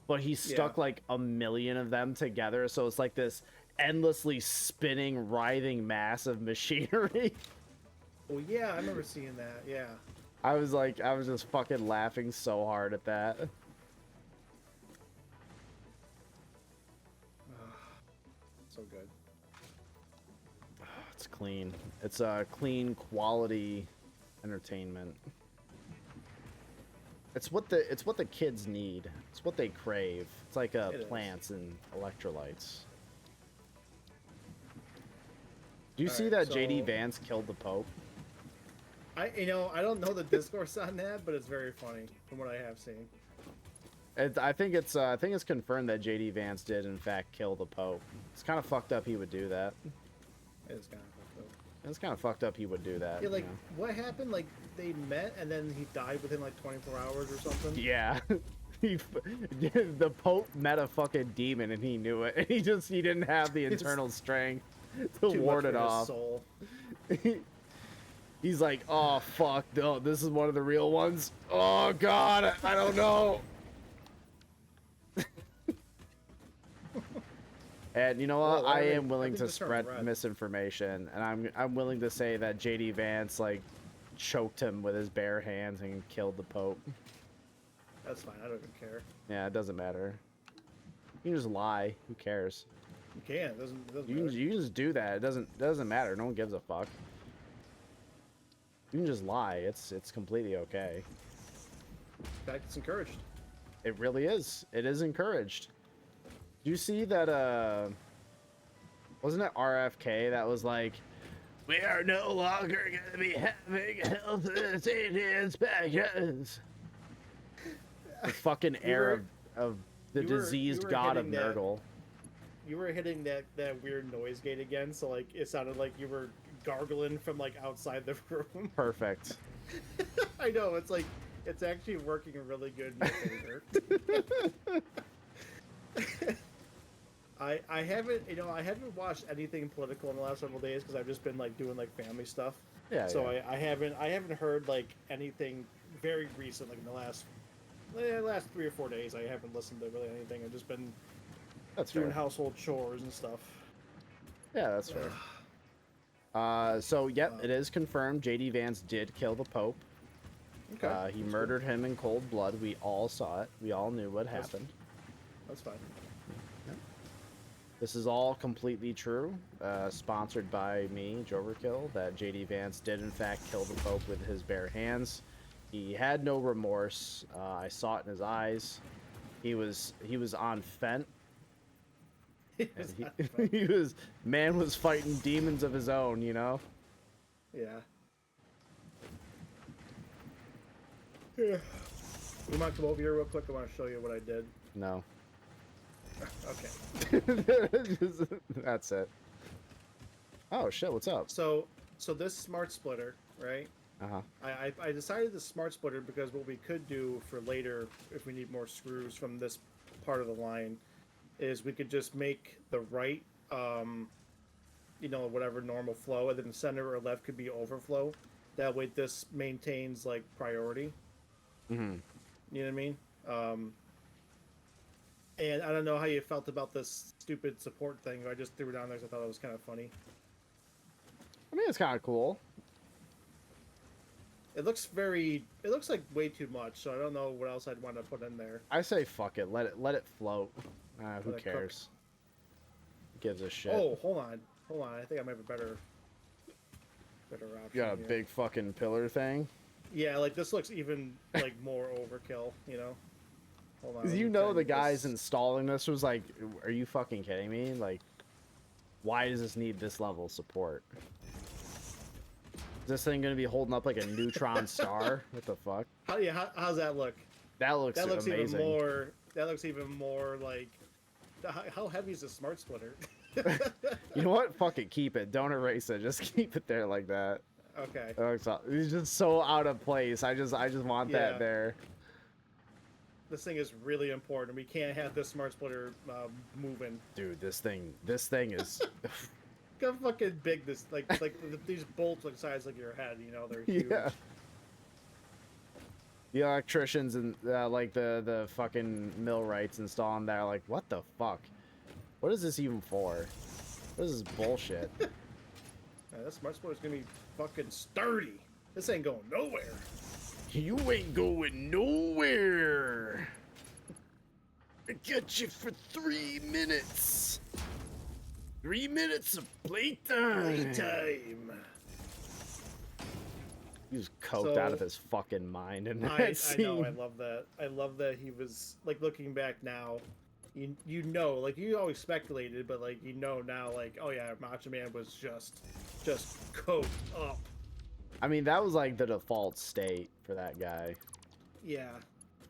but he stuck like a million of them together, so it's like this endlessly spinning, writhing mass of machinery. Well, yeah, I remember seeing that. Yeah. I was just fucking laughing so hard at that. So good. It's clean. It's clean quality entertainment. It's what the kids need. It's what they crave. It's like plants and electrolytes. Do you see that JD Vance killed the Pope? I don't know the discourse on that, but it's very funny from what I have seen. I think it's confirmed that JD Vance did in fact kill the Pope. It's kind of fucked up he would do that. It is kind of fucked up. It's kind of fucked up he would do that. Yeah, like you know? what happened? Like they met and then he died within like 24 hours or something. Yeah. The Pope met a fucking demon and he knew it. And he didn't have the internal strength to ward it off. Soul. He's like, oh fuck, no, this is one of the real ones. Oh god, I don't know. And you know what? I am willing to spread misinformation, and I'm willing to say that JD Vance like choked him with his bare hands and killed the Pope. That's fine. I don't even care. Yeah, it doesn't matter. You can just lie. Who cares? You can. It doesn't You matter. can just do that. It doesn't matter. No one gives a fuck. You can just lie. It's completely okay. In fact, it's encouraged. It really is. It is encouraged. Do you see that wasn't it RFK that was like, we are no longer gonna be having health and safety inspections? The fucking air of the diseased god of Nurgle. You were hitting that weird noise gate again, so like it sounded like you were gargling from like outside the room. Perfect. I know, it's like it's actually working really good in your favor. I haven't watched anything political in the last several days because I've just been like doing like family stuff. Yeah. So yeah. I haven't heard like anything very recent like in the last 3 or 4 days. I haven't listened to really anything. I've just been doing household chores and stuff. Yeah, that's fair. So yep, it is confirmed. JD Vance did kill the Pope. Okay. He murdered him in cold blood. We all saw it. We all knew what happened. That's fine. This is all completely true. Sponsored by me, j0everkill, that JD Vance did in fact kill the Pope with his bare hands. He had no remorse. I saw it in his eyes. He was on Fent. Man was fighting demons of his own, you know? Yeah. You might come over here real quick. I want to show you what I did. No. Okay. That's it. Oh shit, what's up? So this smart splitter, right? Uh-huh. I decided the smart splitter because what we could do for later, if we need more screws from this part of the line, is we could just make the right, whatever normal flow, and then the center or left could be overflow. That way this maintains like priority. Mm-hmm. You know what I mean? And I don't know how you felt about this stupid support thing. I just threw it down there because I thought it was kind of funny. I mean, it's kind of cool. It looks like way too much, so I don't know what else I'd want to put in there. I say fuck it. Let it float. Who Let it cares? Gives a shit. Oh, hold on. I think I might have a better option. You got a here. big fucking pillar thing. Yeah, like this looks even like more overkill. You know. Hold on. You know the guys installing this was like, are you fucking kidding me? Like, why does this need this level of support? Is this thing gonna be holding up like a neutron star? What the fuck? How's that look? That looks amazing. looks even more like. How heavy is the smart splitter? You know what? Fuck it, keep it. Don't erase it. Just keep it there like that. Okay. It's just so out of place. I just want Yeah. that there. This thing is really important. We can't have this smart splitter moving. Dude, this thing is. Look how fucking big this these bolts look size like your head. You know they're huge. Yeah. The electricians and like the fucking millwrights installing that are like, what the fuck? What is this even for? What is this bullshit? Yeah, that smart splitter's gonna be fucking sturdy. This ain't going nowhere. You ain't going nowhere. I got you for 3 minutes. 3 minutes of playtime. Playtime. He was coked out of his fucking mind in that I scene. know. I love that. I love that he was like looking back now. You know, like you always speculated, but like you know now, like oh yeah, Macho Man was just coked up. I mean, that was like the default state for that guy. Yeah,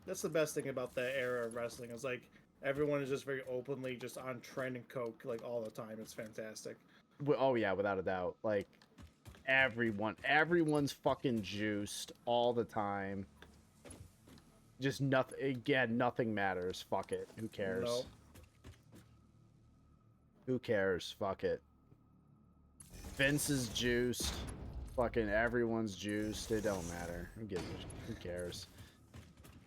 that's the best thing about that era of wrestling. Is like everyone is just very openly just on trend and coke like all the time. It's fantastic. Oh yeah, without a doubt. Like everyone's fucking juiced all the time. Just nothing. Again, nothing matters. Fuck it. Who cares? No. Who cares? Fuck it. Vince is juiced. Fucking everyone's juiced. It don't matter. Who cares?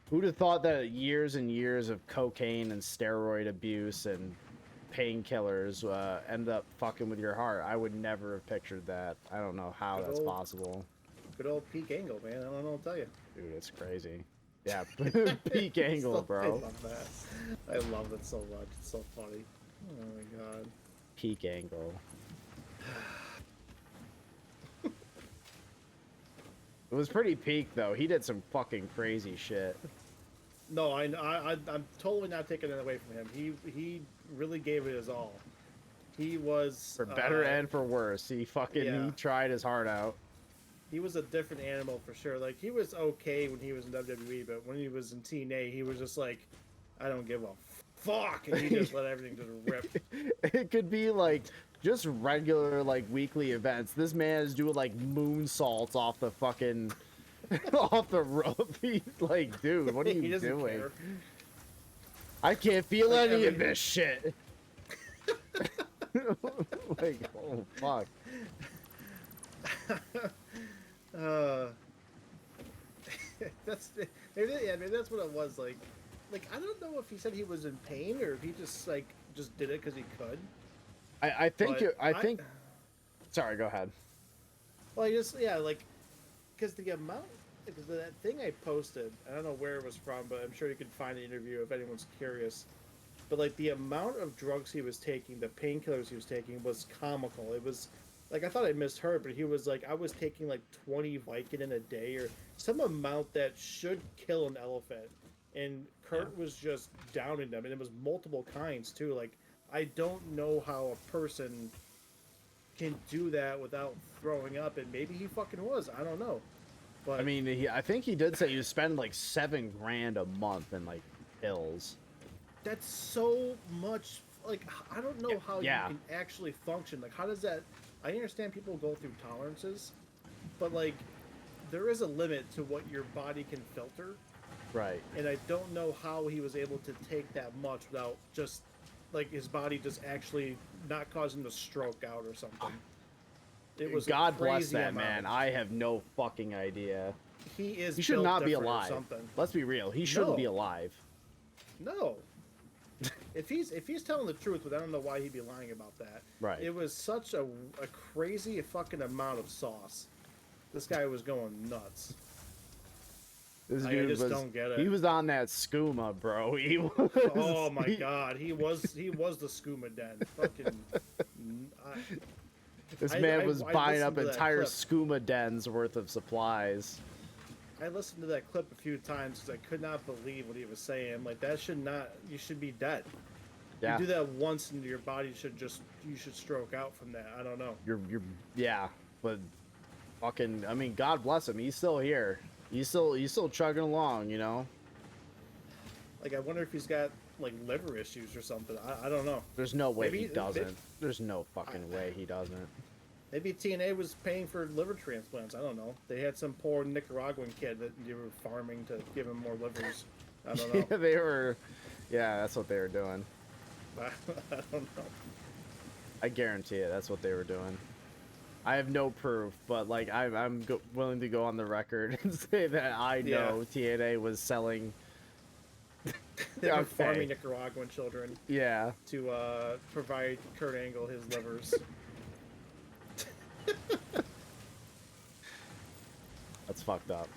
Who'd have thought that years and years of cocaine and steroid abuse and painkillers end up fucking with your heart? I would never have pictured that. I don't know how Good that's old- possible. Good old peak angle, man. I don't know what to tell you. Dude, it's crazy. Yeah, peak angle, I bro. love that. I love it so much. It's so funny. Oh my god. Peak angle. It was pretty peak though. He did some fucking crazy shit. No, I'm totally not taking it away from him. He really gave it his all. He was For better and for worse. He yeah. he tried his heart out. He was a different animal for sure. Like he was okay when he was in WWE, but when he was in TNA, he was just like, I don't give a fuck, and he just let everything just rip. It could be like just regular like weekly events. This man is doing like moonsaults off the fucking off the rope. He's like, dude, what are He you doesn't doing? care. I can't feel Like, any of every- this shit. Like, oh fuck. That's maybe that's what it was like. Like I don't know if he said he was in pain or if he just did it because he could. I think But I think. Sorry, go ahead. Well, because the amount, because that thing I posted, I don't know where it was from, but I'm sure you can find the interview if anyone's curious. But like the amount of drugs he was taking, the painkillers he was taking was comical. It was like I thought I misheard, but he was like I was taking like 20 Vicodin a day or some amount that should kill an elephant. And Kurt was just downing them, and it was multiple kinds too. Like I don't know how a person can do that without throwing up, and maybe he fucking was. I don't know. But I mean, I think he did say he was spending like $7 grand a month in like pills. that's so much. Like I don't know how Yeah. you can actually function. Like how does that? I understand people go through tolerances, but like there is a limit to what your body can filter, Right. and I don't know how he was able to take that much without just like his body just actually not causing him to stroke out or something. It was a God bless crazy that amount. man. I have no fucking idea. He Should built not be different or alive. Something. Let's be real. He shouldn't No. be alive. No. if he's telling the truth, but I don't know why he'd be lying about that. Right. It was such a crazy fucking amount of sauce. This guy was going nuts. This I dude just was, don't get it. He was on that skooma, bro. He was. Oh my god, he was the skooma den. Fucking. This I- man I- was I buying listened up to that entire clip. skooma dens worth of supplies. I listened to that clip a few times because I could not believe what he was saying. Like that should not. You should be dead. Yeah. You do that once, and your body should you should stroke out from that. I don't know. You're yeah, but fucking. I mean, God bless him. He's still here. He's still chugging along. You know. Like, I wonder if he's got like liver issues or something. I don't know. There's no way he Maybe- doesn't. There's no fucking way he doesn't. Maybe TNA was paying for liver transplants. I don't know. They had some poor Nicaraguan kid that you were farming to give him more livers. I don't know. Yeah, they were. Yeah, that's what they were doing. I don't know. I guarantee it. That's what they were doing. I have no proof, but like I'm willing to go on the record and say that I know TNA was selling. They were Okay. farming Nicaraguan children Yeah, to provide Kurt Angle his livers. that's fucked up.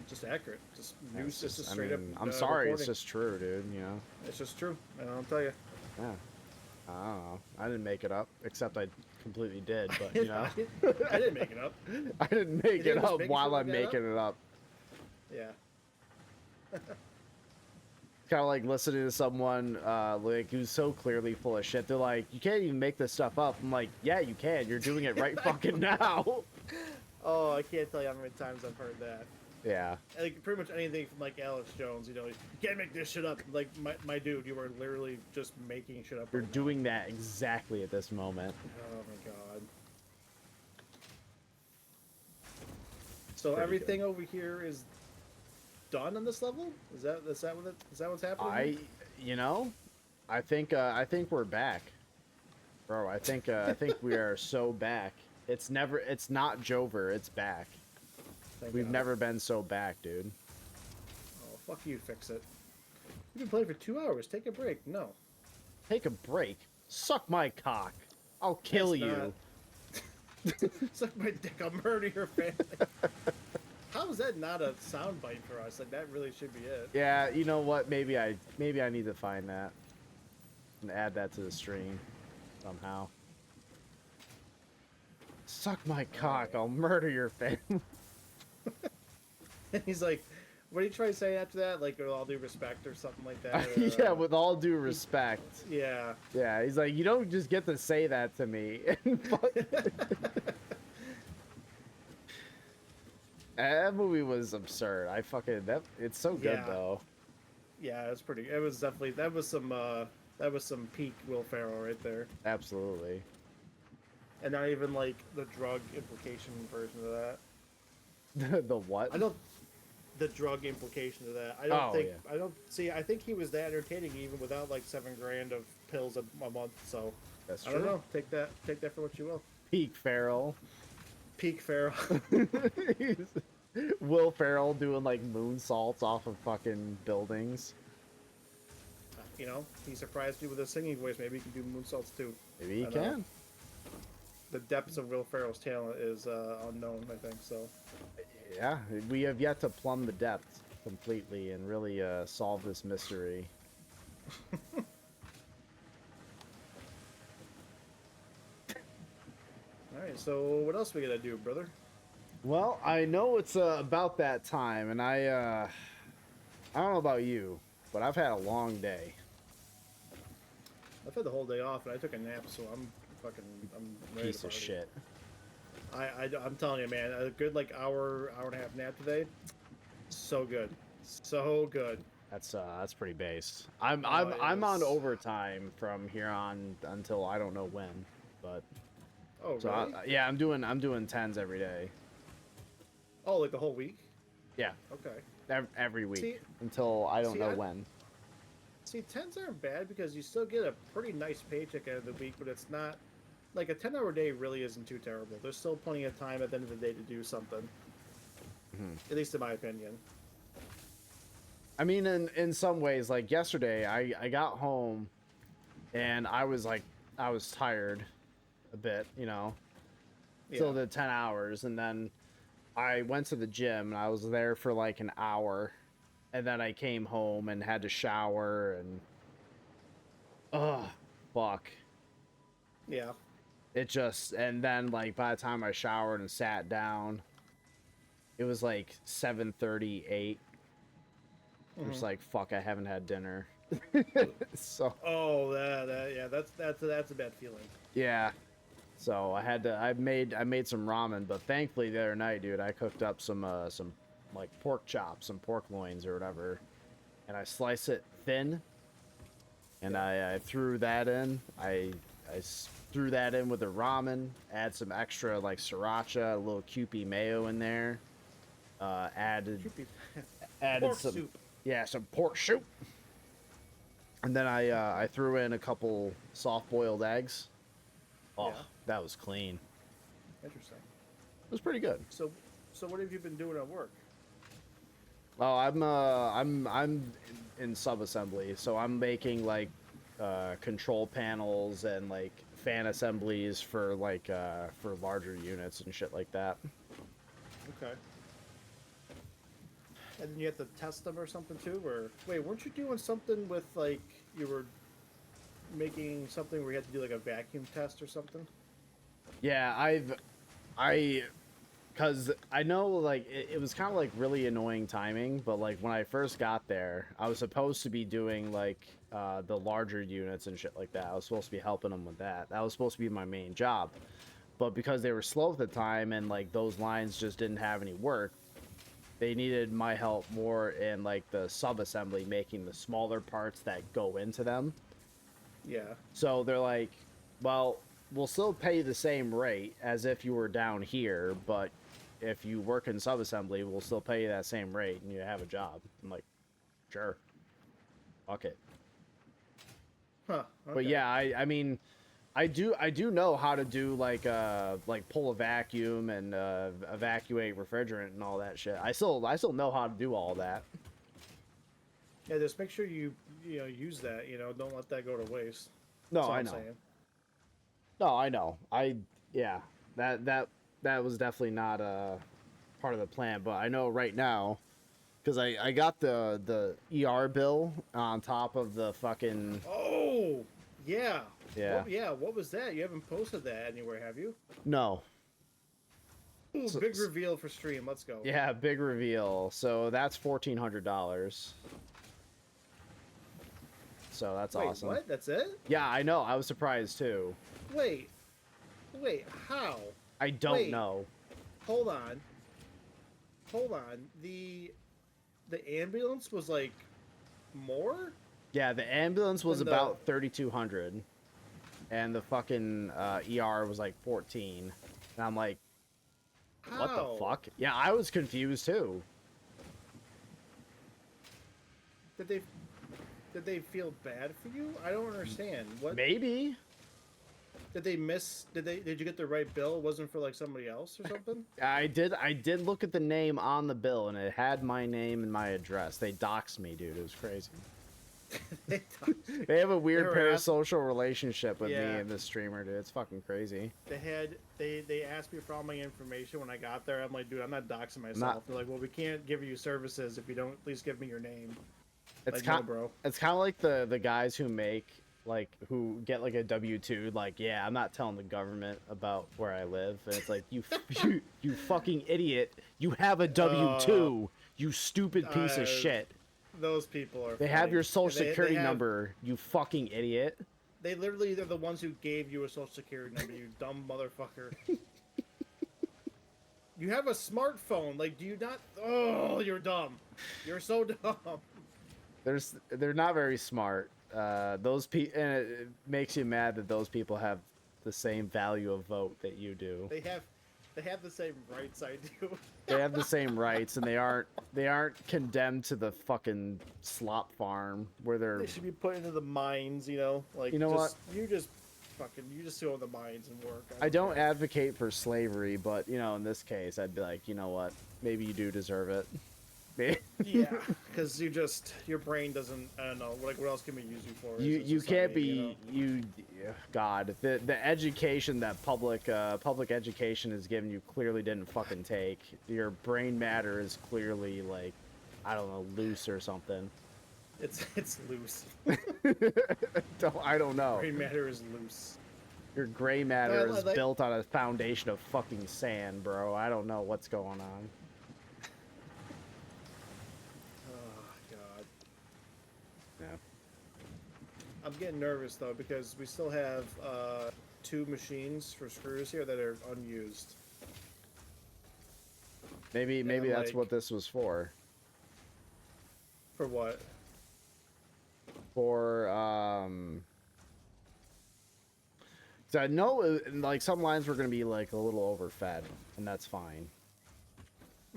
Just accurate. Just Yeah, news. it's Just I straight mean, up. I'm sorry, reporting. it's just true, dude. You know. It's just true. And I'll tell you. Yeah. I don't know. I didn't make it up, except I completely did. But you know, I didn't make it up. I didn't make You it think I was up making while I'm something like that making it up. Yeah. Kind of like listening to someone like who's so clearly full of shit. They're like, you can't even make this stuff up. I'm like, yeah, you can. You're doing it right fucking now. Oh, I can't tell you how many times I've heard that. Yeah. Like pretty much anything from like Alex Jones, you know, you can't make this shit up. Like my dude, you were literally just making shit up. You're right now. doing that exactly at this moment. Oh my god. So Pretty everything over here is done on this level? Is that what's happening? You know, I think we're back, bro. I think we are so back. It's not Jover. It's back. Thank We've God. never been so back, dude. Oh, fuck you, fix it. You've been playing for 2 hours. Take a break. No. Take a break. Suck my cock. I'll kill That's you. Suck my dick. I'll murder your family. How is that not a soundbite for us? Like that really should be it. Yeah, you know what? Maybe I need to find that and add that to the stream somehow. Suck my cock. I'll murder your family. And he's like, what do you try to say after that? Like, with all due respect or something like that? Or, Yeah, with all due respect. Yeah. Yeah, he's like, you don't just get to say that to me. That movie was absurd. It's so good Yeah. though. Yeah, it was pretty. It was definitely that was some peak Will Ferrell right there, Absolutely. and not even like the drug implication version of that. The what? I don't. The drug implication of that. I don't Oh, think. yeah. I don't see. I think he was that entertaining even without like $7,000 of pills a month. So That's I true. don't know. Take that for what you will. Peak Ferrell. Peak Ferrell. Will Ferrell doing like moonsaults off of fucking buildings. You know, he surprised you with his singing voice. Maybe he can do moonsaults too. Maybe he I know. can. The depths of Will Ferrell's talent is unknown. I think so. Yeah, we have yet to plumb the depths completely and really solve this mystery. All right. So what else we gotta do, brother? Well, I know it's about that time, and I don't know about you, but I've had a long day. I've had the whole day off, and I took a nap, so I'm ready Piece to of party. shit. I'm telling you, man, a good like hour and a half nap today, so good, so good. That's pretty base. I'm Oh, it I'm on is. overtime from here on until I don't know when, but Oh, so really? yeah, I'm doing tens every day. Oh, like the whole week? Yeah, Okay. every week See- until I don't see, know I- when. See, tens aren't bad because you still get a pretty nice paycheck at the end of the week, but it's not like a 10-hour day really isn't too terrible. There's still plenty of time at the end of the day to do something. Mhm. At least in my opinion. I mean, in some ways, like yesterday, I got home, and I was tired, a bit, you know. Still Yeah. did 10 hours, and then I went to the gym, and I was there for like an hour, and then I came home and had to shower, and fuck. Yeah. It just, and then like by the time I showered and sat down, it was like 7:38. It was Mhm. like, fuck, I haven't had dinner. So Oh, yeah, that's a bad feeling. yeah. So I made some ramen, but thankfully the other night, dude, I cooked up some like pork chops, some pork loins or whatever. and I slice it thin, and I threw that in. I threw that in with the ramen, add some extra like sriracha, a little Kewpie mayo in there. Added Pork some soup. yeah, some pork soup. And then I threw in a couple soft-boiled eggs. Oh, Yeah. that was clean. Interesting. It was pretty good. So what have you been doing at work? Oh, I'm in sub-assembly, so I'm making like control panels and like fan assemblies for like for larger units and shit like that. Okay. And then you have to test them or something too, or wait, weren't you doing something with like you were making something where you had to do like a vacuum test or something? Yeah, because I know like it was kind of like really annoying timing, but like when I first got there, I was supposed to be doing like the larger units and shit like that. I was supposed to be helping them with that. That was supposed to be my main job, but because they were slow at the time and like those lines just didn't have any work, they needed my help more in like the sub-assembly, making the smaller parts that go into them. Yeah. So they're like, well, we'll still pay you the same rate as if you were down here, but if you work in sub-assembly, we'll still pay you that same rate and you have a job. I'm like, sure. Fuck it. Huh. Okay. But yeah, I mean, I do know how to do like pull a vacuum and evacuate refrigerant and all that shit. I still know how to do all that. Yeah, just make sure you use that. Don't let that go to waste. No, That's all I I'm know. saying. No, I know. Yeah, that was definitely not part of the plan, but I know right now because I got the ER bill on top of the fucking Oh, yeah. yeah. What was that? You haven't posted that anywhere, have you? No. Ooh, So- big reveal for stream. Let's go. Yeah, big reveal. So that's $1,400. So that's Wait, awesome. what? That's it? Yeah, I know. I was surprised too. Wait, how? I don't Wait. know. Hold on. The ambulance was like more? Yeah, the ambulance was Then the- about 3,200, and the fucking ER was like 14. And I'm like, what How? the fuck? Yeah, I was confused too. Did they feel bad for you? I don't understand. What Maybe. did they miss? Did you get the right bill? It wasn't for like somebody else or something? I did look at the name on the bill, and it had my name and my address. They doxed me, dude. It was crazy. They have a weird were parasocial relationship with me Yeah. and this streamer, dude. It's fucking crazy. They asked me for all my information when I got there. I'm like, dude, I'm not doxing myself. Not- They're like, well, we can't give you services if you don't at least give me your name. It's Like, kind no, bro. It's kind of like the guys who make like who get like a W-2. Like, yeah, I'm not telling the government about where I live, and it's like you fucking idiot. You have a W-2. You stupid piece of shit. Those people are. They have funny. your social They security have- number. You fucking idiot. They literally they're the ones who gave you a social security number. You dumb motherfucker. You have a smartphone. Like, do you not? Oh, you're dumb. You're so dumb. They're not very smart. Those people, and it makes you mad that those people have the same value of vote that you do. They have the same rights I do. They have the same rights, and they aren't condemned to the fucking slop farm where they're. They should be put into the mines. Like You know just, you just go in the mines and work. I don't advocate for slavery, but in this case, I'd be like, you know what? Maybe you do deserve it. Yeah, because your brain doesn't. I don't know. Like, what else can we use you for? You can't be God. The education that public education is giving you clearly didn't fucking take. Your brain matter is clearly like, I don't know, loose or something. It's loose. I don't know. Brain matter is loose. Your gray matter No, is like- built on a foundation of fucking sand, bro. I don't know what's going on. Oh god. Yeah. I'm getting nervous though because we still have 2 machines for screws here that are unused. Maybe I'm that's like- what this was for. For what? for 'cause I know like some lines were gonna be like a little overfed, and that's fine.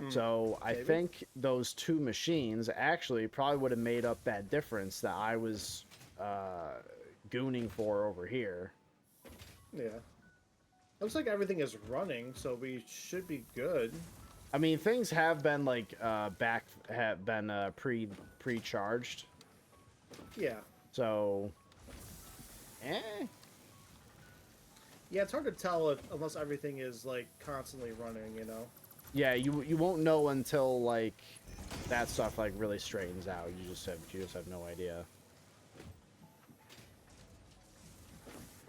So I maybe. think those two machines actually probably would have made up that difference that I was gooning for over here. Yeah. Looks like everything is running, so we should be good. I mean, things have been like have been pre-charged. Yeah. So, Yeah, it's hard to tell unless everything is like constantly running, you know. yeah, you won't know until like that stuff like really straightens out. You just have no idea.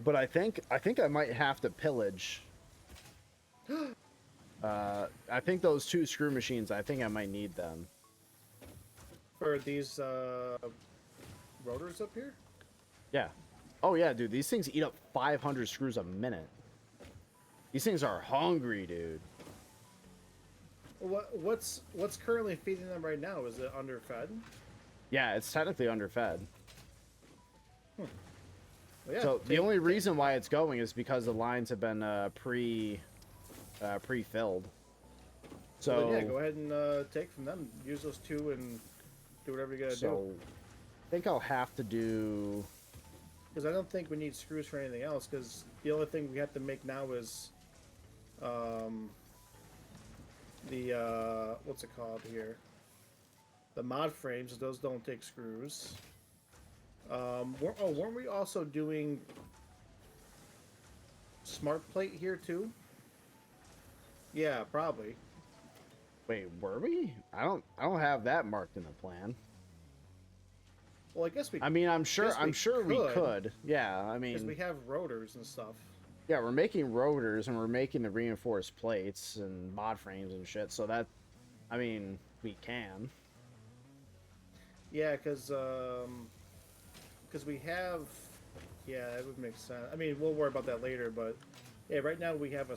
But I think I might have to pillage. I think those two screw machines. I think I might need them. For these rotors up here? Yeah. Oh yeah, dude. These things eat up 500 screws a minute. These things are hungry, dude. What's currently feeding them right now? Is it underfed? Yeah, it's technically underfed. Well, yeah, So the only reason why it's going is because the lines have been pre-filled. So well, then, yeah, go ahead and take from them. Use those two and do whatever you gotta do. I think I'll have to do. Because I don't think we need screws for anything else. Because the only thing we have to make now is, the what's it called here? The mod frames. Those don't take screws. Weren't we also doing smart plate here too? Yeah, probably. Wait, were we? I don't have that marked in the plan. Well, I guess we. I mean, I'm sure we could. Yeah, I Because mean, we have rotors and stuff. yeah, we're making rotors and we're making the reinforced plates and mod frames and shit. So that, I mean, we can. Yeah, because we have. Yeah, that would make sense. I mean, we'll worry about that later, but yeah, right now we have a.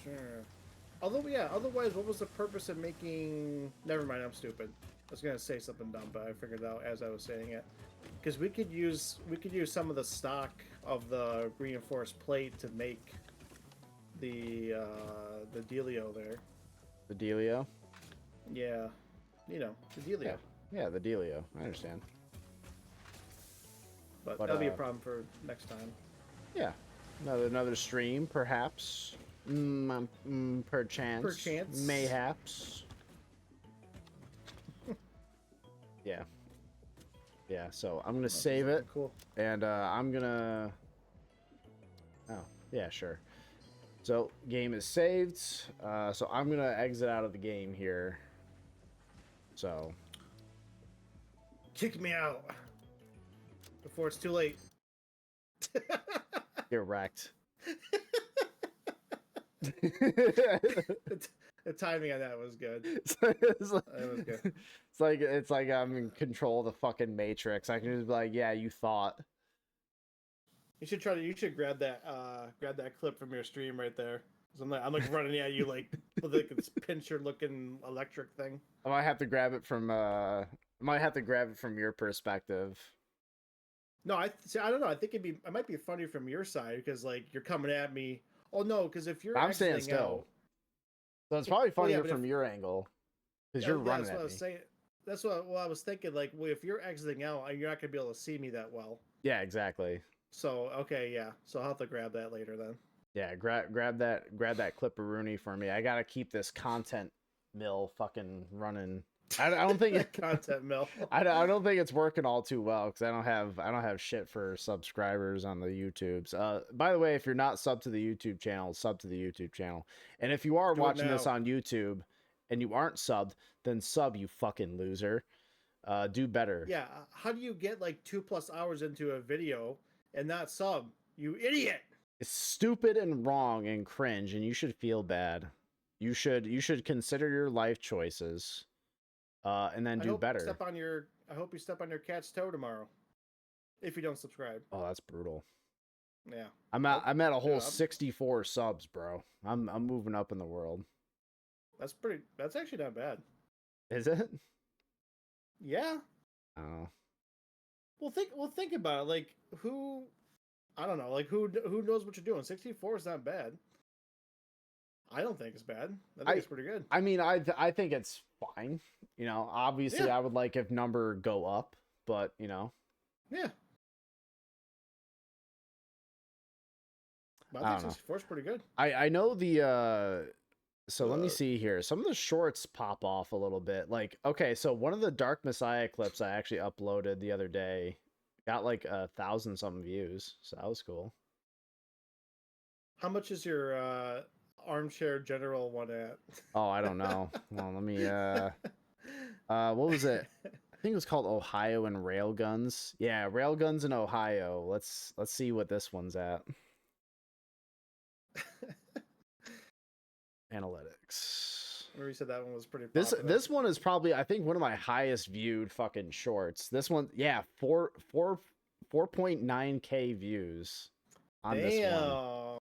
Sure. Although, yeah, otherwise, what was the purpose of making? Never mind, I'm stupid. I was gonna say something dumb, but I figured it out as I was saying it. Because we could use some of the stock of the reinforced plate to make the dealio there. The dealio. Yeah, you know, the dealio. Yeah, the dealio. I understand. But But, that'll be a problem for next time. Yeah, another stream, perhaps. Perchance. Perchance. Mayhaps. Yeah. Yeah, so I'm gonna save it, Cool. and I'm gonna. Oh, yeah, sure. So game is saved. So I'm gonna exit out of the game here. So Kick me out before it's too late. get wrecked. The timing on that was good. It's That was good. it's like I'm in control of the fucking Matrix. I can just be like, yeah, you thought. You should grab that clip from your stream right there. 'Cause I'm like running at you like with like this pincher looking electric thing. I might have to grab it from your perspective. No, I don't know. I think it might be funny from your side because like you're coming at me. Oh no, because if you're I'm staying exiting still. out, So it's probably Well, yeah, funnier but from your angle. Because yeah, you're running that's at what I me. was saying. That's what I was thinking. Like, well, if you're exiting out, you're not gonna be able to see me that well. Yeah, exactly. So okay, yeah. So I'll have to grab that later then. Yeah, grab that clip of Rooney for me. I gotta keep this content mill fucking running. I don't think it, Content mill. I don't think it's working all too well because I don't have shit for subscribers on the YouTubes. By the way, if you're not sub to the YouTube channel, sub to the YouTube channel. And if you are Do it watching this now. on YouTube and you aren't subbed, then sub, you fucking loser. Do better. Yeah. How do you get like 2+ hours into a video and not sub? You idiot. It's stupid and wrong and cringe, and you should feel bad. You should consider your life choices, and then do better. I hope you step on your cat's toe tomorrow. If you don't subscribe. Oh, that's brutal. Yeah. I'm at a whole Dude, 64 subs, bro. I'm moving up in the world. That's actually not bad. Is it? Yeah. Oh. think about it. Like who, I don't know. Like who knows what you're doing? 64 is not bad. I don't think it's bad. I think it's pretty good. I mean, I think it's fine. You know, obviously, Yeah. I would like if number go up, but you know, Yeah. But I I don't think know. 64 is pretty good. I know the so let me see here. Some of the shorts pop off a little bit. Like, okay, so one of the Dark Messiah clips I actually uploaded the other day got like 1,000 something views, so that was cool. How much is your armchair general one at? Oh, I don't know. Well, let me what was it? I think it was called Ohio and Railguns. Yeah, Railguns in Ohio. Let's see what this one's at. Analytics. Remember you said that one was pretty This popular. this one is probably, I think, one of my highest viewed fucking shorts. This one, yeah, 4.9K views on this one.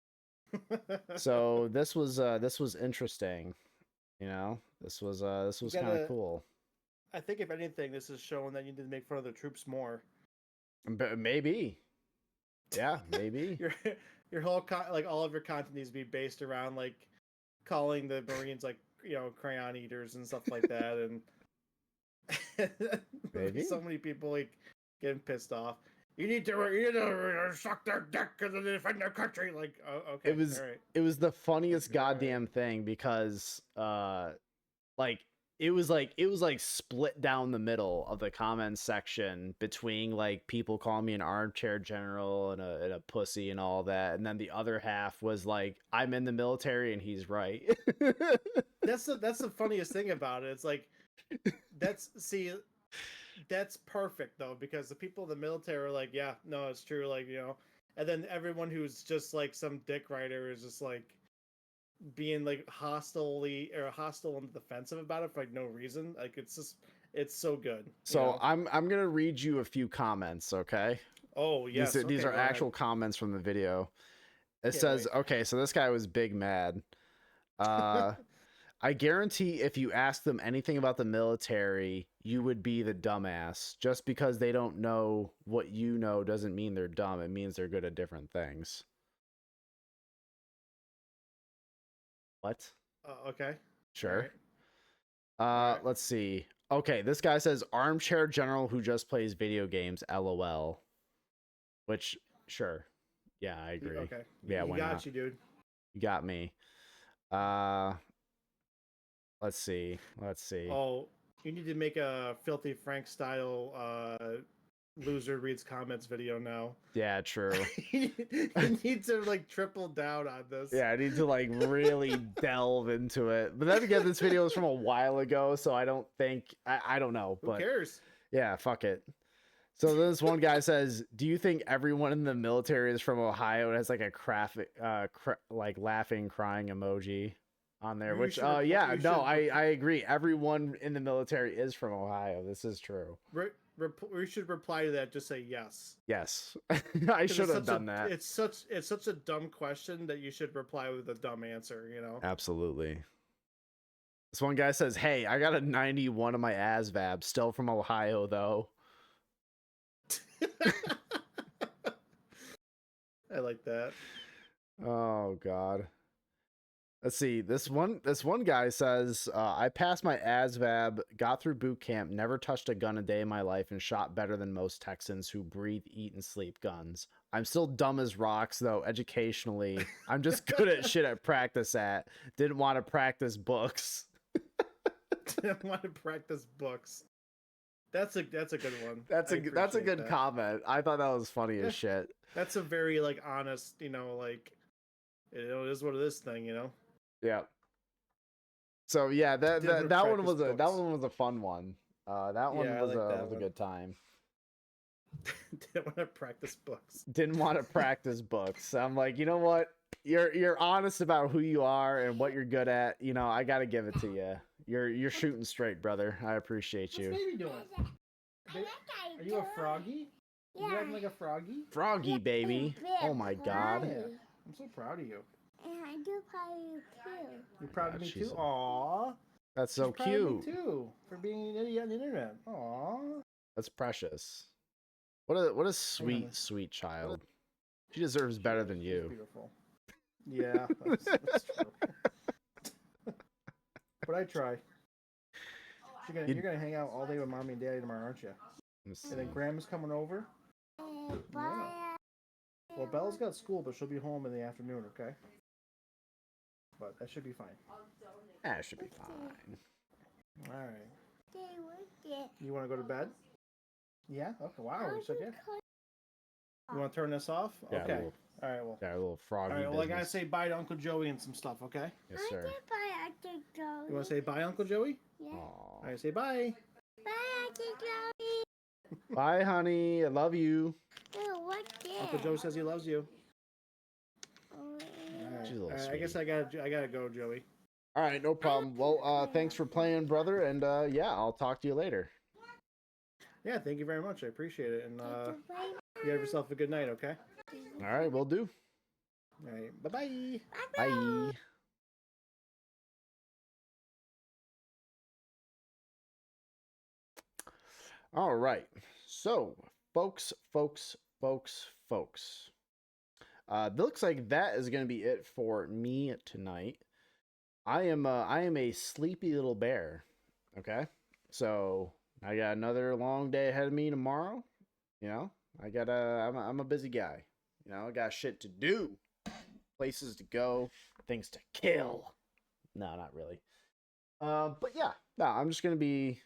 So this was interesting. You know, this was kind of cool. I think if anything, this is showing that you need to make fun of the troops more. Maybe. Yeah, maybe. your whole like all of your content needs to be based around like calling the Marines like crayon eaters and stuff like that, and Maybe. so many people like getting pissed off. You need to suck their dick and defend their country. Like, okay, It was all right. it was the funniest All right. goddamn thing because like it was like split down the middle of the comments section between like people calling me an armchair general and a pussy and all that, and then the other half was like, I'm in the military and he's right. That's the funniest thing about it. It's like that's perfect though, because the people in the military are like, yeah, no, it's true, like, and then everyone who's just like some dick writer is just like being like hostile and defensive about it for like no reason. Like it's so good. So I'm gonna read you a few comments, okay? Oh yes, These are actual comments from the video. It says, okay, so this guy was big mad. I guarantee if you ask them anything about the military, you would be the dumbass. Just because they don't know what you know doesn't mean they're dumb. It means they're good at different things. What? Okay. Sure. Right. Let's see. Okay, this guy says armchair general who just plays video games, LOL. Which, sure. Yeah, I agree. Okay. Yeah, why not? You, dude. You got me. Let's see. Oh, you need to make a Filthy Frank style loser reads comments video now. Yeah, true. You need to like triple down on this. Yeah, I need to like really delve into it. But then again, this video was from a while ago, so I don't think I don't know. Who cares? Yeah, fuck it. So this one guy says, "Do you think everyone in the military is from Ohio?" It has like a like laughing, crying emoji on there. Which, I agree. Everyone in the military is from Ohio. This is true. We should reply to that. Just say yes. Yes, I should have done that. It's such a dumb question that you should reply with a dumb answer. Absolutely. This one guy says, "Hey, I got a 91 on my ASVAB, still from Ohio though." I like that. Oh God. Let's see. This one guy says, I passed my ASVAB, got through boot camp, never touched a gun a day in my life, and shot better than most Texans who breathe, eat, and sleep guns. I'm still dumb as rocks, though, educationally. I'm just good at shit at practice at. Didn't want to practice books. Didn't want to practice books. That's a good one. That's a good comment. I thought that was funny as shit. That's a very like honest, like it is what it is thing, Yeah. So yeah, that one was a fun one. That one was a good time. Didn't want to practice books. Didn't want to practice books. I'm like, you know what? You're honest about who you are and what you're good at. I gotta give it to you. You're shooting straight, brother. I appreciate you. What's baby doing? Are you a froggy? Yeah. You acting like a froggy? Froggy, baby. Oh my God. Yeah. I'm so proud of you. And I'm so proud of you too. You're proud of me too? Aww. That's so She's cute. proud of me too, for being an idiot on the internet. Aww. That's precious. What a sweet child. She deserves better than She's you. beautiful. Yeah, that's true. But I try. You're gonna hang out all day with mommy and daddy tomorrow, aren't you? And then grandma's coming over. Yeah. Well, Bella's got school, but she'll be home in the afternoon. Okay. But that should be fine. That should be fine. All right. You want to go to bed? Yeah. Okay. Wow. You said yeah. You want to turn this off? Yeah, Okay. All right. Well. Got a little froggy All right. Well, I gotta business. say bye to Uncle Joey and some stuff. Okay. Yes, sir. Bye, Uncle Joey. You want to say bye, Uncle Joey? Yeah. Aw. All right. Say bye. Bye, Uncle Joey. Bye, honey. I love you. Oh, what's this? Uncle Joey says he loves you. Oh, All right. She's a little All right, I guess sweetie. I gotta go, Joey. All right, no problem. Well, thanks for playing, brother, and yeah, I'll talk to you later. Yeah. Thank you very much. I appreciate it. And bye. you have yourself a good night. Okay. All right, we'll do. All right. Bye-bye. Bye. All right. So, folks. Looks like that is going to be it for me tonight. I am a sleepy little bear. Okay? So, I got another long day ahead of me tomorrow. You know, I'm a busy guy. You know, I got shit to do, places to go, things to kill. No, not really. But yeah, no, I'm just gonna be.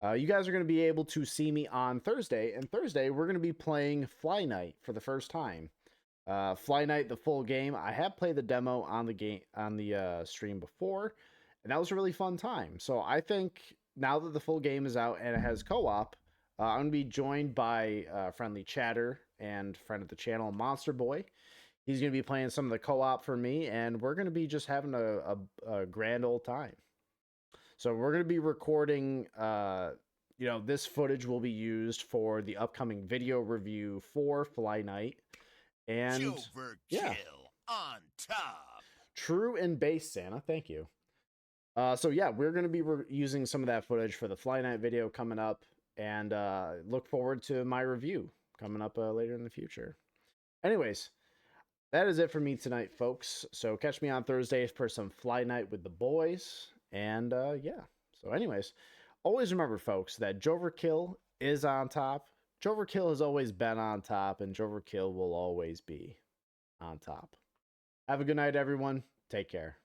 You guys are gonna be able to see me on Thursday, and Thursday we're gonna be playing Fly Night for the first time. Fly Night, the full game. I have played the demo on the stream before, and that was a really fun time. So I think now that the full game is out and it has co-op, I'm gonna be joined by friendly chatter and friend of the channel, Monster Boy. He's gonna be playing some of the co-op for me, and we're gonna be just having a grand old time. So we're gonna be recording. This footage will be used for the upcoming video review for Fly Night. And j0everkill yeah. on top. True and base, Santa. Thank you. So yeah, we're going to be using some of that footage for the Fly Night video coming up, and look forward to my review coming up later in the future. Anyways, that is it for me tonight, folks. So catch me on Thursday for some Fly Night with the boys, and yeah. So anyways, always remember, folks, that j0everkill is on top. j0everkill has always been on top, and j0everkill will always be on top. Have a good night, everyone. Take care.